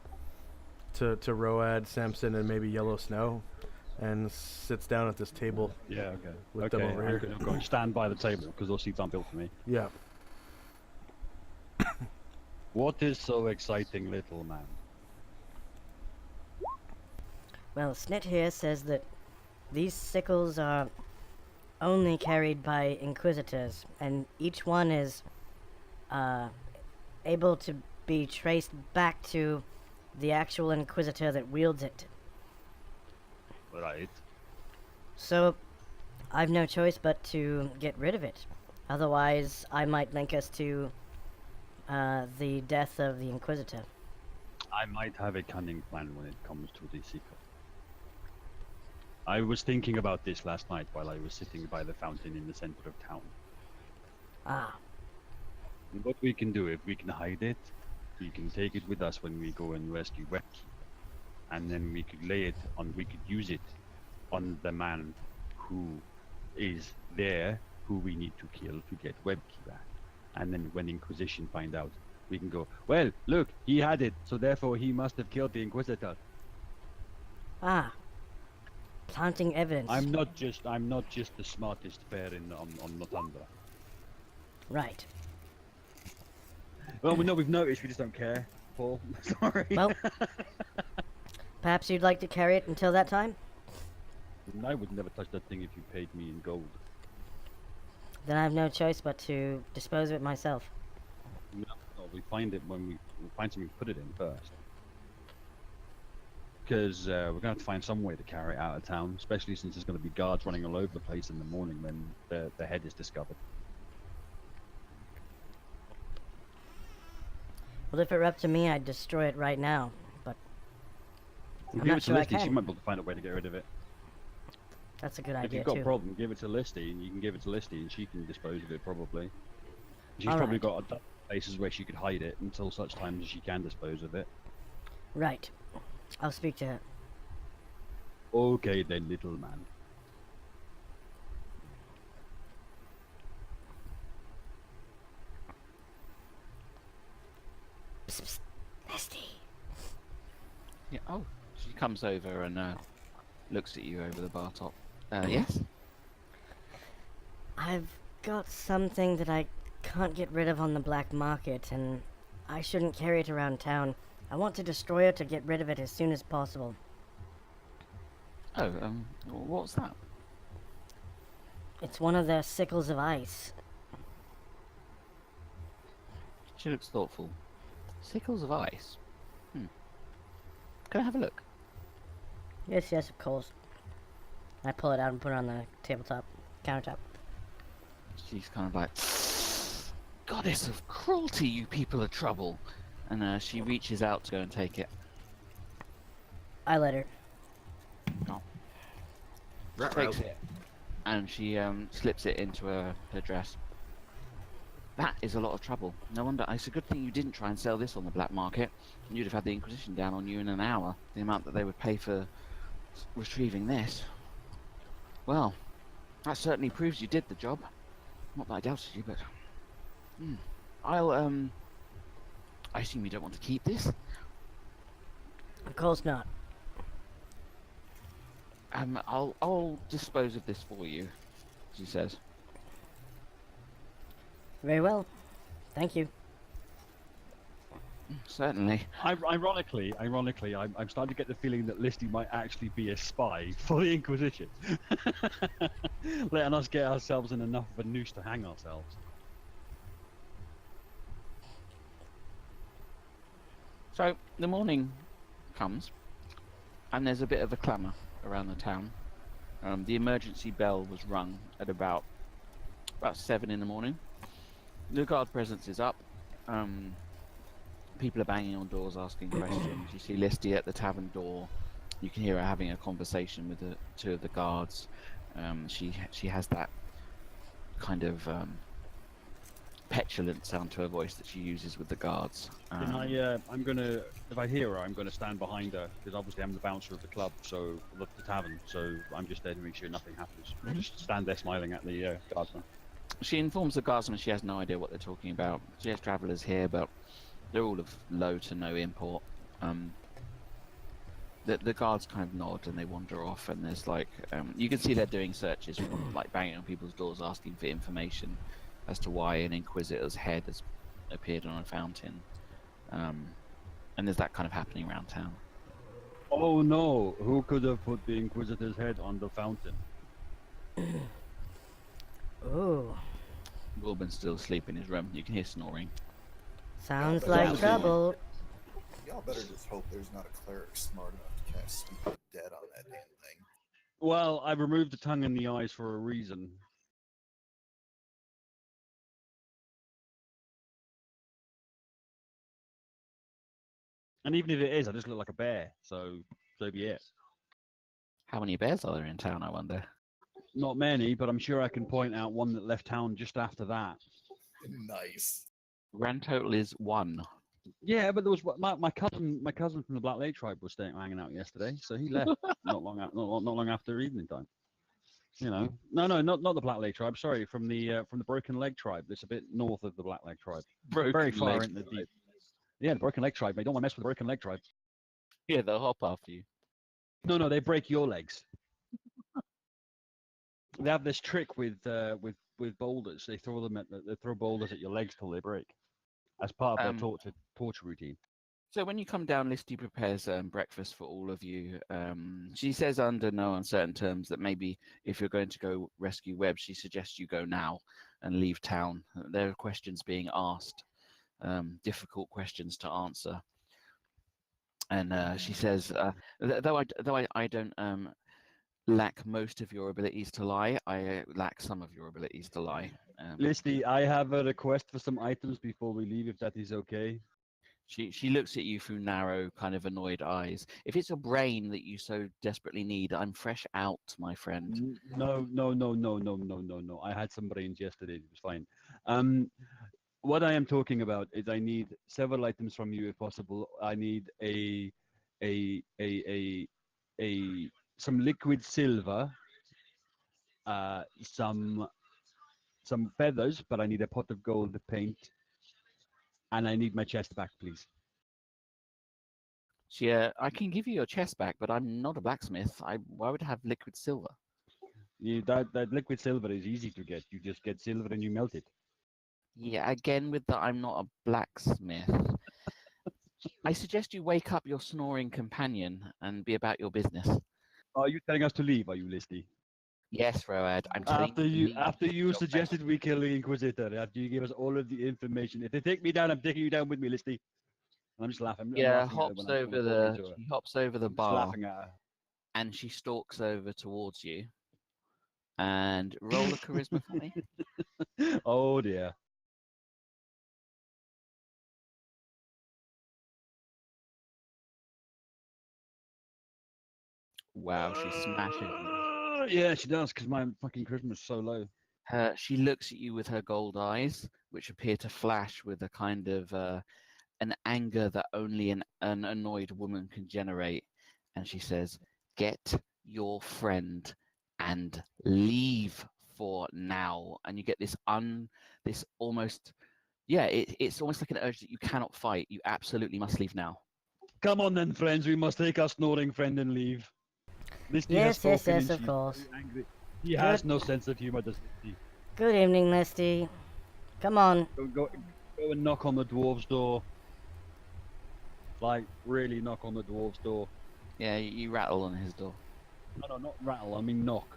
to Road, Samson, and maybe Yellow Snow, and sits down at this table. Yeah, okay. With them over here. I'm going to stand by the table because those seats aren't built for me. Yeah. What is so exciting, little man? Well, Snit here says that these sickles are only carried by Inquisitors, and each one is able to be traced back to the actual Inquisitor that wields it. Right. So, I've no choice but to get rid of it. Otherwise, I might link us to the death of the Inquisitor. I might have a cunning plan when it comes to the seeker. I was thinking about this last night while I was sitting by the fountain in the center of town. Ah, And what we can do, if we can hide it, we can take it with us when we go and rescue Webkey. And then we could we could use it on the man who is there, who we need to kill to get Webkey back. And then when Inquisition find out, we can go, well, look, he had it, so therefore he must have killed the Inquisitor. ah. Planting evidence. I'm not just the smartest bear on Notandra. Right. Well, we know we've noticed, we just don't care, Paul. Sorry. Well, perhaps you'd like to carry it until that time? I would never touch that thing if you paid me in gold. Then I have no choice but to dispose of it myself. No, we find it when we find something to put it in first. Because we're going to have to find some way to carry it out of town, especially since there's going to be guards running all over the place in the morning when the head is discovered. Well, if it were up to me, I'd destroy it right now. But We'll I'm give not it to sure I Listy, she can. might be able to find a way to get rid of it. That's a good If idea you've got too. a problem, give it to Listy, and you can give it to Listy, and she can dispose of it probably. She's All probably right. got a dozen places where she could hide it until such time as she can dispose of it. Right. I'll speak to her. Okay then, little man. Psst, psst. Misty. Yeah. Oh, she comes over and looks at you over the bar top. Yes. I've got something that I can't get rid of on the black market, and I shouldn't carry it around town. I want to destroy it to get rid of it as soon as possible. Oh, what's that? It's one of the sickles of ice. She looks thoughtful. Sickles of ice. Can I have a look? Yes, of course. I pull it out and put it on the countertop. She's kind of like, goddess of cruelty, you people are trouble. And she reaches out to go and take it. I let her. Oh. Ruh-roh. Takes it. and she slips it into her dress. That is a lot of trouble. No wonder. It's a good thing you didn't try and sell this on the black market. You'd have had the Inquisition down on you in an hour. The amount that they would pay for retrieving this. Well, that certainly proves you did the job. Not that I doubted you, but I'll I assume you don't want to keep this. Of course not. I'll dispose of this for you, she says. Very well. Thank you. Certainly. Ironically, I'm starting to get the feeling that Listy might actually be a spy for the Inquisition, letting us get ourselves in enough of a noose to hang ourselves. So the morning comes, and there's a bit of a clamour around the town. The emergency bell was rung at about 7 in the morning. The guard presence is up. People are banging on doors asking questions. You see Listy at the tavern door. You can hear her having a conversation with two of the guards. She has that kind of petulant sound to her voice that she uses with the guards. I'm gonna, if I hear her, I'm gonna stand behind her because obviously I'm the bouncer of the club, so the tavern. So I'm just there to make sure nothing happens. I just stand there smiling at the guardsman. She informs the guardsman she has no idea what they're talking about. She has travellers here, but they're all of low to no import. The guards kind of nod and they wander off, and there's like you can see they're doing searches, like banging on people's doors asking for information as to why an inquisitor's head has appeared on a fountain. And there's that kind of happening around town. Oh no! Who could have put the Inquisitor's head on the fountain? Ooh. Gorbin's still asleep in his room. You can hear snoring. Sounds but like that- trouble. Y'all better just hope there's not a cleric smart enough to cast Speak of the Dead on that damn thing. Well, I removed the tongue and the eyes for a reason. And even if it is, I just look like a bear, so be it. How many bears are there in town, I wonder? Not many, but I'm sure I can point out one that left town just after that. Nice. Grand total is 1. Yeah, but there was my cousin from the Black Lake tribe was staying hanging out yesterday, so he left not long after evening time. You know, no, not the Black Lake tribe. Sorry, from the Broken Leg tribe. That's a bit north of the Black Lake tribe. Very far into the deep. Yeah, the Broken Leg tribe. Mate, don't want to mess with the Broken Leg tribe. Yeah, they'll hop after you. No, they break your legs. They have this trick with boulders. They throw boulders at your legs till they break, as part of their torture routine. So when you come down, Listy prepares breakfast for all of you. She says under no uncertain terms that maybe if you're going to go rescue Webb, she suggests you go now and leave town. There are questions being asked, difficult questions to answer. And she says, though I don't lack most of your abilities to lie, I lack some of your abilities to lie. Listy, I have a request for some items before we leave, if that is okay. She looks at you through narrow, kind of annoyed eyes. If it's a brain that you so desperately need, I'm fresh out, my friend. No. I had some brains yesterday. It was fine. What I am talking about is I need several items from you, if possible. I need some liquid silver, some feathers, but I need a pot of gold to paint, and I need my chest back, please. I can give you your chest back, but I'm not a blacksmith. Why would I have liquid silver? That liquid silver is easy to get. You just get silver and you melt it. Yeah, again with that, I'm not a blacksmith. I suggest you wake up your snoring companion and be about your business. Are you telling us to leave? Are you, Listy? Yes, Road. I'm telling After you suggested we kill the Inquisitor, after you gave us all of the information. If they take me down, I'm taking you down with me, Listy. And I'm just laughing. Yeah, I'm laughing she hops over the bar, laughing at her. and she stalks over towards you. And roll a charisma for me. Oh dear. Wow, she smashes you. Yeah, she does, because my fucking charisma's so low. She looks at you with her gold eyes, which appear to flash with a kind of an anger that only an annoyed woman can generate. And she says, "Get your friend and leave for now." And you get this almost, yeah, it's almost like an urge that you cannot fight. You absolutely must leave now. Come on then, friends. We must take our snoring friend and leave. Listy has Yes, yes, spoken yes, and of she's course. very angry. He has no sense of humor, does he? Good evening, Listy. Come on. Go and knock on the dwarf's door. Like, really knock on the dwarf's door. Yeah, you rattle on his door. No, not rattle. I mean knock.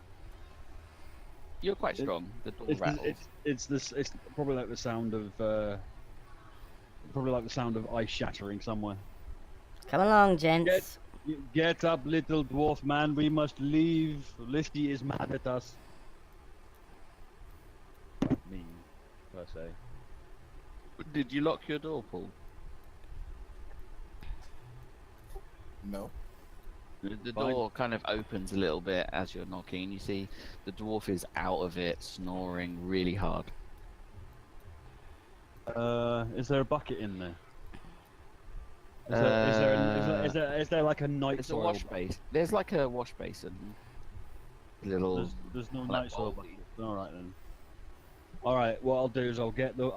You're quite strong. The door rattles. It's probably like the sound of ice shattering somewhere. Come along, gents. Get up, little dwarf man. We must leave. Listy is mad at us. Me, per se. Did you lock your door, Paul? No. The Fine. door kind of opens a little bit as you're knocking, and you see the dwarf is out of it, snoring really hard. Is there a bucket in there? Is there like a night There's a soil wash bucket? basin. There's like a wash basin. Little. There's no like night soil bucket. All right then. All right. What I'll do is I'll get the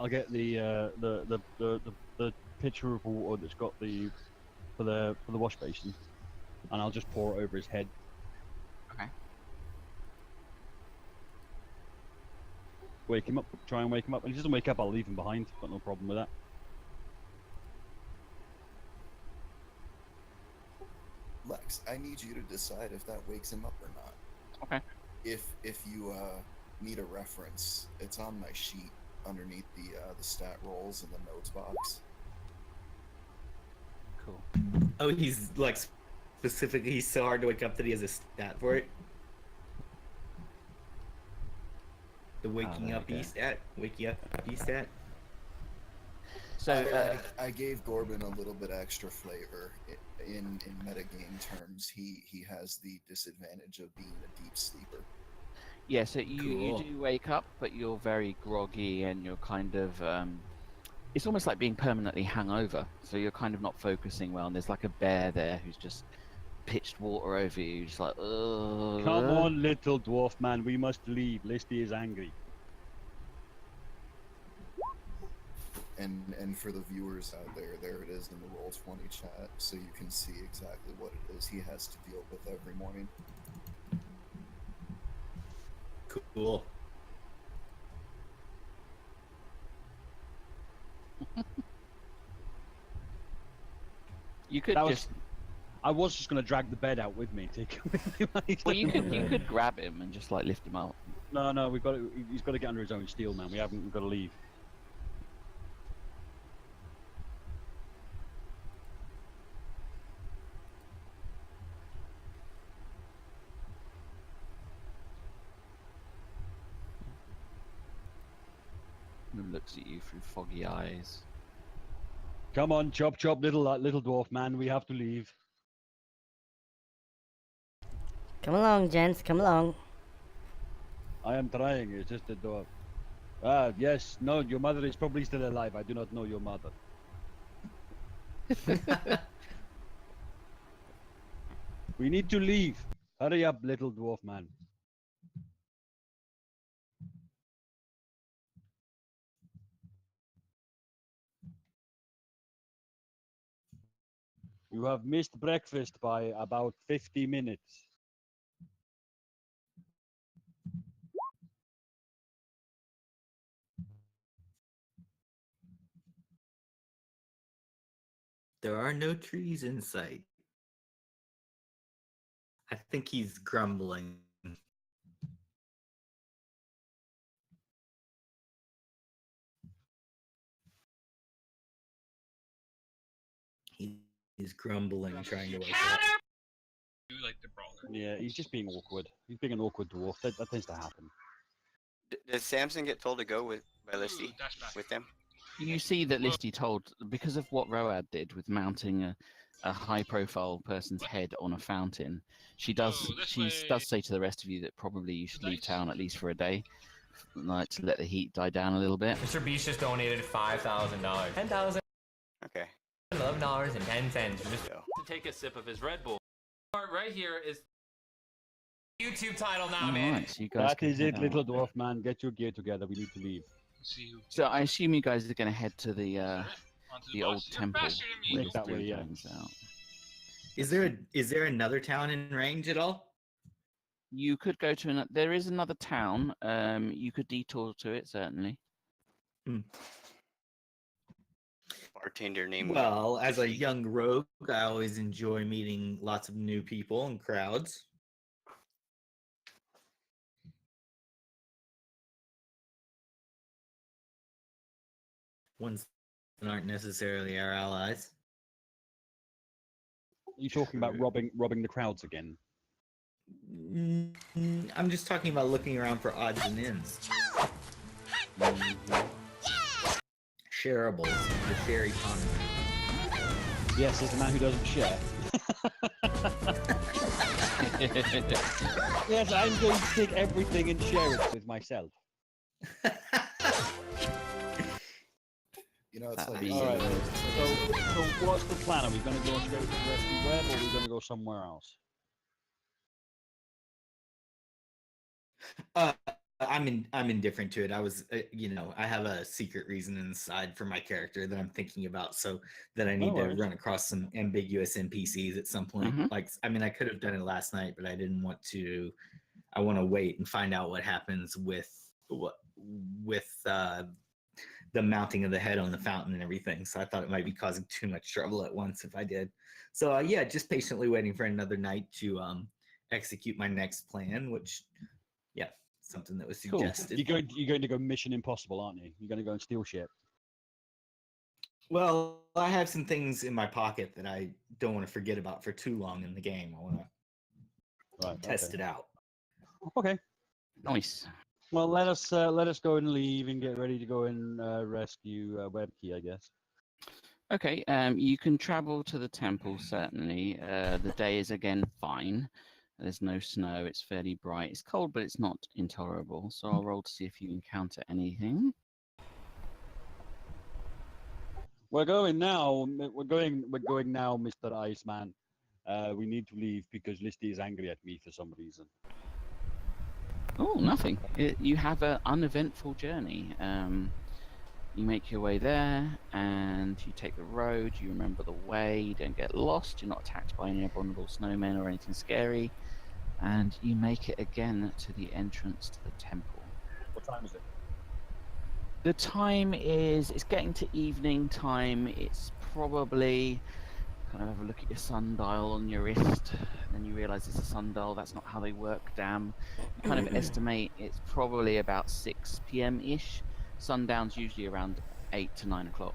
pitcher of water that's got for the wash basin, and I'll just pour it over his head. Okay. Wake him up. Try and wake him up. And if he doesn't wake up, I'll leave him behind. Got no problem with that. Lex, I need you to decide if that wakes him up or not. Okay. If you need a reference, it's on my sheet underneath the stat rolls in the notes box. Cool. Oh, he's like specifically, he's so hard to wake up that he has a stat for it. The waking there up you go. E-stat. Wake you up E-stat. So, I gave Gorbin a little bit extra flavor. In metagame terms, he has the disadvantage of being a deep sleeper. yeah, so you Cool. do wake up, but you're very groggy and you're kind of. It's almost like being permanently hungover. So you're kind of not focusing well, and there's like a bear there who's just pitched water over you, just like, ugh. Come on, little dwarf man. We must leave. Listy is angry. And for the viewers out there, there it is in the Roll20 chat, so you can see exactly what it is he has to deal with every morning. Cool. You could That was- just. I was just gonna drag the bed out with me. Take it with me. Well, you could grab him and just like lift him up. No, we've got to, he's got to get under his own steel, man. We've got to leave. And looks at you through foggy eyes. Come on, chop, little dwarf man. We have to leave. Come along, gents. Come along. I am trying. It's just a door. Ah, yes. No, your mother is probably still alive. I do not know your mother. We need to leave. Hurry up, little dwarf man. You have missed breakfast by about 50 minutes. There are no trees in sight. I think he's grumbling. He's grumbling, trying to wake up. Do like the brawler. Yeah, he's just being awkward. He's being an awkward dwarf. That tends to happen. Does Samson get told to go by Ooh, Listy dash back. with them? You see that Listy told, because of what Road did with mounting a high-profile person's head on a fountain. She does Oh, this does way. say to the rest of you that probably you should leave Nice. town at least for a day, like to let the heat die down a little bit. Mr. Beast just donated $5,000. $10,000. Okay. $11.10. Just Go. to take a sip of his Red Bull. Part right here is YouTube title now, All man. right, so you guys. That can is head it, little out. dwarf man. Get your gear together. We need to leave. Let's see who. So I assume you guys are going to head to the Onto the old boss. You're temple faster than me. where Right the that way, three yeah. hangs out. Is there another town in range at all? You could go to another. There is another town. You could detour to it certainly. Bartender named. Well, as a young rogue, I always enjoy meeting lots of new people and crowds. Ones that aren't necessarily our allies. You talking about robbing the crowds again? I'm just talking about looking around for odds and ends. Shareables, the share economy. Yes, as the man who doesn't share. Yes, I'm going to take everything and share it with myself. You know, it's That'd like be- All right. it's like- So what's the plan? Are we going to go straight to the rescue web, or are we going to go somewhere else? I'm indifferent to it. I was, I have a secret reason inside for my character that I'm thinking about, so that I need to worries. run across some ambiguous NPCs at some point. Mhm. Like, I mean, I could have done it last night, but I didn't want to. I want to wait and find out what happens with the mounting of the head on the fountain and everything. So I thought it might be causing too much trouble at once if I did. So yeah, just patiently waiting for another night to execute my next plan, which, yeah, something that was Cool. suggested. You're going to go Mission Impossible, aren't you? You're going to go and steal shit. Well, I have some things in my pocket that I don't want to forget about for too long in the game. I want to Right. test okay. it out. Okay. Nice. Well, let us go and leave and get ready to go and rescue Webkey, I guess. Okay. You can travel to the temple certainly. The day is again fine. There's no snow. It's fairly bright. It's cold, but it's not intolerable. So I'll roll to see if you encounter anything. We're going now. We're going now, Mr. Iceman. We need to leave because Listy is angry at me for some reason. Oh, nothing. You have an uneventful journey. You make your way there, and you take the road. You remember the way. You don't get lost. You're not attacked by any abominable snowmen or anything scary. And you make it again to the entrance to the temple. What time is it? The time is, it's getting to evening time. It's probably, kind of have a look at your sundial on your wrist, and then you realize it's a sundial. That's not how they work, damn. You kind of estimate it's probably about 6 p.m.-ish. Sundown's usually around 8 to 9 o'clock.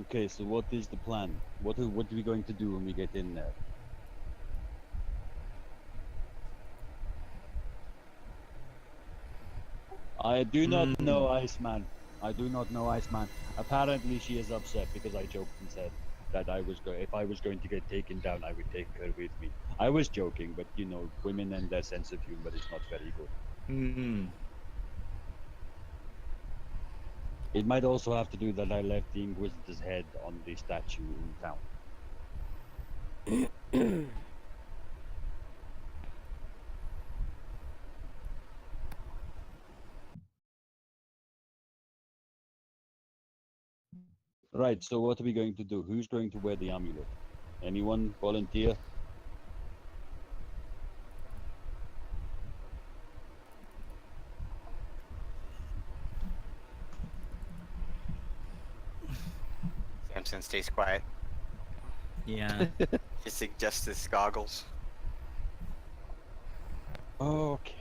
Okay, so what is the plan? What are we going to do when we get in there? I do not know Iceman. I do not know Iceman. Apparently she is upset because I joked and said that if I was going to get taken down, I would take her with me. I was joking, but you know, women and their sense of humor is not very good. It might also have to do that I left the Inquisitor's head on the statue in town. Right, so what are we going to do? Who's going to wear the amulet? Anyone volunteer? Samson stays quiet. Yeah. Just adjusts his goggles. Okay.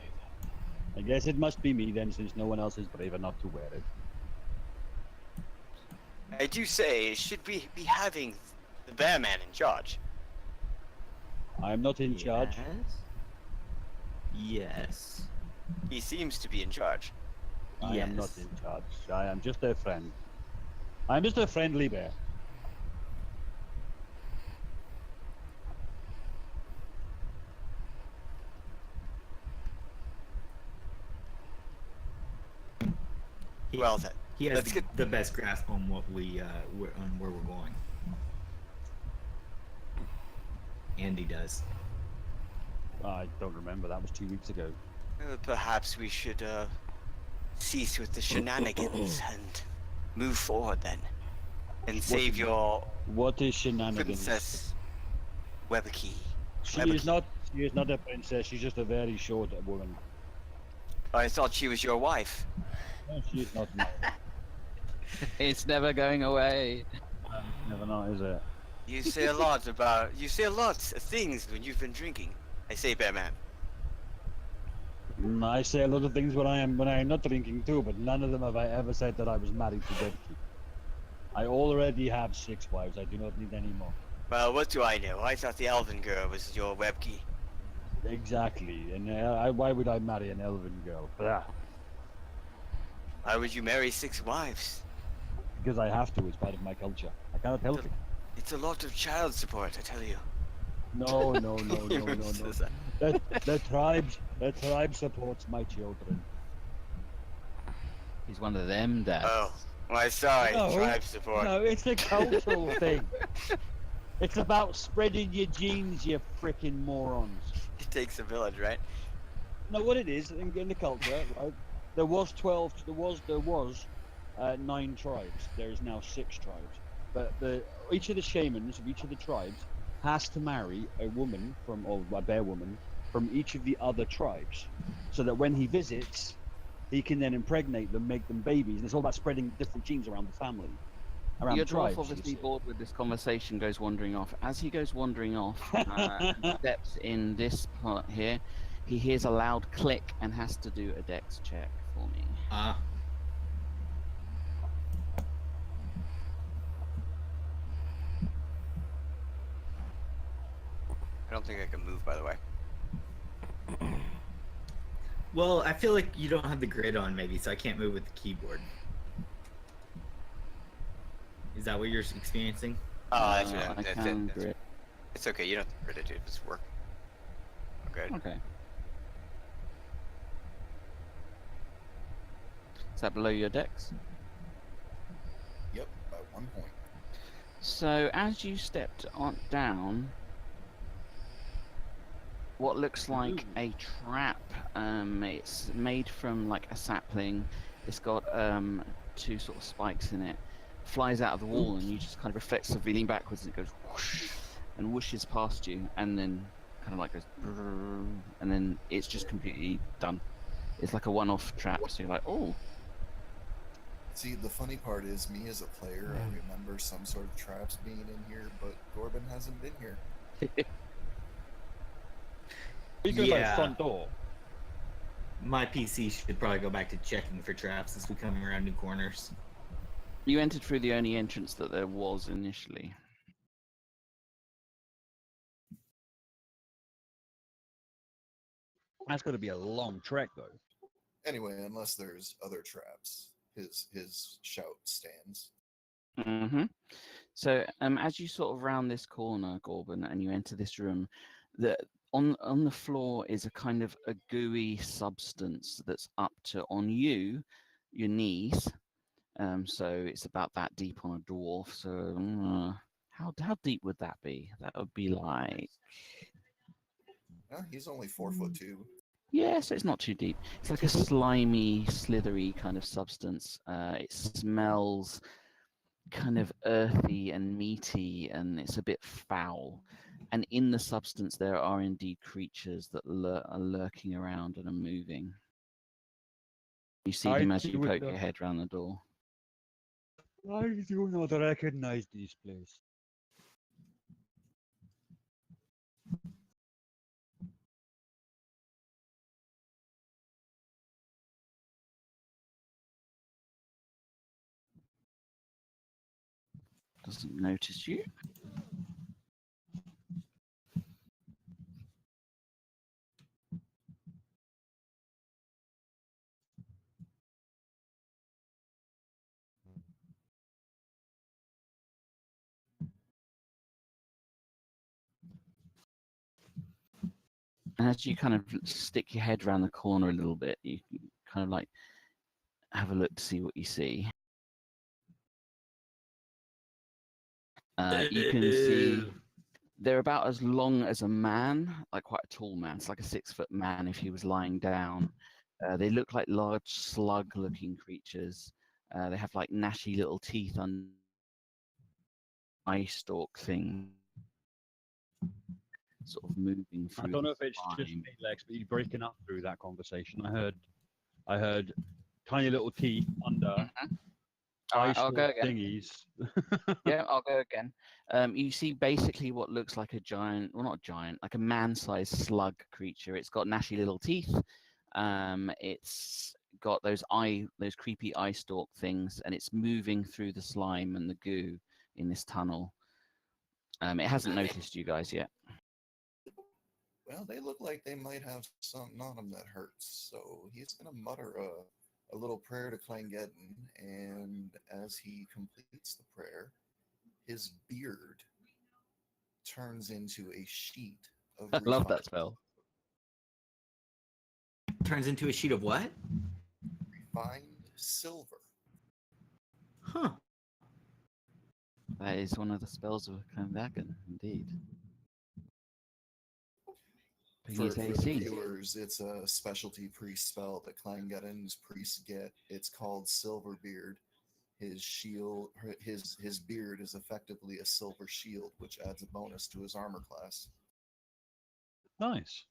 I guess it must be me then, since no one else is brave enough to wear it. I do say, should we be having the bear man in charge? I'm not in charge. Yes. He seems to be in charge. I am not Yes. in charge. I am just a friend. I'm just a friendly bear. He, Well then, he has let's get. the best grasp on what on where we're going. Andy does. I don't remember. That was 2 weeks ago. Perhaps we should cease with the shenanigans and move forward then, and save your What is shenanigans? princess Webkey. She is not. She is not a princess. She's just a very short woman. I thought she was your wife. No, she is not. No. It's never going away. Never not, is it? You say a lot of things when you've been drinking. I say, Batman. I say a lot of things when I am not drinking too, but none of them have I ever said that I was married to Webkey. I already have 6 wives. I do not need any more. Well, what do I know? I thought the elven girl was your Webkey. Exactly. And why would I marry an elven girl? Blah. Why would you marry 6 wives? Because I have to. It's part of my culture. I cannot help it. It's a lot of child support, I tell you. No. The tribe supports my children. He's one of them, Dad. Oh, well, sorry, No. tribe support. No, it's a cultural thing. It's about spreading your genes, you frickin' morons. It takes a village, right? No, what it is in the culture, right? There was 9 tribes. There is now 6 tribes. But each of the shamans of each of the tribes has to marry a woman or a bear woman from each of the other tribes, so that when he visits, he can then impregnate them, make them babies. And it's all about spreading different genes around the family, around Your the dwarf, tribes. obviously you see. bored with this conversation, goes wandering off. As he goes wandering off, and steps in this part here, he hears a loud click and has to do a dex check for me. I don't think I can move, by the way. Well, I feel like you don't have the grid on, maybe, so I can't move with the keyboard. Is that what you're experiencing? Oh, that's I it. can grid. It's okay. You don't have to grid it, dude. It's work. We're good. Okay. Is that below your dex? Yep, by 1 point. So as you stepped on down, what looks like a trap. It's made from like a sapling. It's got 2 sort of spikes in it. Flies out of the wall, and you just kind of reflexively lean backwards, and it goes whoosh, and whooshes past you, and then kind of like goes, brrr, and then it's just completely done. It's like a one-off trap. So you're like, oh. See, the funny part is, me as a player, I remember some sort of traps being in here, but Corbin hasn't been here. We go by the Yeah. front door. My PC should probably go back to checking for traps as we come around new corners. You entered through the only entrance that there was initially. That's going to be a long trek, though. Anyway, unless there's other traps, his shout stands. Mm-hmm. So as you sort of round this corner, Gorban, and you enter this room, on the floor is a kind of a gooey substance that's up to, on you, your knees. So it's about that deep on a dwarf. So how deep would that be? That would be like... He's only 4'2". Yeah, so it's not too deep. It's like a slimy, slithery kind of substance. It smells kind of earthy and meaty, and it's a bit foul. And in the substance, there are indeed creatures that are lurking around and are moving. You see him as you poke your head round the door. I do not recognize this place. Doesn't notice you. And as you kind of stick your head around the corner a little bit, you kind of like have a look to see what you see. You can see they're about as long as a man, like quite a tall man. It's like a 6-foot man if he was lying down. They look like large slug-looking creatures. They have like gnashy little teeth on eye stalk thing, sort of moving through. I don't know if the it's just slime. me, Lex, but you're breaking up through that conversation. I heard tiny little teeth under All eye right, I'll go stalk again. thingies. Yeah, I'll go again. You see basically what looks like a giant, well, not giant, like a man-sized slug creature. It's got gnashy little teeth. It's got those creepy eye stalk things, and it's moving through the slime and the goo in this tunnel. It hasn't noticed you guys yet. Well, they look like they might have something on them that hurts, so he's gonna mutter a little prayer to Clangeddon, and as he completes the prayer, his beard turns into a sheet of I love that spell. Turns into a sheet of what? refined silver. Huh. That is one of the spells of Clangeddon, indeed. For His the AC. viewers, it's a specialty priest spell that Clangeddon's priests get. It's called Silverbeard. His shield, his beard is effectively a silver shield, which adds a bonus to his armor class. Nice.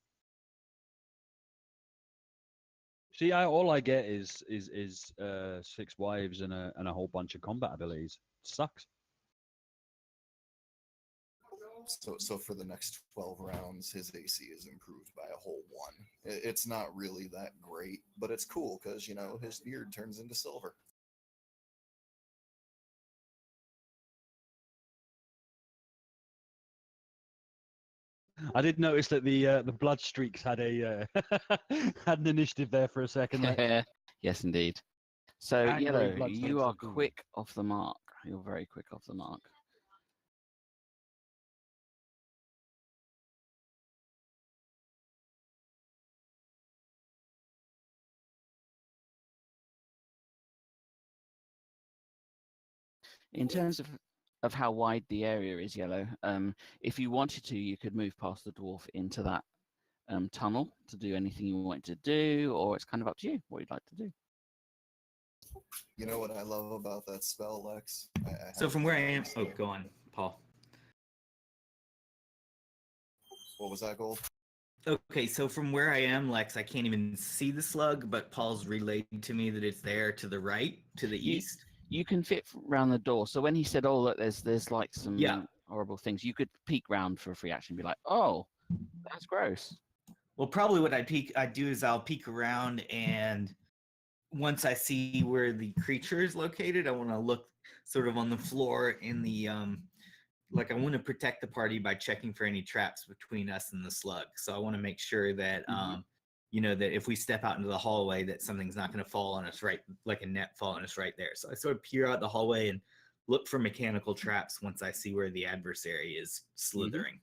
See, all I get is 6 wives and a whole bunch of combat abilities. Sucks. So for the next 12 rounds, his AC is improved by a whole 1. It's not really that great, but it's cool because, his beard turns into silver. I did notice that the blood streaks had a had an initiative there for a second. Like, Yes, indeed. So, Angry Yellow, blood you streaks are of doom. quick off the mark. You're very quick off the mark. In terms of how wide the area is, Yellow, if you wanted to, you could move past the dwarf into that tunnel to do anything you wanted to do, or it's kind of up to you what you'd like to do. You know what I love about that spell, Lex? So from where I am, oh, go on, Paul. What was that, Gold? Okay, so from where I am, Lex, I can't even see the slug, but Paul's relayed to me that it's there to the right, to the east. You can fit around the door. So when he said, "Oh, look, there's like some horrible things," you could peek round for a free action and be like, "Oh, that's gross." Well, probably what I'd do is I'll peek around, and once I see where the creature is located, I want to look sort of on the floor in the like I want to protect the party by checking for any traps between us and the slug. So I want to make sure that that if we step out into the hallway, that something's not going to fall on us right, like a net fall on us right there. So I sort of peer out the hallway and look for mechanical traps once I see where the adversary is slithering.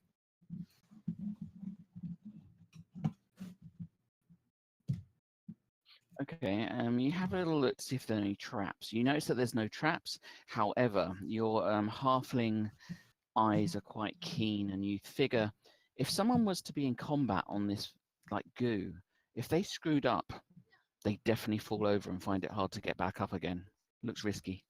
Okay, you have a little look to see if there are any traps. You notice that there's no traps. However, your halfling eyes are quite keen, and you figure if someone was to be in combat on this like goo, if they screwed up, they definitely fall over and find it hard to get back up again. Looks risky.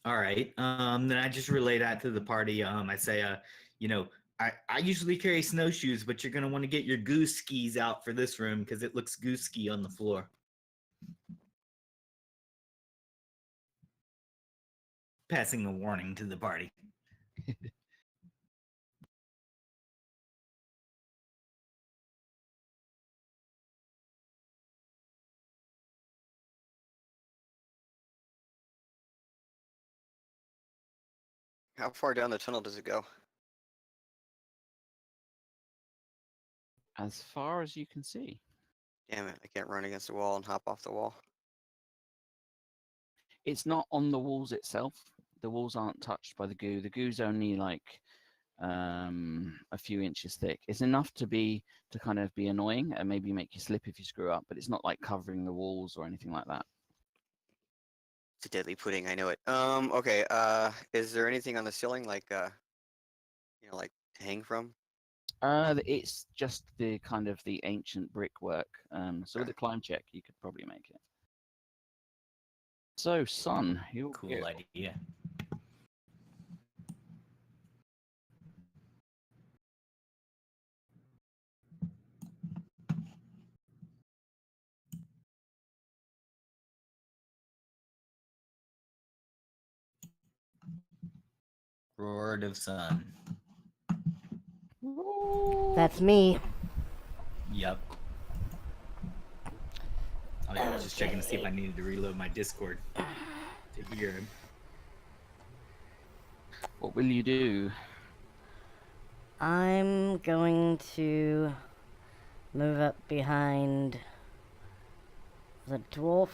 All right. Then I just relay that to the party. I say, I usually carry snowshoes, but you're gonna want to get your goose skis out for this room because it looks goosey on the floor. Passing a warning to the party. How far down the tunnel does it go? As far as you can see. Damn it, I can't run against the wall and hop off the wall. It's not on the walls itself. The walls aren't touched by the goo. The goo's only like a few inches thick. It's enough to kind of be annoying and maybe make you slip if you screw up, but it's not like covering the walls or anything like that. It's a deadly pudding. I know it. Okay. Is there anything on the ceiling like like to hang from? It's just the kind of the ancient brickwork. So with a climb check, you could probably make it. So, Sun, you Cool idea. Roared of Sun. That's me. Yep. Oh yeah, I was just checking to see if I needed to reload my Discord to hear him. What will you do? I'm going to move up behind the dwarf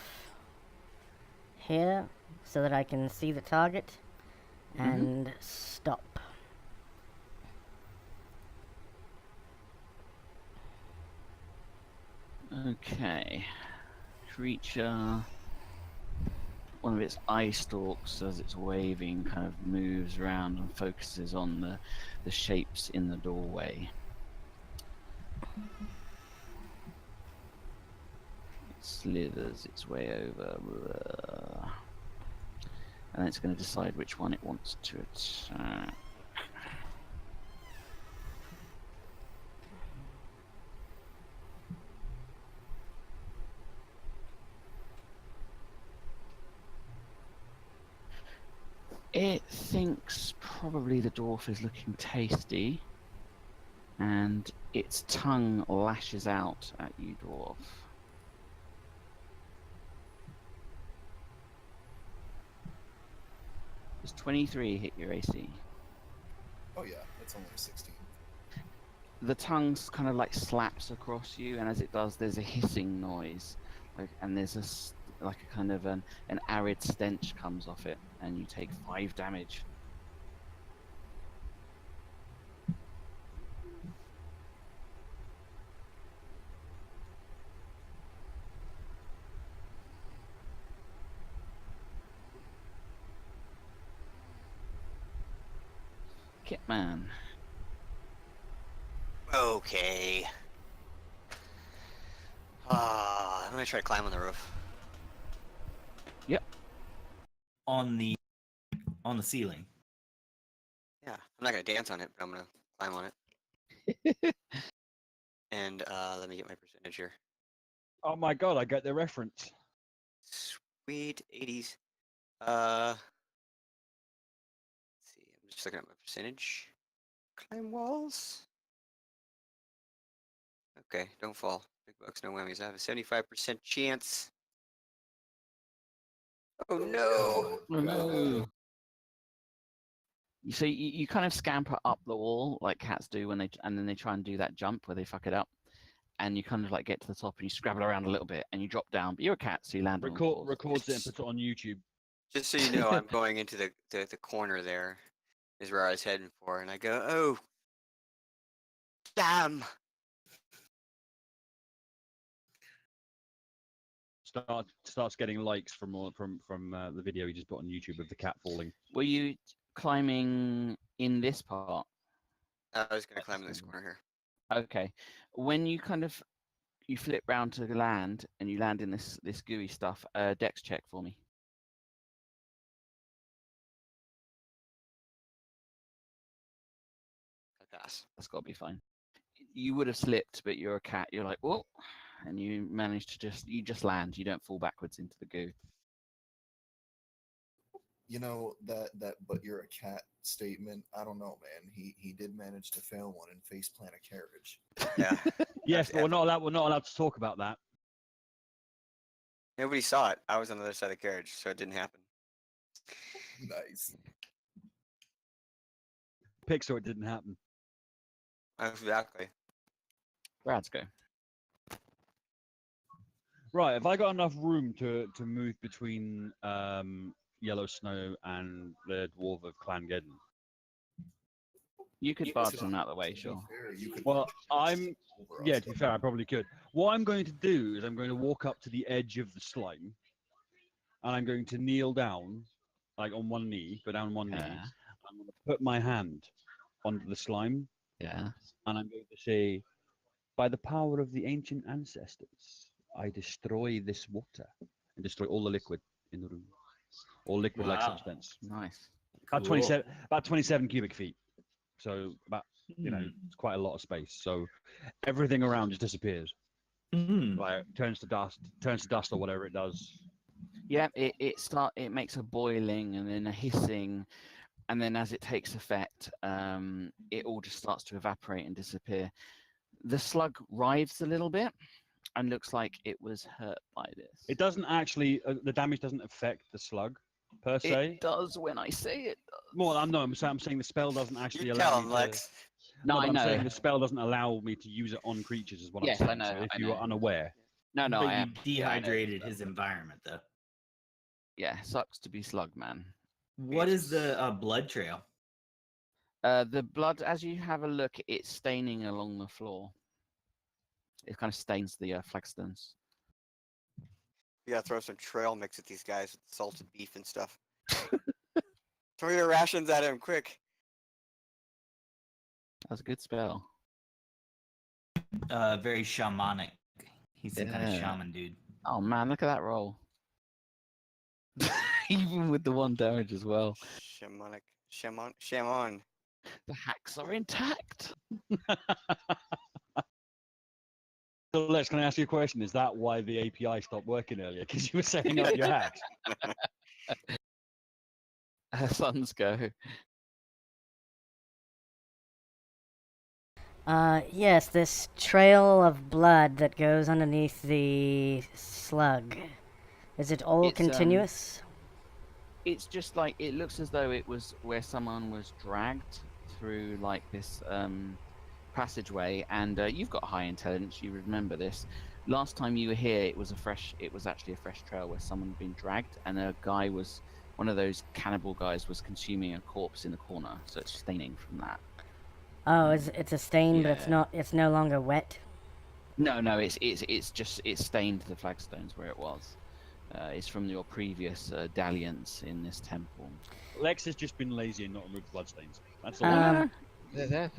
here so that I can see the target and stop. Okay. Creature. One of its eye stalks, as it's waving, kind of moves around and focuses on the shapes in the doorway. It slithers its way over. And it's going to decide which one it wants to attack. It thinks probably the dwarf is looking tasty, and its tongue lashes out at you, dwarf. Does 23 hit your AC? Oh yeah, that's only a 16. The tongue kind of like slaps across you, and as it does, there's a hissing noise, and there's like a kind of an arid stench comes off it, and you take 5 damage. Kitman. Okay. I'm gonna try to climb on the roof. Yep. On the ceiling. Yeah, I'm not gonna dance on it, but I'm gonna climb on it. And let me get my percentage here. Oh my god, I get the reference. Sweet 80s. Let's see. I'm just looking at my percentage. Climb walls. Okay, don't fall. Big bucks, no whammies. I have a 75% chance. Oh no! Oh no! So you kind of scamper up the wall like cats do when and then they try and do that jump where they fuck it up, and you kind of like get to the top and you scrabble around a little bit and you drop down, but you're a cat, so you land on all fours. Records it and puts it on YouTube. Just so you know, I'm going into the corner there, is where I was heading for, and I go, oh, damn! Starts getting likes from the video he just put on YouTube of the cat falling. Were you climbing in this part? I was going to climb in this corner here. Okay. When you kind of you flip round to land and you land in this gooey stuff, dex check for me. I pass. That's got to be fine. You would have slipped, but you're a cat. You're like, whoa, and you manage to just land. You don't fall backwards into the goo. You know that but you're a cat statement. I don't know, man. He did manage to fail one and face plant a carriage. Yeah. Yes, but we're not allowed to talk about that. Nobody saw it. I was on the other side of the carriage, so it didn't happen. Nice. Pixar, it didn't happen. Exactly. Brad's go. Right, have I got enough room to move between Yellow Snow and the Dwarf of Clan Geddon? You could barge them out of the way, sure. Well, to be fair, I probably could. What I'm going to do is I'm going to walk up to the edge of the slime, and I'm going to kneel down, like on one knee, go down on one knee. Yeah. I'm going to put my hand onto the slime, Yeah. and I'm going to say, by the power of the ancient ancestors, I destroy this water and destroy all the liquid in the room. All liquid-like Wow. substance. Nice. About Cool. 27 cubic feet. So about, it's quite a lot of space. So everything around just disappears. Mm. Like turns to dust or whatever it does. Yeah, it makes a boiling and then a hissing, and then as it takes effect, it all just starts to evaporate and disappear. The slug writhes a little bit and looks like it was hurt by this. It doesn't actually, the damage doesn't affect the slug per se. It does when I say it does. Well, I'm saying the spell doesn't actually You allow tell me him, to. Lex. No, I I'm know. saying the spell doesn't allow me to use it on creatures, is what Yes, I'm I saying. know, So if I you know. are unaware, No, but I you am. Yeah, I know. dehydrated his environment, though. Yeah, sucks to be slug, man. What is the blood trail? The blood, as you have a look, it's staining along the floor. It kind of stains the flagstones. You gotta throw some trail mix at these guys with salted beef and stuff. Throw your rations at him, quick. That's a good spell. Very shamanic. He's some kind of Yeah. shaman dude. Oh man, look at that roll. Even with the 1 damage as well. Shaman. The hacks are intact. so Lex, can I ask you a question? Is that why the API stopped working earlier? Because you were setting up your hacks. Her sons go. Yes, this trail of blood that goes underneath the slug. Is it all It's, continuous? It's just like, it looks as though it was where someone was dragged through like this passageway, and you've got high intelligence, you remember this. Last time you were here, it was actually a fresh trail where someone had been dragged, and a guy was, one of those cannibal guys was consuming a corpse in the corner, so it's staining from that. Oh, it's a stain, but Yeah. it's no longer wet. No, it's stained the flagstones where it was. It's from your previous dalliance in this temple. Lex has just been lazy and not removed bloodstains. That's all. They're there.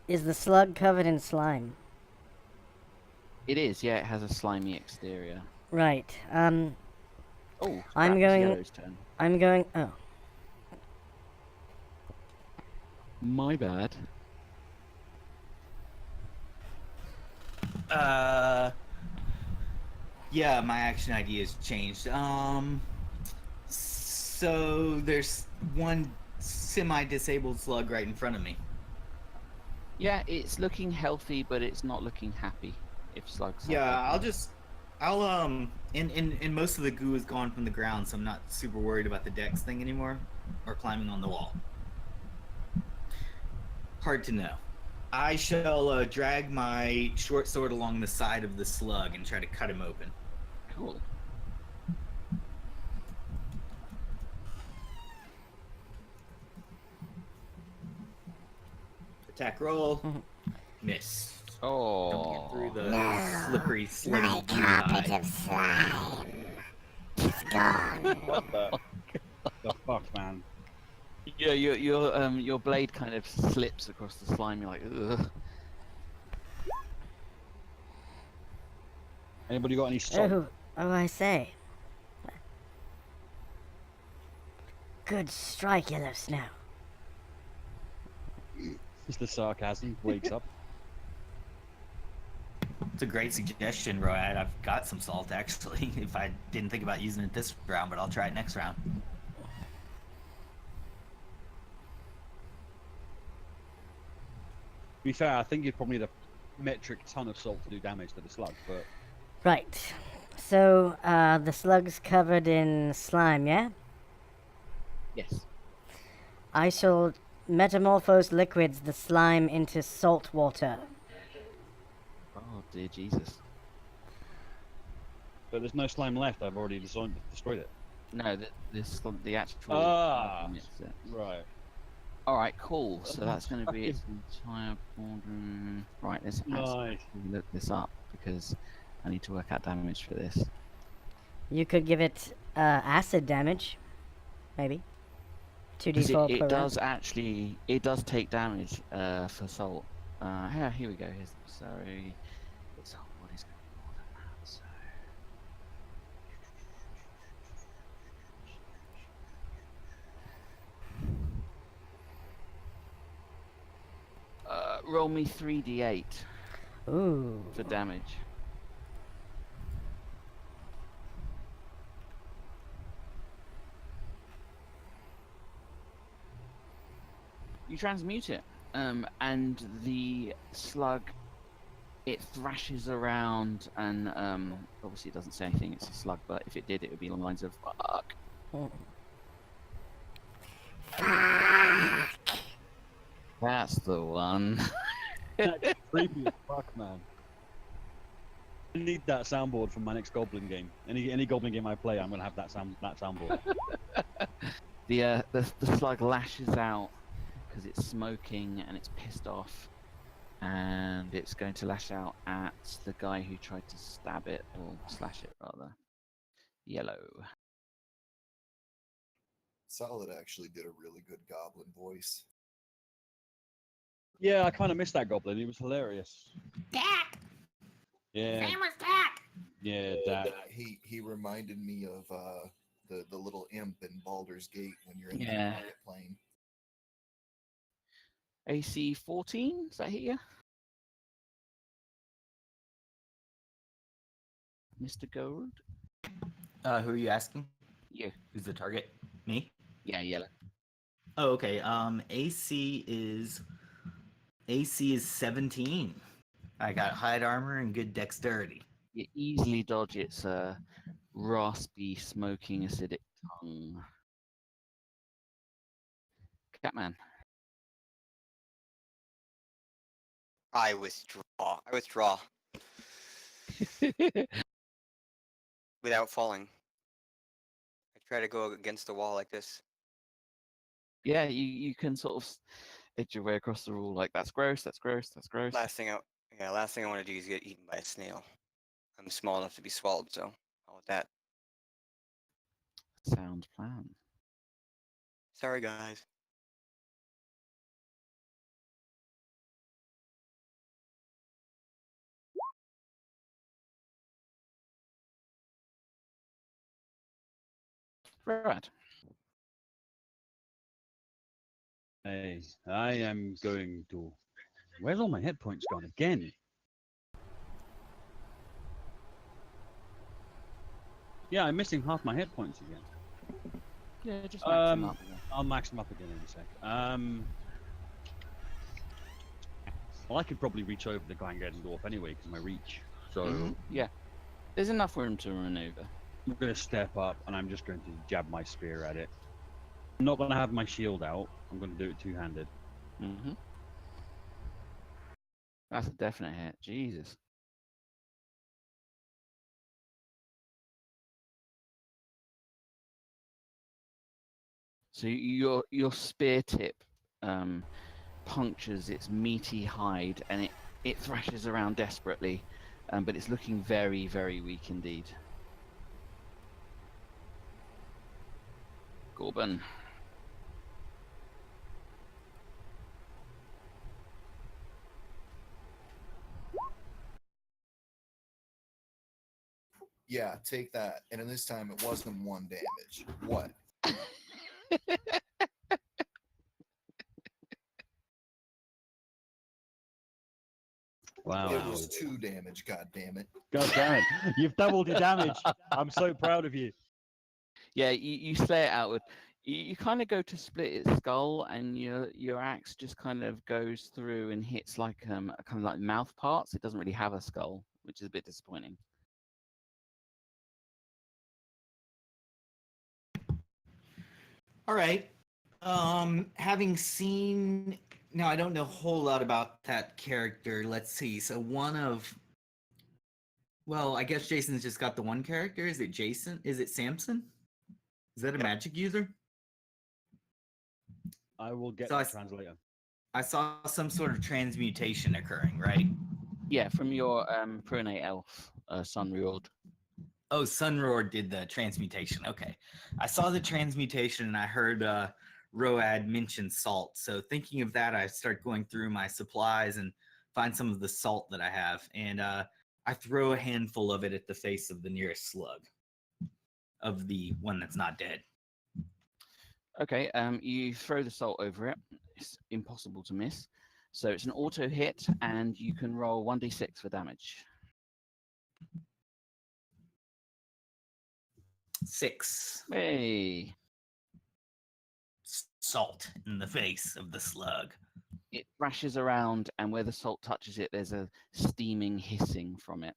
Is the slug covered in slime? It is, yeah. It has a slimy exterior. Right. Oh, I'm crap, it's going- Yellow's turn. Oh. My bad. Yeah, my action ID has changed. So there's one semi-disabled slug right in front of me. Yeah, it's looking healthy, but it's not looking happy. If slugs. are Yeah, happy. I'll and most of the goo is gone from the ground, so I'm not super worried about the dex thing anymore, or climbing on the wall. Hard to know. I shall drag my short sword along the side of the slug and try to cut him open. Cool. Attack roll. Miss. Oh. Don't get through the slippery, slimy goo hide. What the fuck, man? Yeah, your blade kind of slips across the slime. You're like, ugh. Anybody got any salt? Oh, I say. Good strike, Yellow Snow. It's the sarcasm wakes up. It's a great suggestion, Road. I've got some salt actually. If I didn't think about using it this round, but I'll try it next round. To be fair, I think you'd probably need a metric ton of salt to do damage to the slug, but Right. So, the slug's covered in slime, yeah? Yes. I shall metamorphose liquids the slime into salt water. Oh dear Jesus. there's no slime left. I've already destroyed it. No, the actual. Ah. mix it. Right. All right, cool. So that's going to be its entire border. Right, let's Nice. look this up because I need to work out damage for this. You could give it acid damage, maybe. 'Cause2d12 it per round. does actually, it does take damage for salt. Here we go. Sorry. It's what is going to be more than that? So. Roll me 3d8 Ooh. for damage. You transmute it, and the slug, it thrashes around, and obviously it doesn't say anything. It's a slug, but if it did, it would be along the lines of "fuck." That's the one. That's creepy as fuck, man. I need that soundboard for my next Goblin game. Any Goblin game I play, I'm gonna have that soundboard. The slug lashes out because it's smoking and it's pissed off, and it's going to lash out at the guy who tried to stab it, or slash it rather. Yellow. Solid actually did a really good Goblin voice. Yeah, I kind of missed that Goblin. He was hilarious. Dak! Yeah. Name was Dak! Yeah, that. He reminded me of the little imp in Baldur's Gate when you're in Yeah. the rocket plane. AC 14? Does that hit you? Mr. Gold? Who are you asking? You. Who's the target? Me? Yeah, yellow. Oh, okay. AC is 17. I got hide armor and good dexterity. You easily dodge its raspy, smoking, acidic tongue. Catman. I withdraw. Without falling. I try to go against the wall like this. Yeah, you can sort of edge your way across the wall like that's gross, that's gross, that's gross. Last thing I want to do is get eaten by a snail. I'm small enough to be swallowed, so how about that? Sound plan. Sorry, guys. Right. Hey, I am going to. Where's all my hit points gone again? Yeah, I'm missing half my hit points again. Yeah, just max them up. I'll max them up again in a sec. Well, I could probably reach over the Glangeddon Dwarf anyway because of my reach. So Yeah. There's enough room to maneuver. I'm going to step up and I'm just going to jab my spear at it. I'm not going to have my shield out. I'm going to do it two-handed. Mm-hmm. That's a definite hit. Jesus. So your spear tip punctures its meaty hide, and it thrashes around desperately, but it's looking very, very weak indeed. Gorban. Yeah, take that. And in this time, it wasn't 1 damage. What? Wow. It was 2 damage, god damn it. God damn it. You've doubled your damage. I'm so proud of you. Yeah, you slay it outward. You kind of go to split its skull, and your axe just kind of goes through and hits like kind of like mouth parts. It doesn't really have a skull, which is a bit disappointing. All right. Having seen now, I don't know a whole lot about that character. Let's see. So well, I guess Jason's just got the one character. Is it Jason? Is it Samson? Is that a magic user? I will get So the translator. I saw some sort of transmutation occurring, right? Yeah, from your pronate elf, Sunriord. Oh, Sunroar did the transmutation. Okay. I saw the transmutation and I heard Road mention salt. So thinking of that, I start going through my supplies and find some of the salt that I have. And I throw a handful of it at the face of the nearest slug, of the one that's not dead. Okay, you throw the salt over it. It's impossible to miss. So it's an auto hit, and you can roll 1d6 for damage. 6. Hey! Salt in the face of the slug. It thrashes around, and where the salt touches it, there's a steaming hissing from it.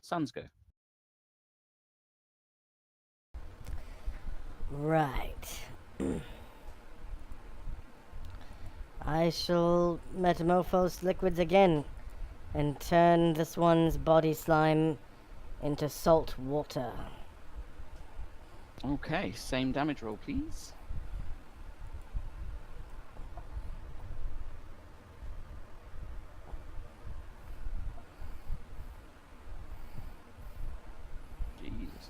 Suns go. Right. I shall metamorphose liquids again and turn this one's body slime into salt water. Okay, same damage roll, please. Jesus.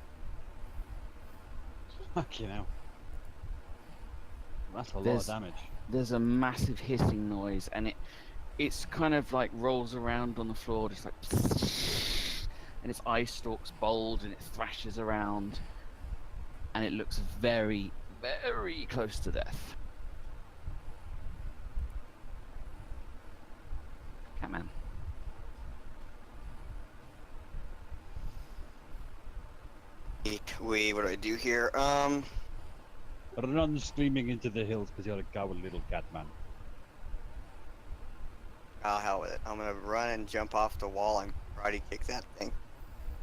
Fucking hell. That's a lot There's- of damage. There's a massive hissing noise, and it's kind of like rolls around on the floor, just like, and its eye stalks bulge, and it thrashes around, and it looks very, very close to death. Catman. Wait, what do I do here? Run screaming into the hills because you're a coward little cat man. Oh, hell with it. I'm gonna run and jump off the wall and karate kick that thing.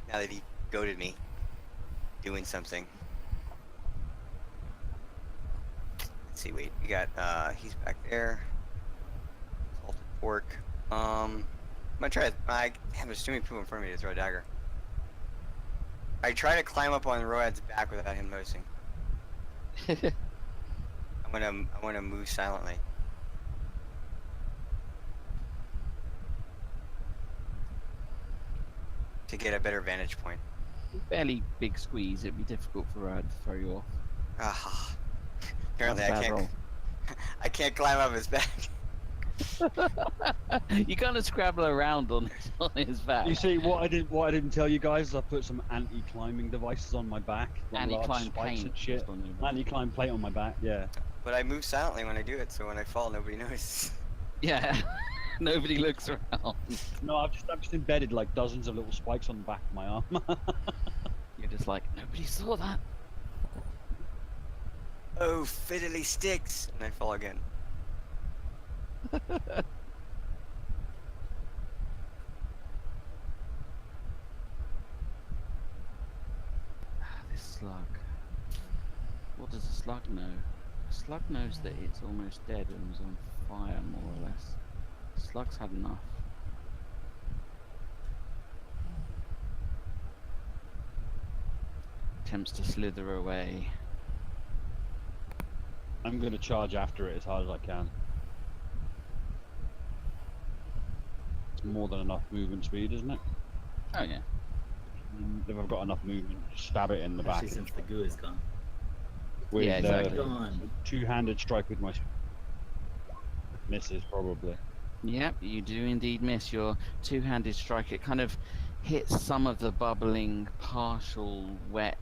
Now that he goaded me. Doing something. Let's see, wait. We got, he's back there. Salted pork. I'm gonna try to, damn, there's too many people in front of me to throw a dagger. I try to climb up on Road's back without him noticing. I'm gonna move silently. To get a better vantage point. Fairly big squeeze. It'd be difficult for Rod to throw you off. Ah. Apparently That's a I bad can't. roll. I can't climb up his back. You kind of scrabble around on his back. You see, what I didn't tell you guys is I put some anti-climbing devices on my back. like large Anti-climb spikes paint and shit. just on your back. Anti-climb plate on my back. Yeah. But I move silently when I do it, so when I fall, nobody notices. Yeah. Nobody looks around. No, I'm just embedded like dozens of little spikes on the back of my arm. You're just like, nobody saw that. Oh, fiddly sticks! And I fall again. This slug. What does the slug know? The slug knows that it's almost dead and was on fire, more or less. The slug's had enough. Attempts to slither away. I'm gonna charge after it as hard as I can. It's more than enough movement speed, isn't it? Oh yeah. If I've got enough movement, just stab it in the back. Especially since the goo is gone. With Yeah, exactly. Gone. two-handed strike with my misses probably. Yep, you do indeed miss your two-handed strike. It kind of hits some of the bubbling, partial, wet,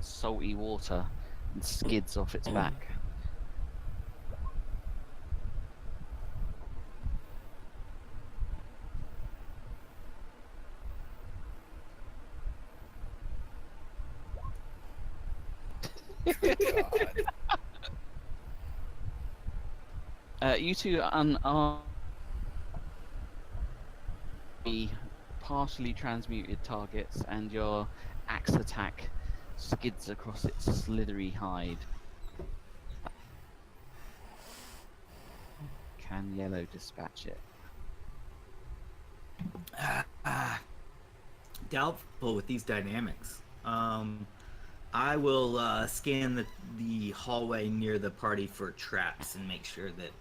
salty water and skids off its back. You two unarmed partially transmuted targets, and your axe attack skids across its slithery hide. Can Yellow dispatch it? Doubtful with these dynamics. I will scan the hallway near the party for traps and make sure that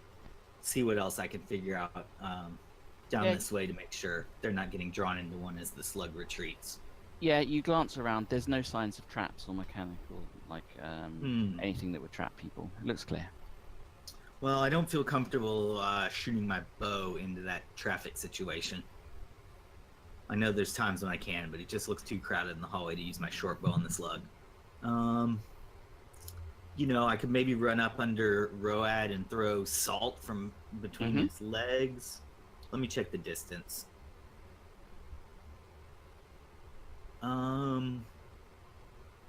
see what else I can figure out down Yeah. this way to make sure they're not getting drawn into one as the slug retreats. Yeah, you glance around. There's no signs of traps or mechanical, like anything that would trap people. It looks clear. Well, I don't feel comfortable shooting my bow into that traffic situation. I know there's times when I can, but it just looks too crowded in the hallway to use my short bow on the slug. You know, I could maybe run up under Road and throw salt from between his legs. Let me check the distance.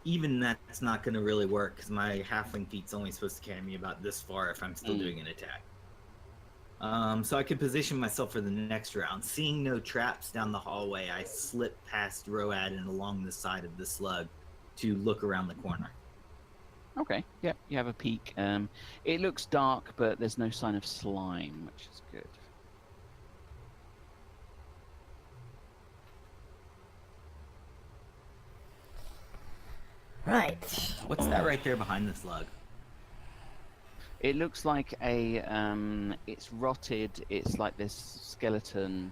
Even that's not going to really work because my halfling feet's only supposed to carry me about this far if I'm still doing an attack. So I could position myself for the next round. Seeing no traps down the hallway, I slip past Road and along the side of the slug to look around the corner. Okay, yeah, you have a peek. It looks dark, but there's no sign of slime, which is good. Right. What's that right there behind the slug? It looks like a, it's rotted, it's like this skeleton.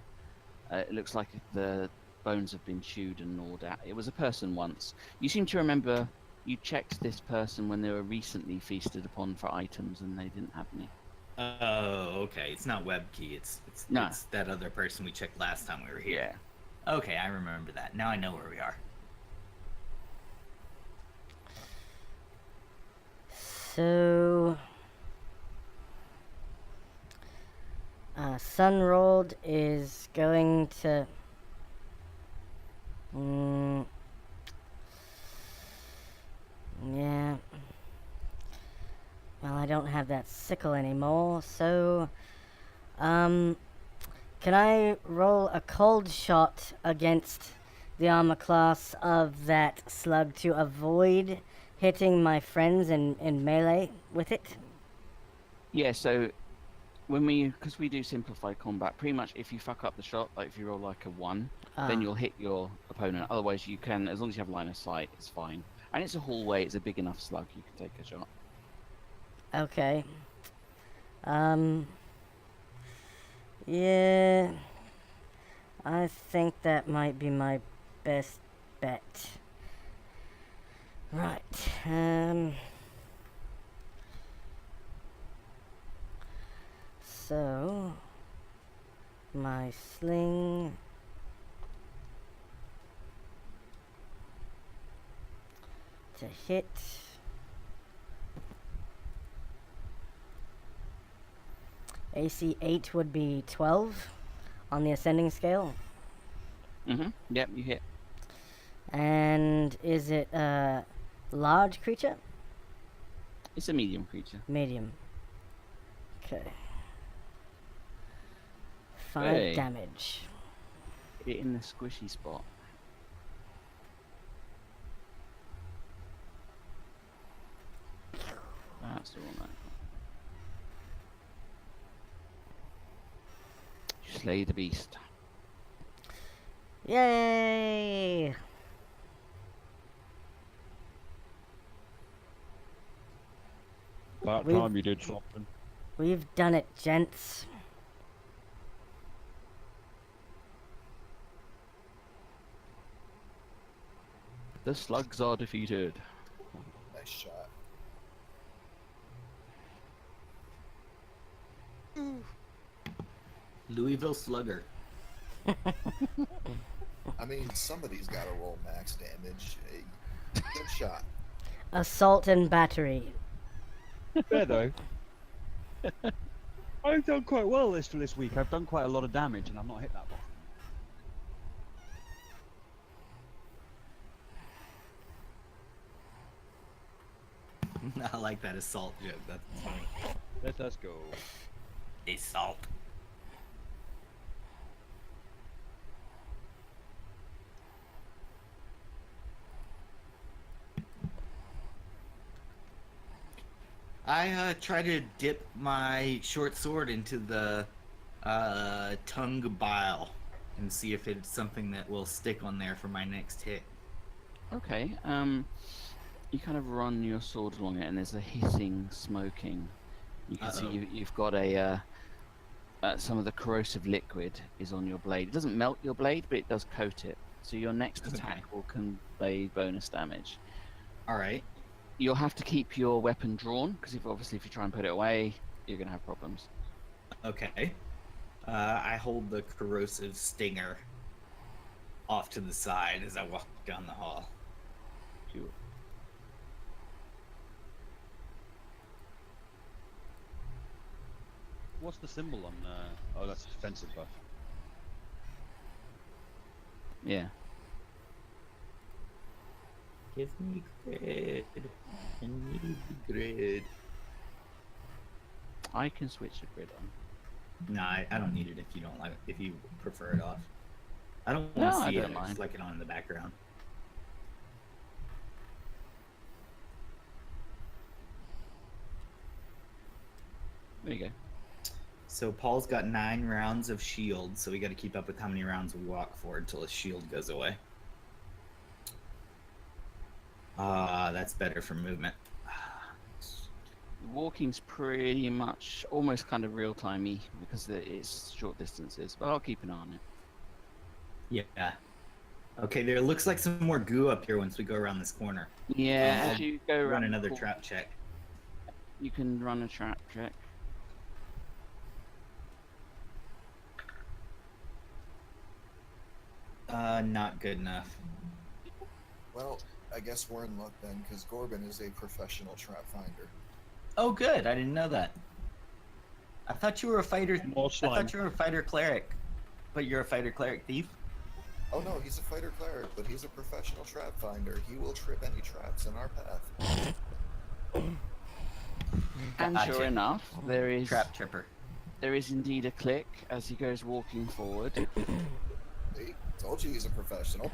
It looks like the bones have been chewed and gnawed out. It was a person once. You seem to remember you checked this person when they were recently feasted upon for items and they didn't have any. Oh, okay. It's not Webkey. It's that other person we checked last time we were here. Yeah. Okay, I remember that. Now I know where we are. So, Sunrolled is going to. Yeah. Well, I don't have that sickle anymore, so. Can I roll a cold shot against the armor class of that slug to avoid hitting my friends in melee with it? Yeah, so because we do simplified combat, pretty much if you fuck up the shot, like if you roll like a 1, then you'll hit your opponent. Otherwise you can, as long as you have line of sight, it's fine. And it's a hallway, it's a big enough slug, you can take a shot. Okay. Yeah. I think that might be my best bet. Right. So my sling to hit. AC 8 would be 12 on the ascending scale. Yep, you hit. And is it a large creature? It's a medium creature. Medium. Okay. 5 Hey. damage. Hit it in the squishy spot. That's the one that. You slay the beast. Yay! About We've- time you did something. We've done it, gents. The slugs are defeated. Nice shot. Louisville Slugger. I mean, somebody's got to roll max damage. Good shot. Assault and battery. Fair though. I've done quite well this week. I've done quite a lot of damage and I've not hit that one. I like that assault joke. That's funny. Let us go. Assault. I try to dip my short sword into the tongue bile and see if it's something that will stick on there for my next hit. Okay. You kind of run your sword along it, and there's a hissing, smoking. You can see Uh-oh. you've got a some of the corrosive liquid is on your blade. It doesn't melt your blade, but it does coat it. So your next Okay. attack will convey bonus damage. All right. You'll have to keep your weapon drawn, because if you try and put it away, you're gonna have problems. Okay. I hold the corrosive stinger off to the side as I walk down the hall. You- What's the symbol on? Oh, that's defensive buff. Yeah. Give me grid. I need the grid. I can switch the grid on. No, I don't need it if you don't like it, if you prefer it off. I don't No, want to I see it. don't I just mind. like it on in the background. There you go. So Paul's got 9 rounds of shield, so we got to keep up with how many rounds we walk for until his shield goes away. That's better for movement. Walking's pretty much almost kind of real-timey because it's short distances, but I'll keep an eye on it. Yeah. Okay, there looks like some more goo up here once we go around this corner. Yeah, I'll as you go Run around the another corner, trap check. you can run a trap check. Not good enough. Well, I guess we're in luck then, because Gorbin is a professional trap finder. Oh, good. I didn't know that. I thought you were a fighter. More I slime. thought you were a fighter cleric, but you're a fighter cleric thief. Oh no, he's a fighter cleric, but he's a professional trap finder. He will trip any traps in our path. And Gotcha. sure enough, there is Tripper. indeed a click as he goes walking forward. See? Told you he's a professional.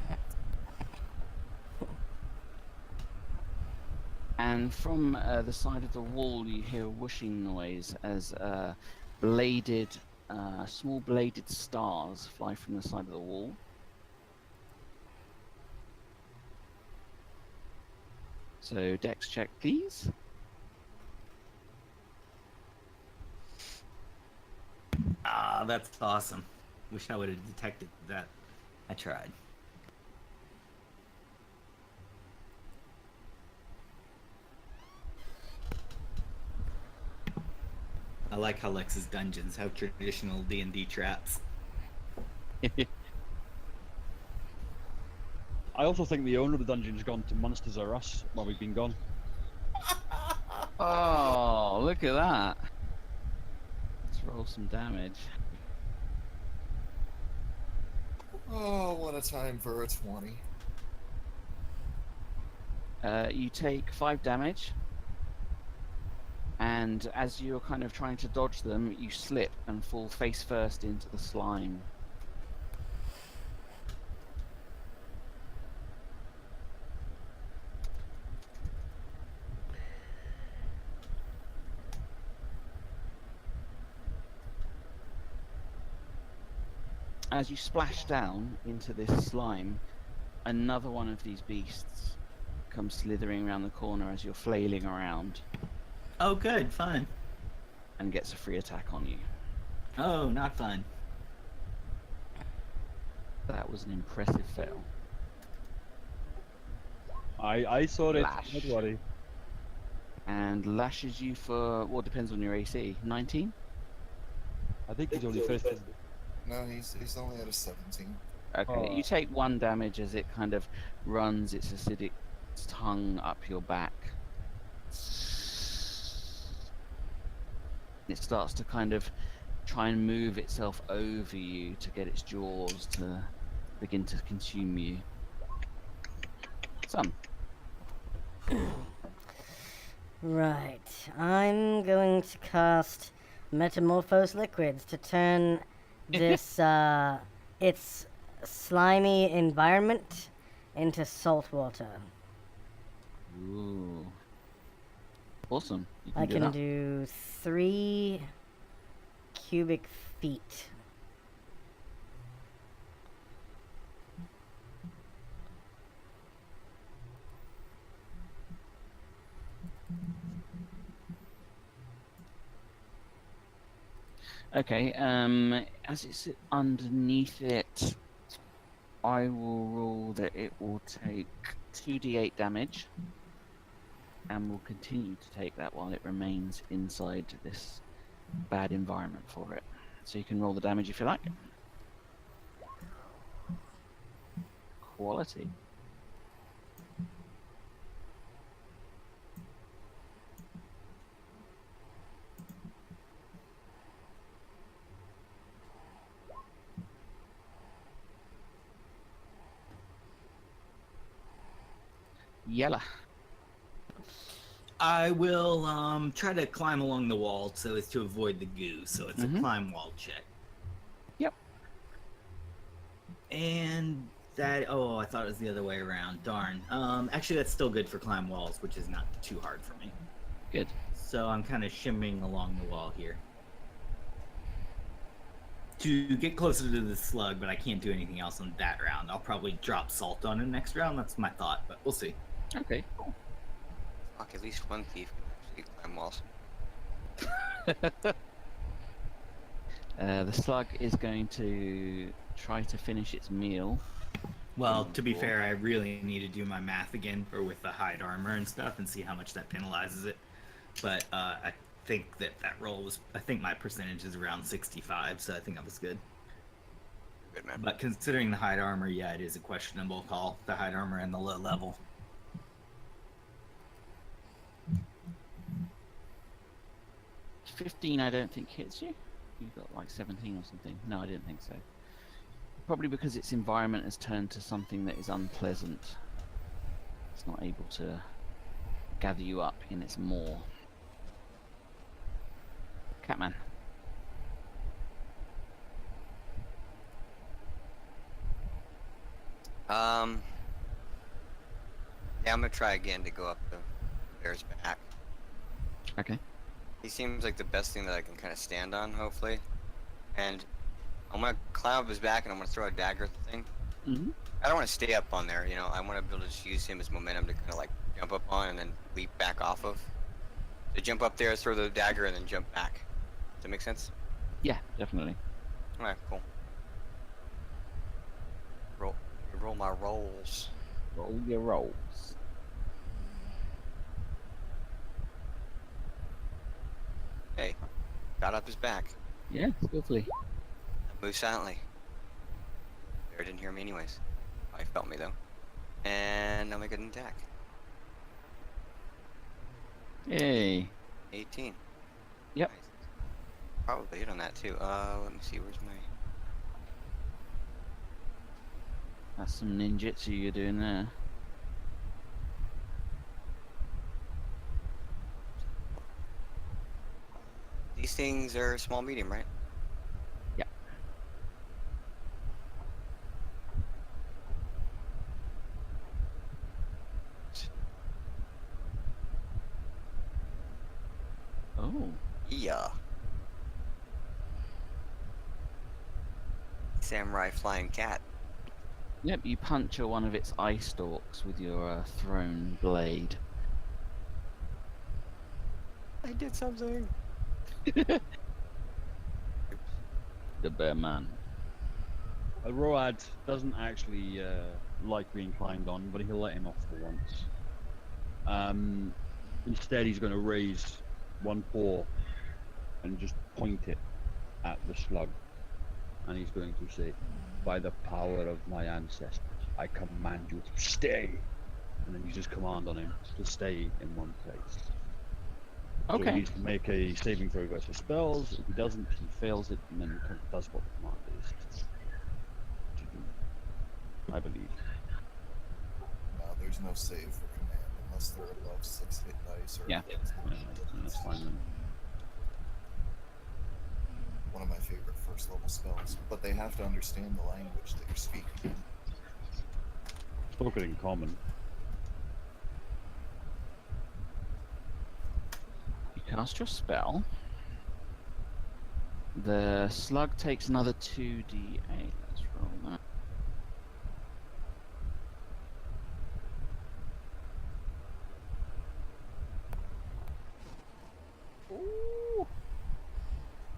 And from the side of the wall, you hear a whooshing noise as small bladed stars fly from the side of the wall. So, Dex check, please. Ah, that's awesome. Wish I would have detected that. I tried. I like how Lex's dungeons have traditional D&D traps. I also think the owner of the dungeon's gone to Monsters R Us while we've been gone. Oh, look at that. Let's roll some damage. Oh, what a time for a 20. You take 5 damage, and as you're kind of trying to dodge them, you slip and fall face first into the slime. As you splash down into this slime, another one of these beasts comes slithering around the corner as you're flailing around Oh, good. Fun. and gets a free attack on you. Oh, not fun. That was an impressive fail. I saw it. Lash. Don't worry. And lashes you for, well, depends on your AC. 19? I think he's only first. No, he's only at a 17. Okay, Oh. you take 1 damage as it kind of runs its acidic tongue up your back. It starts to kind of try and move itself over you to get its jaws to begin to consume you. Some. Right. I'm going to cast Metamorphose Liquids to turn this, its slimy environment into salt water. Ooh. Awesome. You I do can that. do 3 cubic feet. Okay, as it's underneath it, I will rule that it will take 2d8 damage and will continue to take that while it remains inside this bad environment for it. So you can roll the damage if you like. Quality. Yella. I will try to climb along the wall so as to avoid the goo. So it's a climb wall check. Yep. And that I thought it was the other way around. Darn. Actually that's still good for climb walls, which is not too hard for me. Good. So I'm kind of shimming along the wall here to get closer to the slug, but I can't do anything else on that round. I'll probably drop salt on it next round. That's my thought, but we'll see. Okay, cool. Fuck, at least one thief can actually climb walls. The slug is going to try to finish its meal. Well, to be fair, I really need to do my math again, or with the hide armor and stuff, and see how much that penalizes it. But I think that roll was, I think my percentage is around 65, so I think I was good. Good, man. But considering the hide armor, yeah, it is a questionable call. The hide armor and the low level. 15 I don't think hits you. You got like 17 or something. No, I didn't think so. Probably because its environment has turned to something that is unpleasant. It's not able to gather you up in its maw. Catman. Yeah, I'm gonna try again to go up the bear's back. Okay. He seems like the best thing that I can kind of stand on, hopefully. And I'm gonna climb up his back and I'm gonna throw a dagger thing. Mm-hmm. I don't want to stay up on there, you know. I want to be able to just use him as momentum to kind of like jump up on and then leap back off of. So jump up there, throw the dagger, and then jump back. Does that make sense? Yeah, definitely. Alright, cool. Roll my rolls. Roll your rolls. Hey, got up his back. Yeah, skillfully. Move silently. Bear didn't hear me anyways. I felt me though. And I'll make an attack. Yay. 18. Yep. Nice. Probably hit on that too. Let me see, where's my... That's some ninjutsu you're doing there. These things are small, medium, right? Yep. Oh. Yeah. Samurai flying cat. Yep, you puncture one of its eye stalks with your thrown blade. I did something. The bear man. Road doesn't actually like being climbed on, but he'll let him off for once. Instead, he's going to raise one paw and just point it at the slug. And he's going to say, "By the power of my ancestors, I command you to stay." And then you just command on him to stay in one place. So Okay. he needs to make a saving throw versus spells. If he doesn't, he fails it and then does what the command is to do, I believe. No, there's no save for command unless they're above 6 hit dice or Yeah. That's fine then. one of my favorite first level spells. But they have to understand the language that you're speaking. Spoken in common. You cast your spell. The slug takes another 2d8. Let's roll that. Ooh.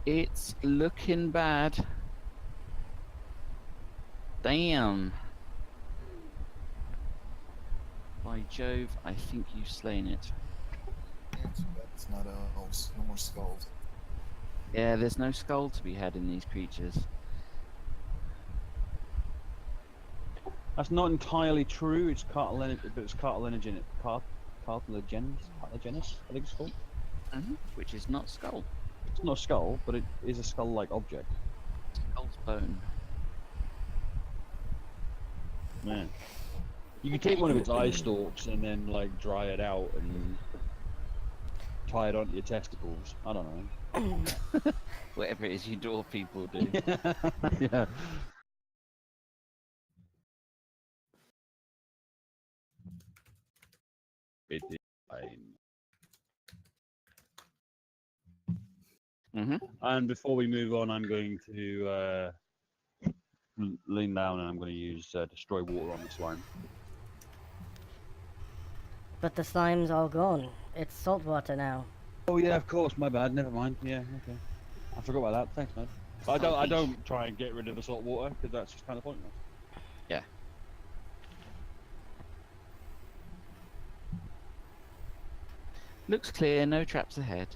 It's looking bad. Damn. By Jove, I think you've slain it. Yeah, too bad it's not no more skulls. Yeah, there's no skull to be had in these creatures. That's not entirely true. It's cartilaginous, but it's cartilaginous. Cartilaginous, I think it's called. Which is not skull. It's not a skull, but it is a skull-like object. Skull's bone. Man, you can take one of its eye stalks and then like dry it out and tie it onto your testicles. I don't know. Whatever it is you dwarf people do. Yeah. It is fine. And before we move on, I'm going to lean down and I'm going to use destroy water on the slime. But the slime's all gone. It's salt water now. Oh yeah, of course. My bad. Never mind. Yeah, okay. I forgot about that. Thanks, man. I don't try and get rid of the salt water because that's just kind of pointless. Yeah. Looks clear, no traps ahead.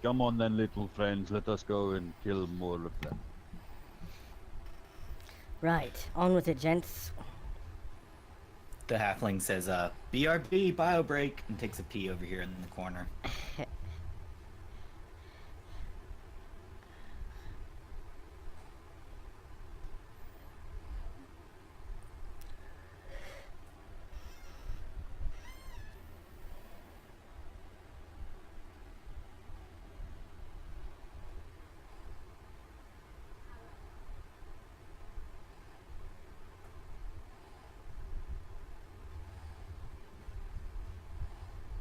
Come on then, little friends. Let us go and kill more of them. Right, on with it, gents. The halfling says, BRB, bio break, and takes a pee over here in the corner.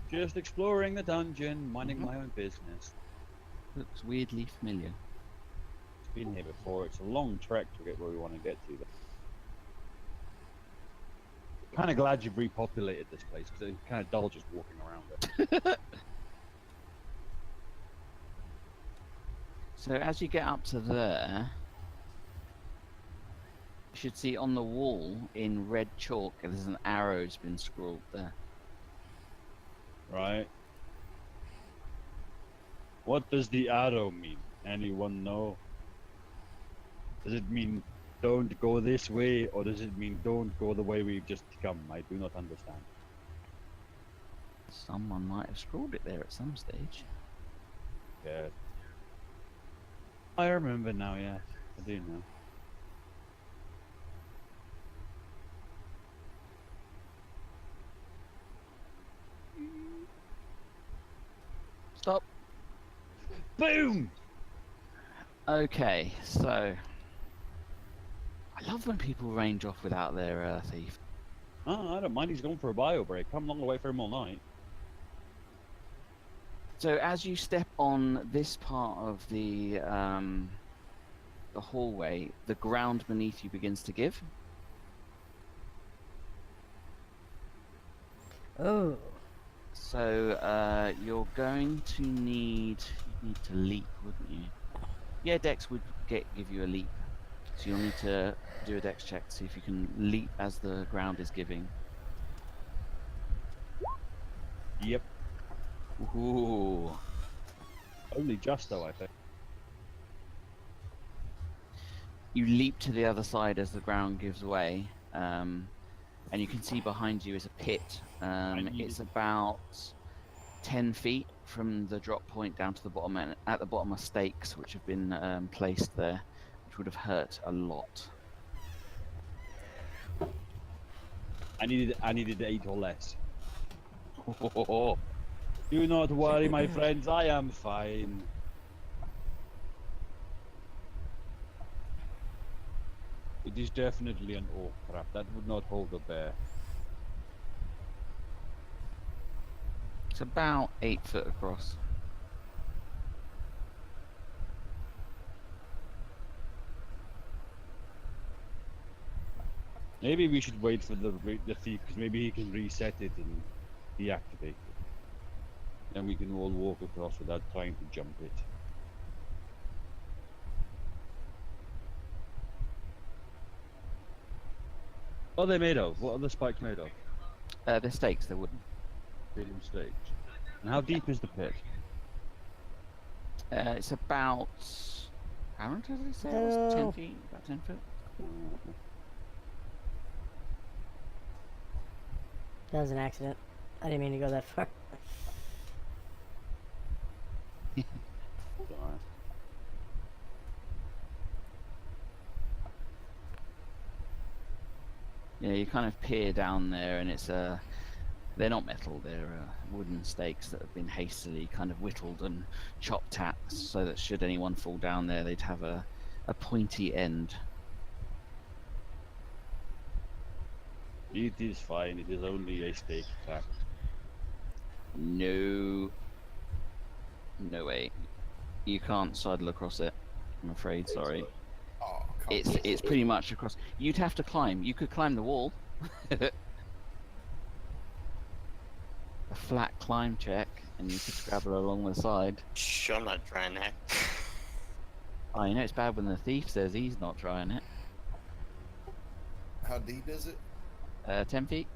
Just exploring the dungeon, minding my own business. Looks weirdly familiar. It's been here before. It's a long trek to get where we want to get to. Kind of glad you've repopulated this place because it's kind of dull just walking around it. So as you get up to there, you should see on the wall in red chalk there's an arrow's been scrawled there. Right. What does the arrow mean? Anyone know? Does it mean don't go this way, or does it mean don't go the way we've just come? I do not understand. Someone might have scrawled it there at some stage. Yeah. I remember now, yeah. I do know. Stop. Boom! Okay, so I love when people range off without their thief. Oh, I don't mind. He's going for a bio break. I'm not going to wait for him all night. So as you step on this part of the hallway, the ground beneath you begins to give. Oh. So you're going to need to leap, wouldn't you? Yeah, Dex would give you a leap. So you'll need to do a Dex check to see if you can leap as the ground is giving. Yep. Ooh. Only just though, I think. You leap to the other side as the ground gives way, and you can see behind you is a pit. It's about 10 feet from the drop point down to the bottom, and at the bottom are stakes which have been placed there, which would have hurt a lot. I needed 8 or less. Do not worry, my friends. I am fine. It is definitely an orc trap. That would not hold a bear. It's about 8 foot across. Maybe we should wait for the thief, because maybe he can reset it and deactivate it. and we can all walk across without trying to jump it. What are they made of? What are the spikes made of? They're stakes. They're wooden. Wooden stakes. And how deep is the pit? It's about. How much did I say? It was 10 feet. About 10 foot. That was an accident. I didn't mean to go that far. Alright. Yeah, you kind of peer down there, and it's they're not metal. They're wooden stakes that have been hastily kind of whittled and chopped at, so that should anyone fall down there, they'd have a pointy end. It is fine. It is only a stake trap. No way. You can't sidle across it. I'm afraid. Sorry. Oh, come on. It's pretty much across. You'd have to climb. You could climb the wall. A flat climb check, and you could scrabble along the side. Shh, I'm not trying that. Oh, you know it's bad when the thief says he's not trying it. How deep is it? 10 feet.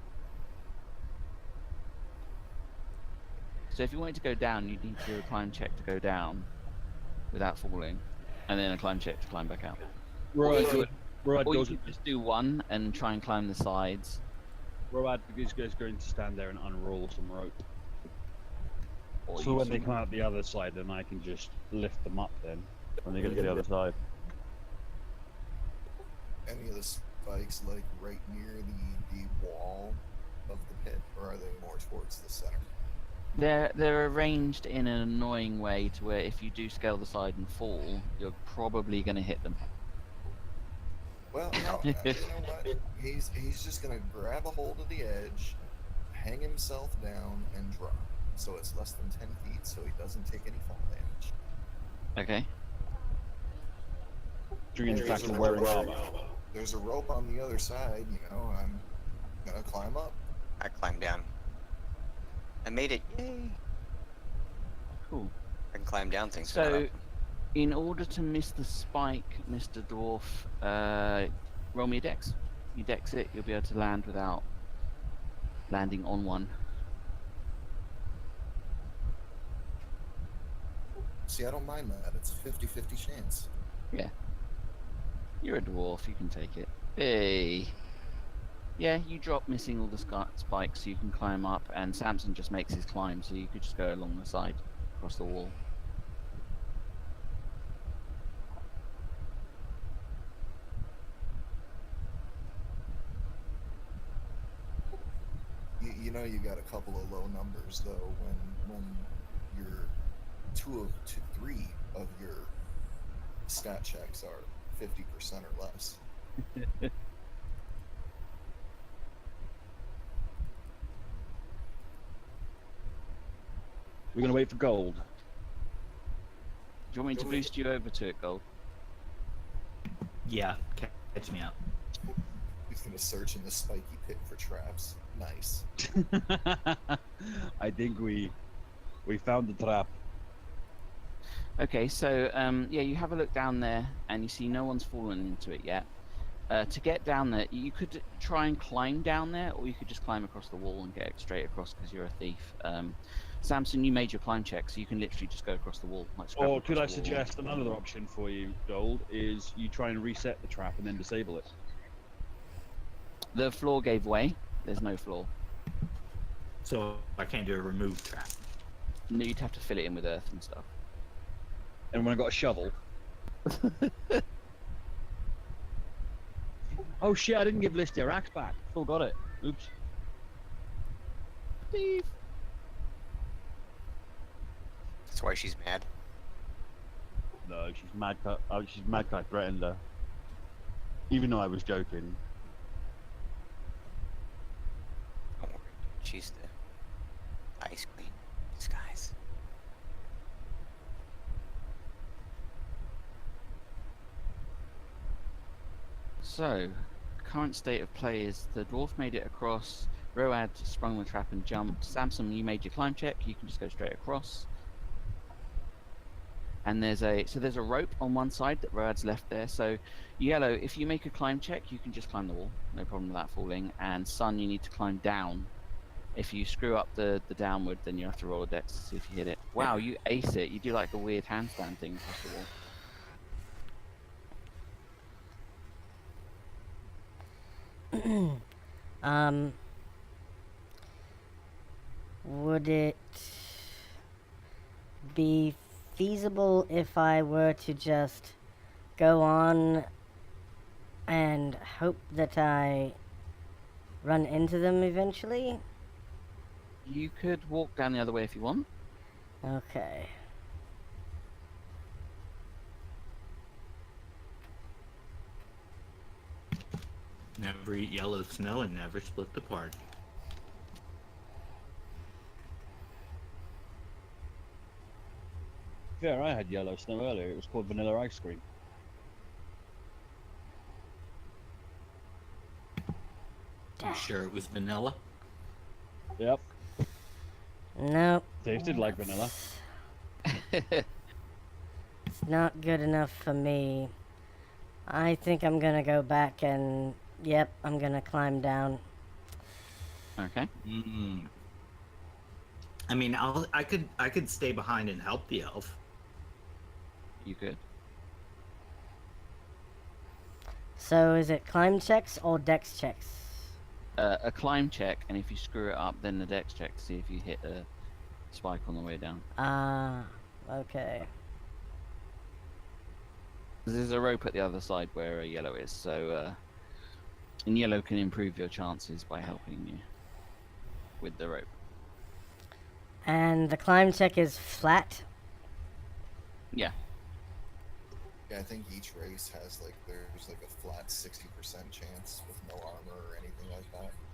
So if you wanted to go down, you'd need to do a climb check to go down without falling, and then a climb check to climb back out. Road Or you goes. could just do one and try and climb the sides. Road is going to stand there and unroll some rope. Or So use when they some- come out the other side, then I can just lift them up. Then when they get to the other side. Any of the spikes like right near the wall of the pit, or are they more towards the center? They're arranged in an annoying way to where if you do scale the side and fall, you're probably going to hit them. Well, no, you know what? He's just gonna grab a hold of the edge, hang himself down, and drop. So it's less than 10 feet, so he doesn't take any fall damage. Okay. During the There's fact a of wearing rope- armor. There's a rope on the other side, you know, I'm gonna climb up. I climbed down. I made it. Yay! Cool. I can climb down things. So, in order to miss the spike, Mr. Dwarf, roll me a dex. You dex it, you'll be able to land without landing on one. See, I don't mind that. It's a 50-50 chance. You're a dwarf, you can take it. Hey! Yeah, you drop missing all the spikes, so you can climb up, and Samson just makes his climb, so you could just go along the side, across the wall. You know, you got a couple of low numbers though when your 3 of your stat checks are 50% or less. We're gonna wait for gold. Do you want me to boost you over to it, Gold? Yeah, catch me up. He's gonna search in the spiky pit for traps. Nice. I think we found the trap. Okay, so yeah, you have a look down there, and you see no one's fallen into it yet. To get down there, you could try and climb down there, or you could just climb across the wall and get straight across because you're a thief. Samson, you made your climb check, so you can literally just go across the wall. Like scrabble Or could I across the wall. suggest another option for you, Gold, is you try and reset the trap and then disable it. The floor gave way. There's no floor. So I can't do a remove trap. No, you'd have to fill it in with earth and stuff. And when I got a shovel. Oh shit, I didn't give Listy her axe back. Still got it. Oops. Thief. That's why she's mad. No, she's mad. She's mad 'cause I threatened her. Even though I was joking. Don't worry. She's the ice queen in disguise. So, current state of play is the dwarf made it across. Road sprung the trap and jumped. Samson, you made your climb check. You can just go straight across. And there's a rope on one side that Road's left there. So Yellow, if you make a climb check, you can just climb the wall. No problem with that falling. And Sun, you need to climb down. If you screw up the downward, then you have to roll a dex to see if you hit it. Wow, you ace it. You do like a weird handstand thing across the wall. Would it be feasible if I were to just go on and hope that I run into them eventually? You could walk down the other way if you want. Okay. Never eat yellow snow and never split the party. Yeah, I had yellow snow earlier. It was called vanilla ice cream. You sure it was vanilla? Yep. Nope. Tasted like vanilla. It's not good enough for me. I think I'm gonna go back and... Yep, I'm gonna climb down. Okay. Mm. I mean, I could stay behind and help the elf. You could. So is it climb checks or dex checks? A climb check, and if you screw it up, then the dex check to see if you hit a spike on the way down. Ah, okay. There's a rope at the other side where Yellow is, so and Yellow can improve your chances by helping you with the rope. And the climb check is flat? Yeah. Yeah, I think each race has there's like a flat 60% chance with no armor or anything like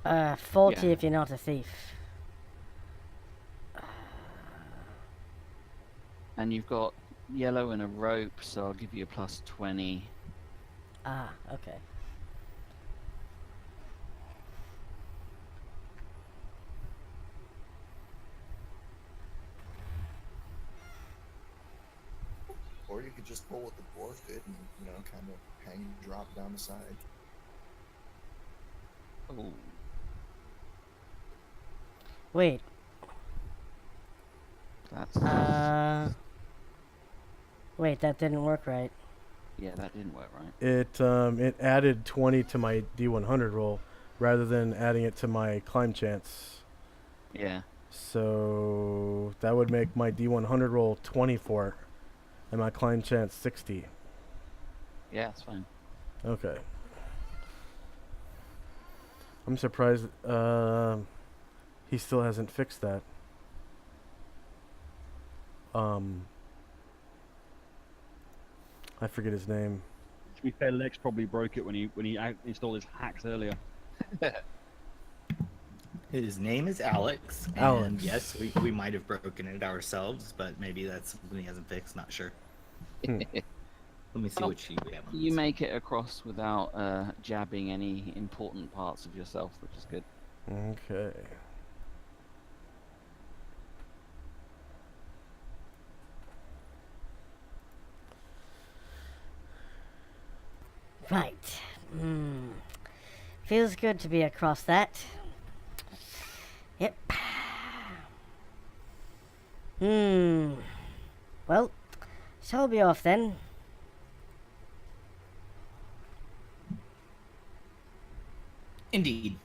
that. 40 Yeah. if you're not a thief. And you've got Yellow and a rope, so I'll give you a plus 20. Ah, okay. Or you could just pull what the dwarf did and, kind of hang and drop down the side. Oh. Wait, That's wait, that didn't work right. yeah, that didn't work right. It added 20 to my D100 roll rather than adding it to my climb chance. Yeah. So that would make my D100 roll 24 and my climb chance 60. Yeah, it's fine. Okay. I'm surprised he still hasn't fixed that. I forget his name. To be fair, Lex probably broke it when he installed his hacks earlier. His name is Alex. Alex. And yes, we might have broken it ourselves, but maybe that's something he hasn't fixed. Not sure. Let me see Well, what sheet we have on You this. make it across without jabbing any important parts of yourself, which is good. Okay. Right. Feels good to be across that. Yep. Well, shall be off then. Indeed.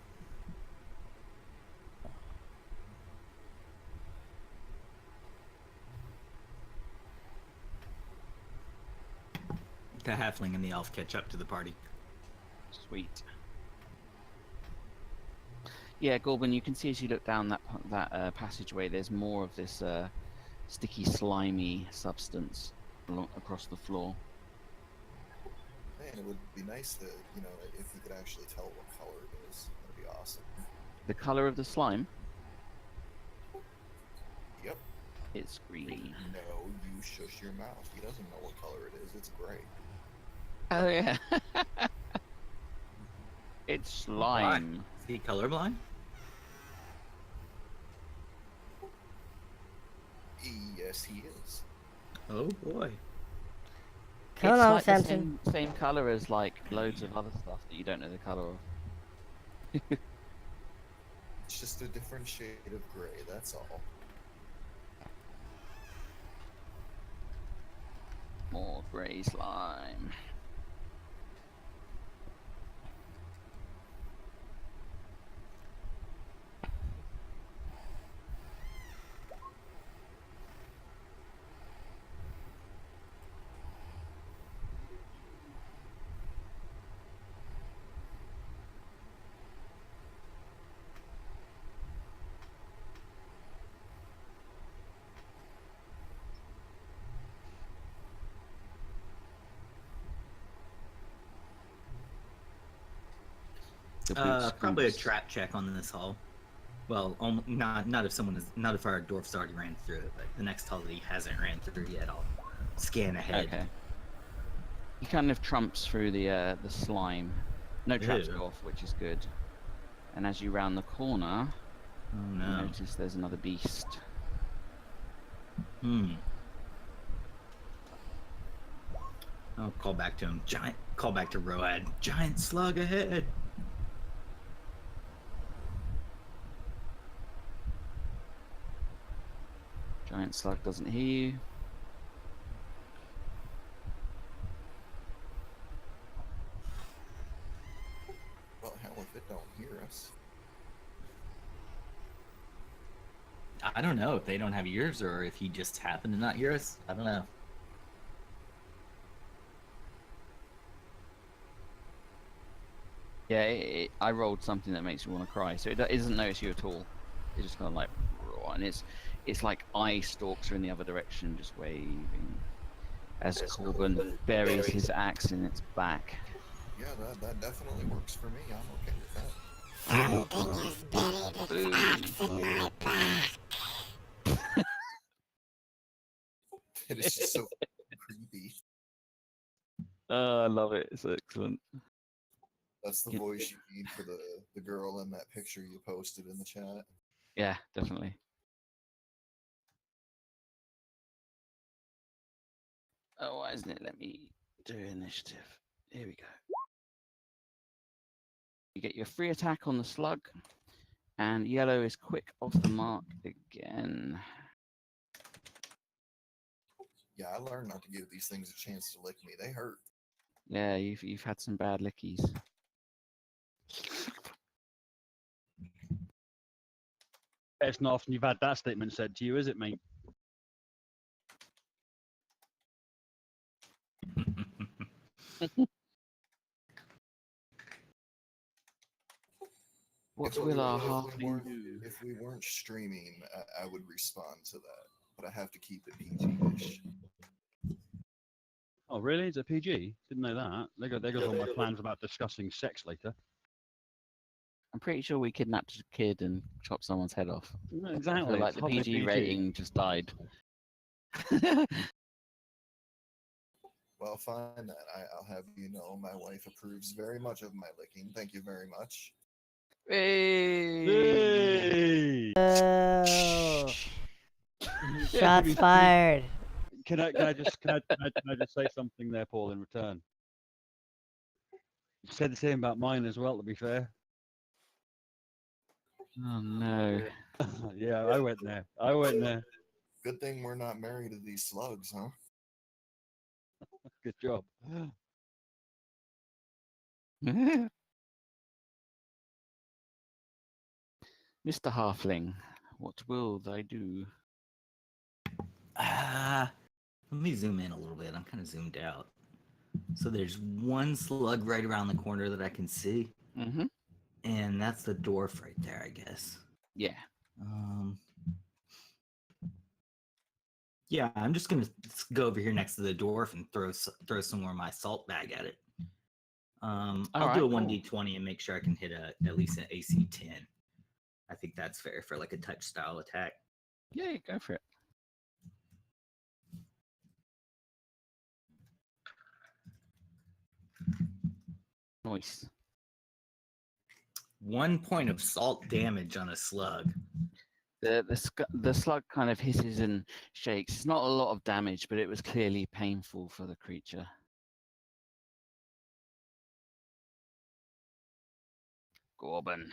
The halfling and the elf catch up to the party. Sweet. Yeah, Gorbin, you can see as you look down that passageway, there's more of this sticky, slimy substance across the floor. Man, it would be nice to, if you could actually tell what color it is. That'd be awesome. The color of the slime? Yep. It's green. No, you shush your mouth. He doesn't know what color it is. It's gray. Oh yeah. It's slime. Is he colorblind? Yes, he is. Oh boy. Come it's along, like Samson. the same color as like loads of other stuff that you don't know the color of. It's just a different shade of gray, that's all. More grey slime. The boots Probably a scoops. trap check on this hall. Well, not if our dwarf's already ran through it, but the next hall that he hasn't ran through yet, I'll scan ahead. Okay. He kind of trumps through the slime. No traps Ew. go off, which is good. And as you round the corner, Oh you no. notice there's another beast. I'll call back to him. Call back to Road. Giant slug ahead. Giant slug doesn't hear you. Well, hell if it don't hear us. I don't know if they don't have ears or if he just happened to not hear us. I don't know. Yeah, I rolled something that makes me want to cry. So it doesn't notice you at all. It's just kind of like, and it's like eye stalks are in the other direction, just waving. As Corbin buries his axe in its back. Yeah, that definitely works for me. I'm okay with that. Something is buried its axe in my back. It is just so creepy. Oh, I love it. It's excellent. That's the Yeah. voice you need for the girl in that picture you posted in the chat. Yeah, definitely. Oh, why isn't it let me do initiative? Here we go. You get your free attack on the slug, and yellow is quick off the mark again. Yeah, I learned not to give these things a chance to lick me. They hurt. Yeah, you've had some bad lickies. It's not often you've had that statement said to you, is it, mate? What If will our we halfling weren't- do? If we weren't streaming, I would respond to that, but I have to keep it PG-ish. Oh, really? Is it PG? Didn't know that. There goes all my plans about discussing sex later. I'm pretty sure we kidnapped a kid and chopped someone's head off. No, I exactly. feel like it's the hardly PG rating just died. Well, fine then. I'll have you know my wife approves very much of my licking. Thank you very much. Hey! Oh, shots fired. Can I just say something there, Paul, in return? You said the same about mine as well, to be fair. Oh no. Yeah, I went there. I went there. Good thing we're not married to these slugs, huh? Good job. Mr. Halfling, what will they do? Let me zoom in a little bit. I'm kind of zoomed out. So there's one slug right around the corner that I can see, Mm-hmm. and that's the dwarf right there, I guess. Yeah. Yeah, I'm just gonna go over here next to the dwarf and throw some more of my salt bag at it. I'll Alright, do a cool. 1d20 and make sure I can hit at least an AC 10. I think that's fair for like a touch style attack. Yeah, go for it. Nice. 1 point of salt damage on a slug. The slug kind of hisses and shakes. It's not a lot of damage, but it was clearly painful for the creature. Gorban.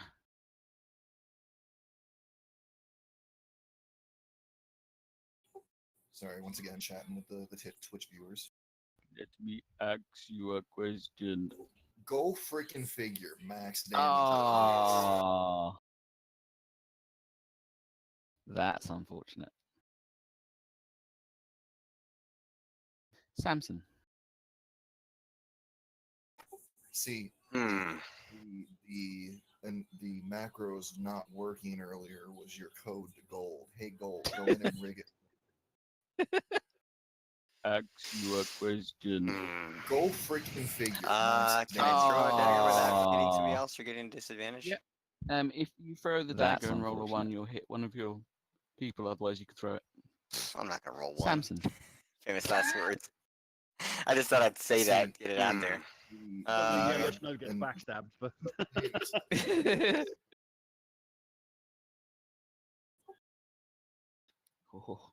Sorry, once again, chatting with the Twitch viewers. Let me ask you a question. Go freaking figure, max damage. Oh, that's unfortunate. Samson. See, Hmm. the macros not working earlier was your code to gold. Hey, gold, go in and rig it. Ask you a question. Hmm. Go freaking figure. Can I max throw damage. a dagger without hitting Oh. somebody else or getting disadvantage? Yep. If you throw the That's dagger and roll a one, unfortunate. you'll hit one of your people. Otherwise, you could throw it. I'm not gonna roll one. Samson. Famous last words. I just thought I'd say that, get it out there. Yeah, Uh, Snow gets and- backstabbed, but Oh.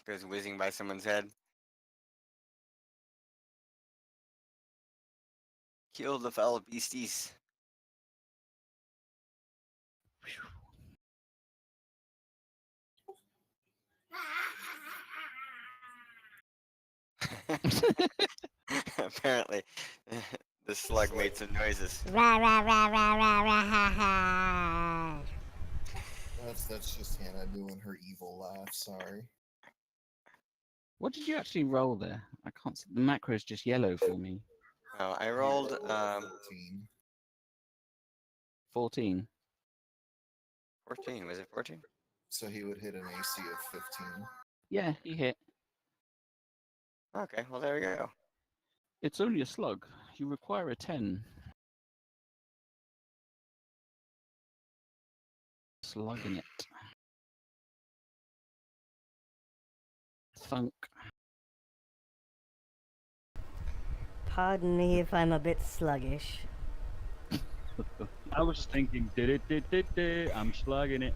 Goes whizzing by someone's head. Kill the fellow beasties. Apparently, the slug made some noises. Rah, rah, rah, rah, rah, rah, ha, ha. That's just Hannah doing her evil laugh. Sorry. What did you actually roll there? I can't see. The macro is just yellow for me. Oh, I rolled 14. 14. 14. Was it 14? So he would hit an AC of 15. Yeah, he hit. Okay, well there we go. It's only a slug. You require a 10. Slugging it. Thunk. Pardon me if I'm a bit sluggish. I was thinking, I'm slugging it.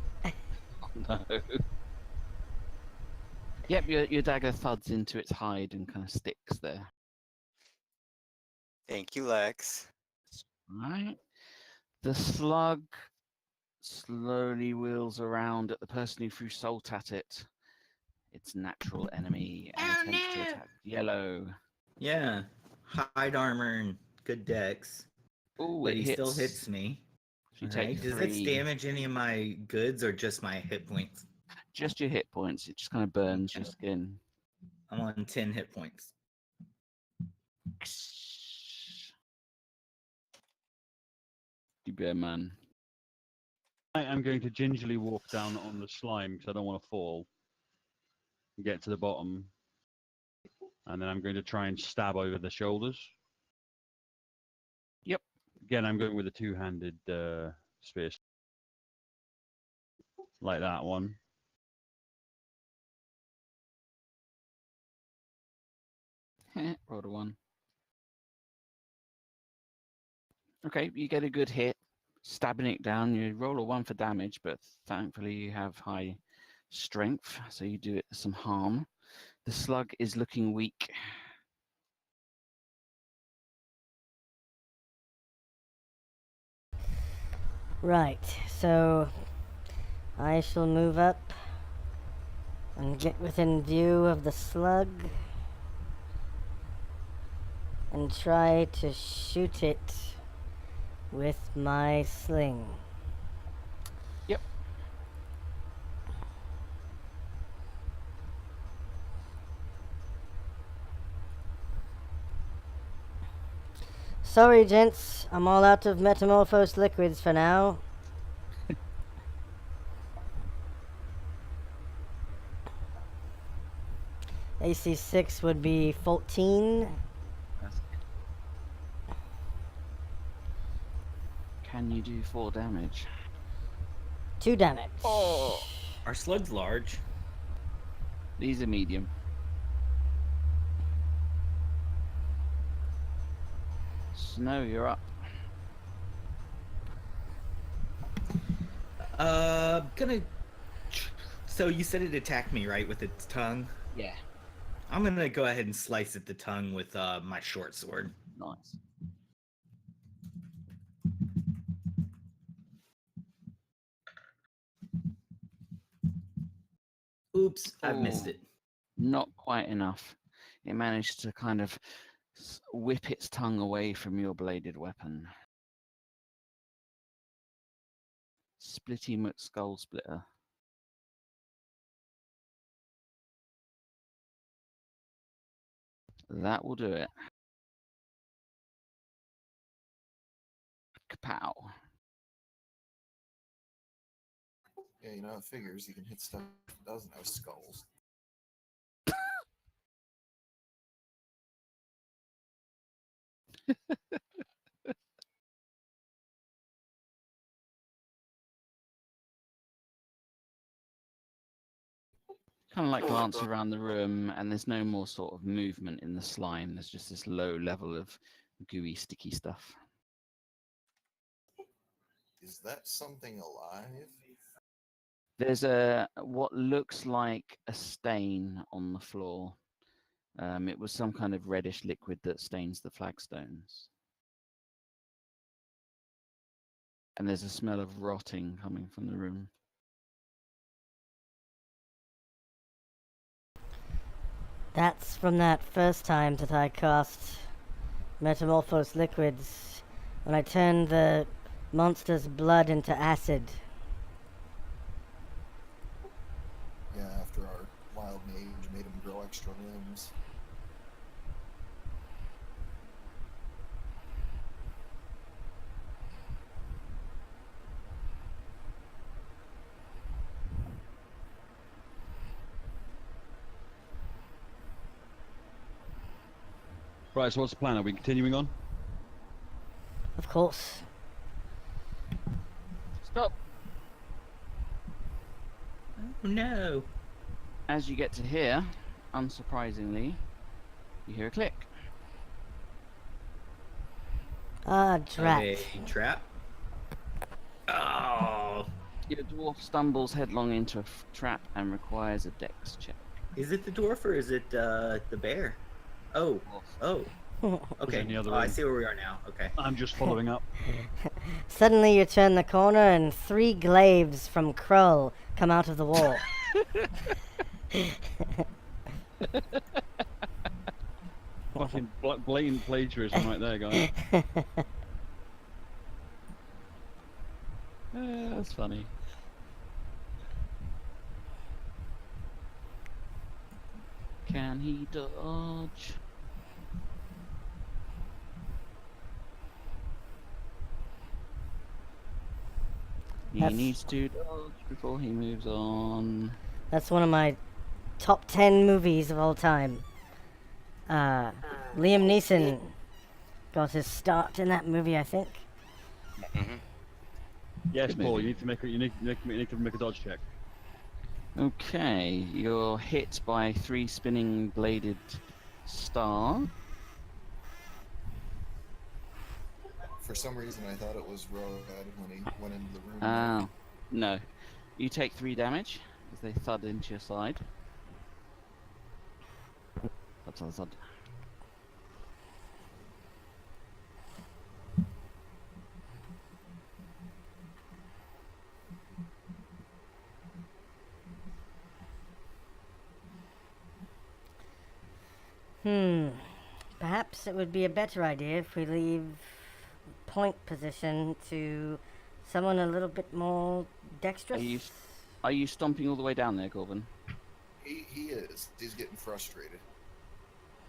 No. Yep, your dagger thuds into its hide and kind of sticks there. Thank you, Lex. Right. The slug slowly wheels around at the person who threw salt at it. Its natural enemy and attempts to attack Yellow. Yeah, hide armor and good dex, Oh, but it he hits. still hits me. You Alright, take does 3. this damage any of my goods or just my hit points? Just your hit points. It just kind of burns your skin. I'm on 10 hit points. You bear man. I am going to gingerly walk down on the slime because I don't want to fall. And get to the bottom. And then I'm going to try and stab over the shoulders. Yep. Again, I'm going with a two-handed spear. Like that one. Rolled a 1. Okay, you get a good hit. Stabbing it down. You roll a 1 for damage, but thankfully you have high strength, so you do it some harm. The slug is looking weak. Right, so I shall move up and get within view of the slug and try to shoot it with my sling. Yep. Sorry, gents, I'm all out of metamorphosed liquids for now. AC 6 would be 14. Can you do 4 damage? 2 damage. Are slugs large? These are medium. Snow, you're up. Gonna. So you said it attacked me, right, with its tongue? Yeah. I'm gonna go ahead and slice at the tongue with my short sword. Nice. Oops, I've missed Ooh. it. Not quite enough. It managed to kind of whip its tongue away from your bladed weapon. Splitty McSkull Splitter. That will do it. Kapow. Yeah, you know, it figures you can hit stuff that doesn't have skulls. Kind of like glance around the room, and there's no more sort of movement in the slime. There's just this low level of gooey, sticky stuff. Is that something alive? There's a what looks like a stain on the floor. It was some kind of reddish liquid that stains the flagstones. And there's a smell of rotting coming from the room. That's from that first time that I cast Metamorphose Liquids, when I turned the monster's blood into acid. Yeah, after our wild mage made him grow extra limbs. Right, so what's the plan? Are we continuing on? Of course. Stop! Oh no. As you get to here, unsurprisingly, you hear a click. Ah, drat. A trap. Oh. Your dwarf stumbles headlong into a trap and requires a dex check. Is it the dwarf or is it the bear? Oh. Oh. Okay. any other Oh, I one? see where we are now. Okay. I'm just following up. Suddenly you turn the corner and 3 glaives from Krull come out of the wall. Fucking blatant plagiarism right there, guys. That's funny. Can he dodge? He That's- needs to dodge before he moves on. That's one of my top 10 movies of all time. Liam Neeson got his start in that movie, I think. Yes, Good Paul, movie. you need to make a dodge check. Okay, you're hit by 3 spinning bladed star. For some reason, I thought it was Road when he went into the room. Ah, no. You take 3 damage as they thud into your side. Thud, thud, thud. Perhaps it would be a better idea if we leave point position to someone a little bit more dexterous. Are you stomping all the way down there, Corbin? He is. He's getting frustrated.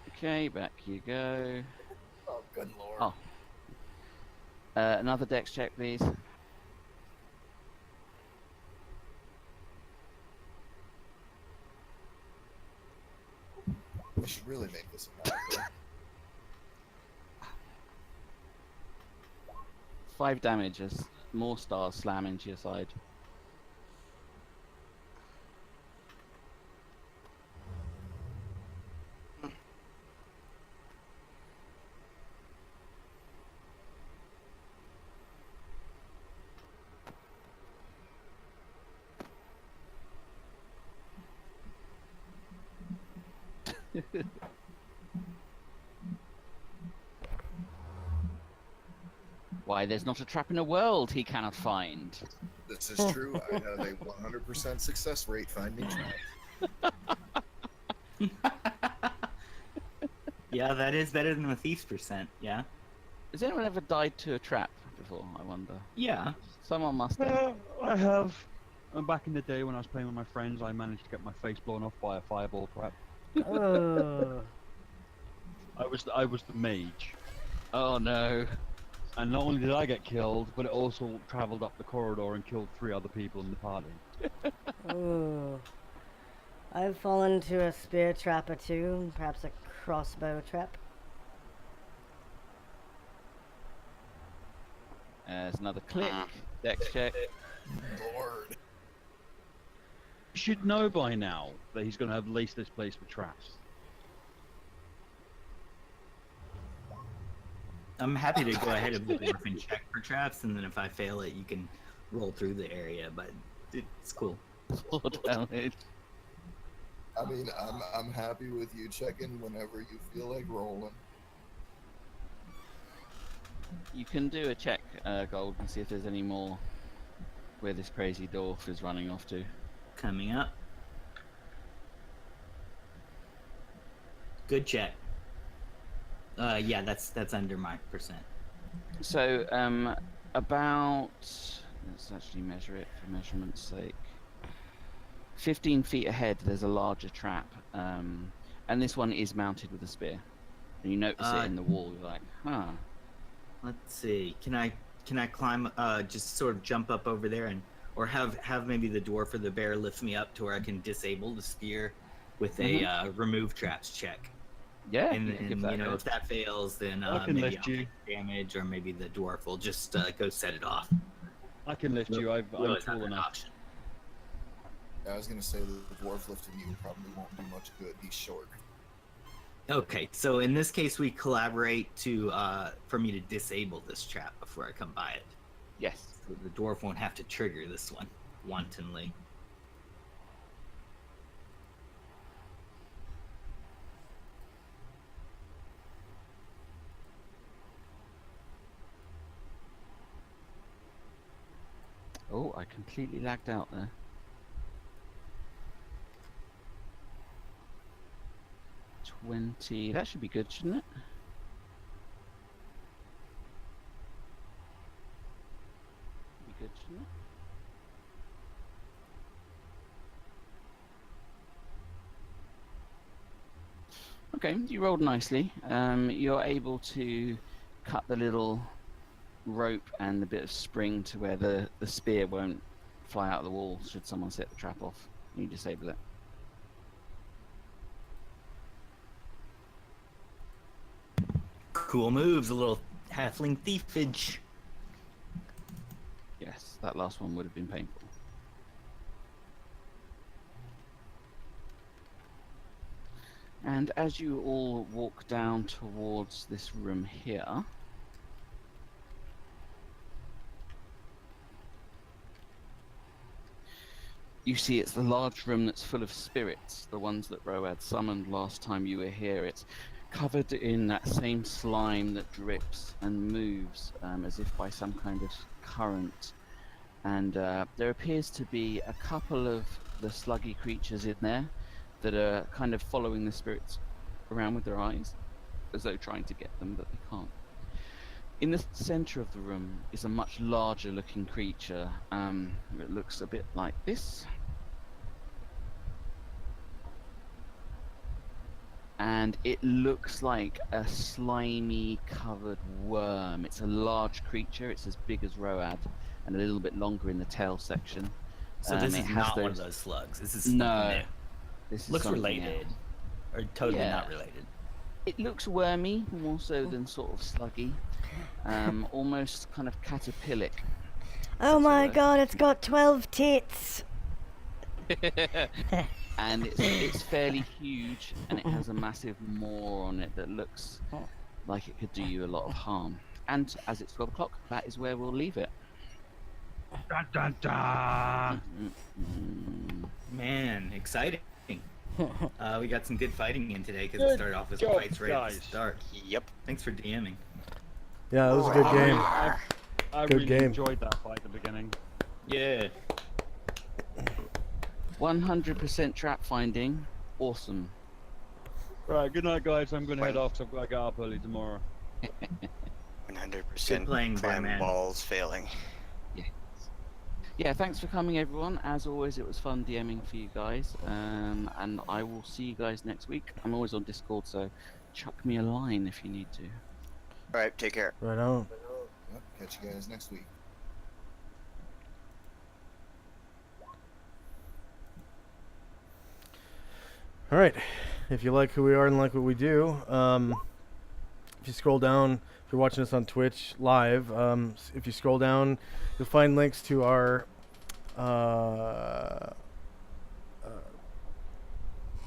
Okay, back you go. Oh, good lord. Oh. Another dex check, please. We should really make this a macro. 5 damage as more stars slam into your side. Why, there's not a trap in the world he cannot find. This is true. I have a 100% success rate finding traps. Yeah, that is better than the thief's percent. Yeah. Has anyone ever died to a trap before, I wonder? Yeah. Someone must have. I have. And back in the day when I was playing with my friends, I managed to get my face blown off by a fireball trap. Oh. I was the mage, Oh no. and not only did I get killed, but it also travelled up the corridor and killed 3 other people in the party. Ooh. I've fallen to a spear trap or two, perhaps a crossbow trap. There's another click. Dex check. Lord. You should know by now that he's going to have laced this place with traps. I'm happy to go ahead and do the and check for traps, and then if I fail it, you can roll through the area. But it's cool. 4 damage. I mean, I'm happy with you checking whenever you feel like rolling. You can do a check, Gold, and see if there's any more where this crazy dwarf is running off to. Coming up. Good check. Yeah, that's under my percent. So, about... Let's actually measure it for measurement's sake. 15 feet ahead, there's a larger trap. And this one is mounted with a spear. And you notice it in the wall, you're like, huh. Let's see. Can I climb? Just sort of jump up over there, and or have maybe the dwarf or the bear lift me up to where I can disable the spear with a remove traps check. Yeah, And give you that a know, go. if that fails, then I can maybe lift I'll you. take damage, or maybe the dwarf will just go set it off. I can lift you. I'm Really tall not an enough. option. I was gonna say that the dwarf lifting you probably won't do much good. He's short. Okay, so in this case, we collaborate to for me to disable this trap before I come by it. Yes. So the dwarf won't have to trigger this one wantonly. Oh, I completely lagged out there. That should be good, shouldn't it? Be good, shouldn't it? Okay, you rolled nicely. You're able to cut the little rope and the bit of spring to where the spear won't fly out of the wall should someone set the trap off. You disable it. Cool moves, a little halfling thiefage. Yes, that last one would have been painful. And as you all walk down towards this room here, you see it's the large room that's full of spirits, the ones that Road summoned last time you were here. It's covered in that same slime that drips and moves as if by some kind of current. And there appears to be a couple of the sluggy creatures in there that are kind of following the spirits around with their eyes, as though trying to get them, but they can't. In the center of the room is a much larger looking creature. It looks a bit like this. And it looks like a slimy covered worm. It's a large creature. It's as big as Road and a little bit longer in the tail section. So this it is has not one those- of those slugs. This is something No. new. This is Looks something related, else. or totally Yeah. not related. It looks wormy more so than sort of sluggy. Almost kind of caterpillic. Oh my So, god, it's got 12 tits! And it's fairly huge, and it has a massive maw on it that looks like it could do you a lot of harm. And as it's 12 o'clock, that is where we'll leave it. Dun, dun, dun. Mm. Man, exciting. We got some good fighting in today because Good it started off with job, fights right at the guys. start. Yep. Thanks for DMing. Yeah, it was a good game. I Good really game. enjoyed that fight at the beginning. Yeah. 100% trap finding. Awesome. Right, good night, guys. I'm going to head off 'cause I've got to get up early tomorrow. 100% Good playing, climb Bearman. walls failing. Yeah, thanks for coming, everyone. As always, it was fun DMing for you guys. And I will see you guys next week. I'm always on Discord, so chuck me a line if you need to. Alright, take care. Right on. Yep, catch you guys next week. All right. If you like who we are and like what we do, if you scroll down, if you're watching us on Twitch live, if you scroll down, you'll find links to our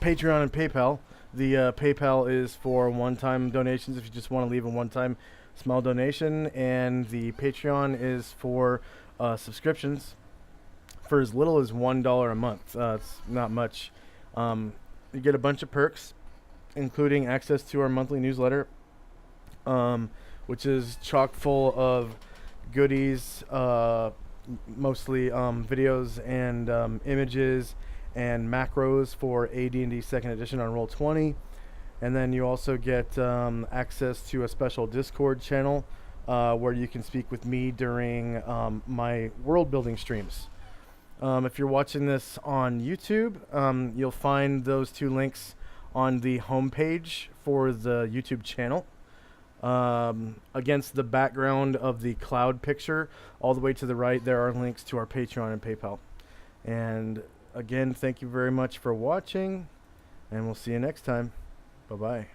Patreon and PayPal. The PayPal is for one-time donations if you just want to leave a one-time small donation, and the Patreon is for subscriptions for as little as $1 a month. It's not much. You get a bunch of perks, including access to our monthly newsletter, which is chock full of goodies, mostly videos and images and macros for AD&D 2nd Edition on Roll20. And then you also get access to a special Discord channel where you can speak with me during my world building streams. If you're watching this on YouTube, you'll find those two links on the homepage for the YouTube channel. Against the background of the cloud picture, all the way to the right, there are links to our Patreon and PayPal. And again, thank you very much for watching, and we'll see you next time. Bye-bye.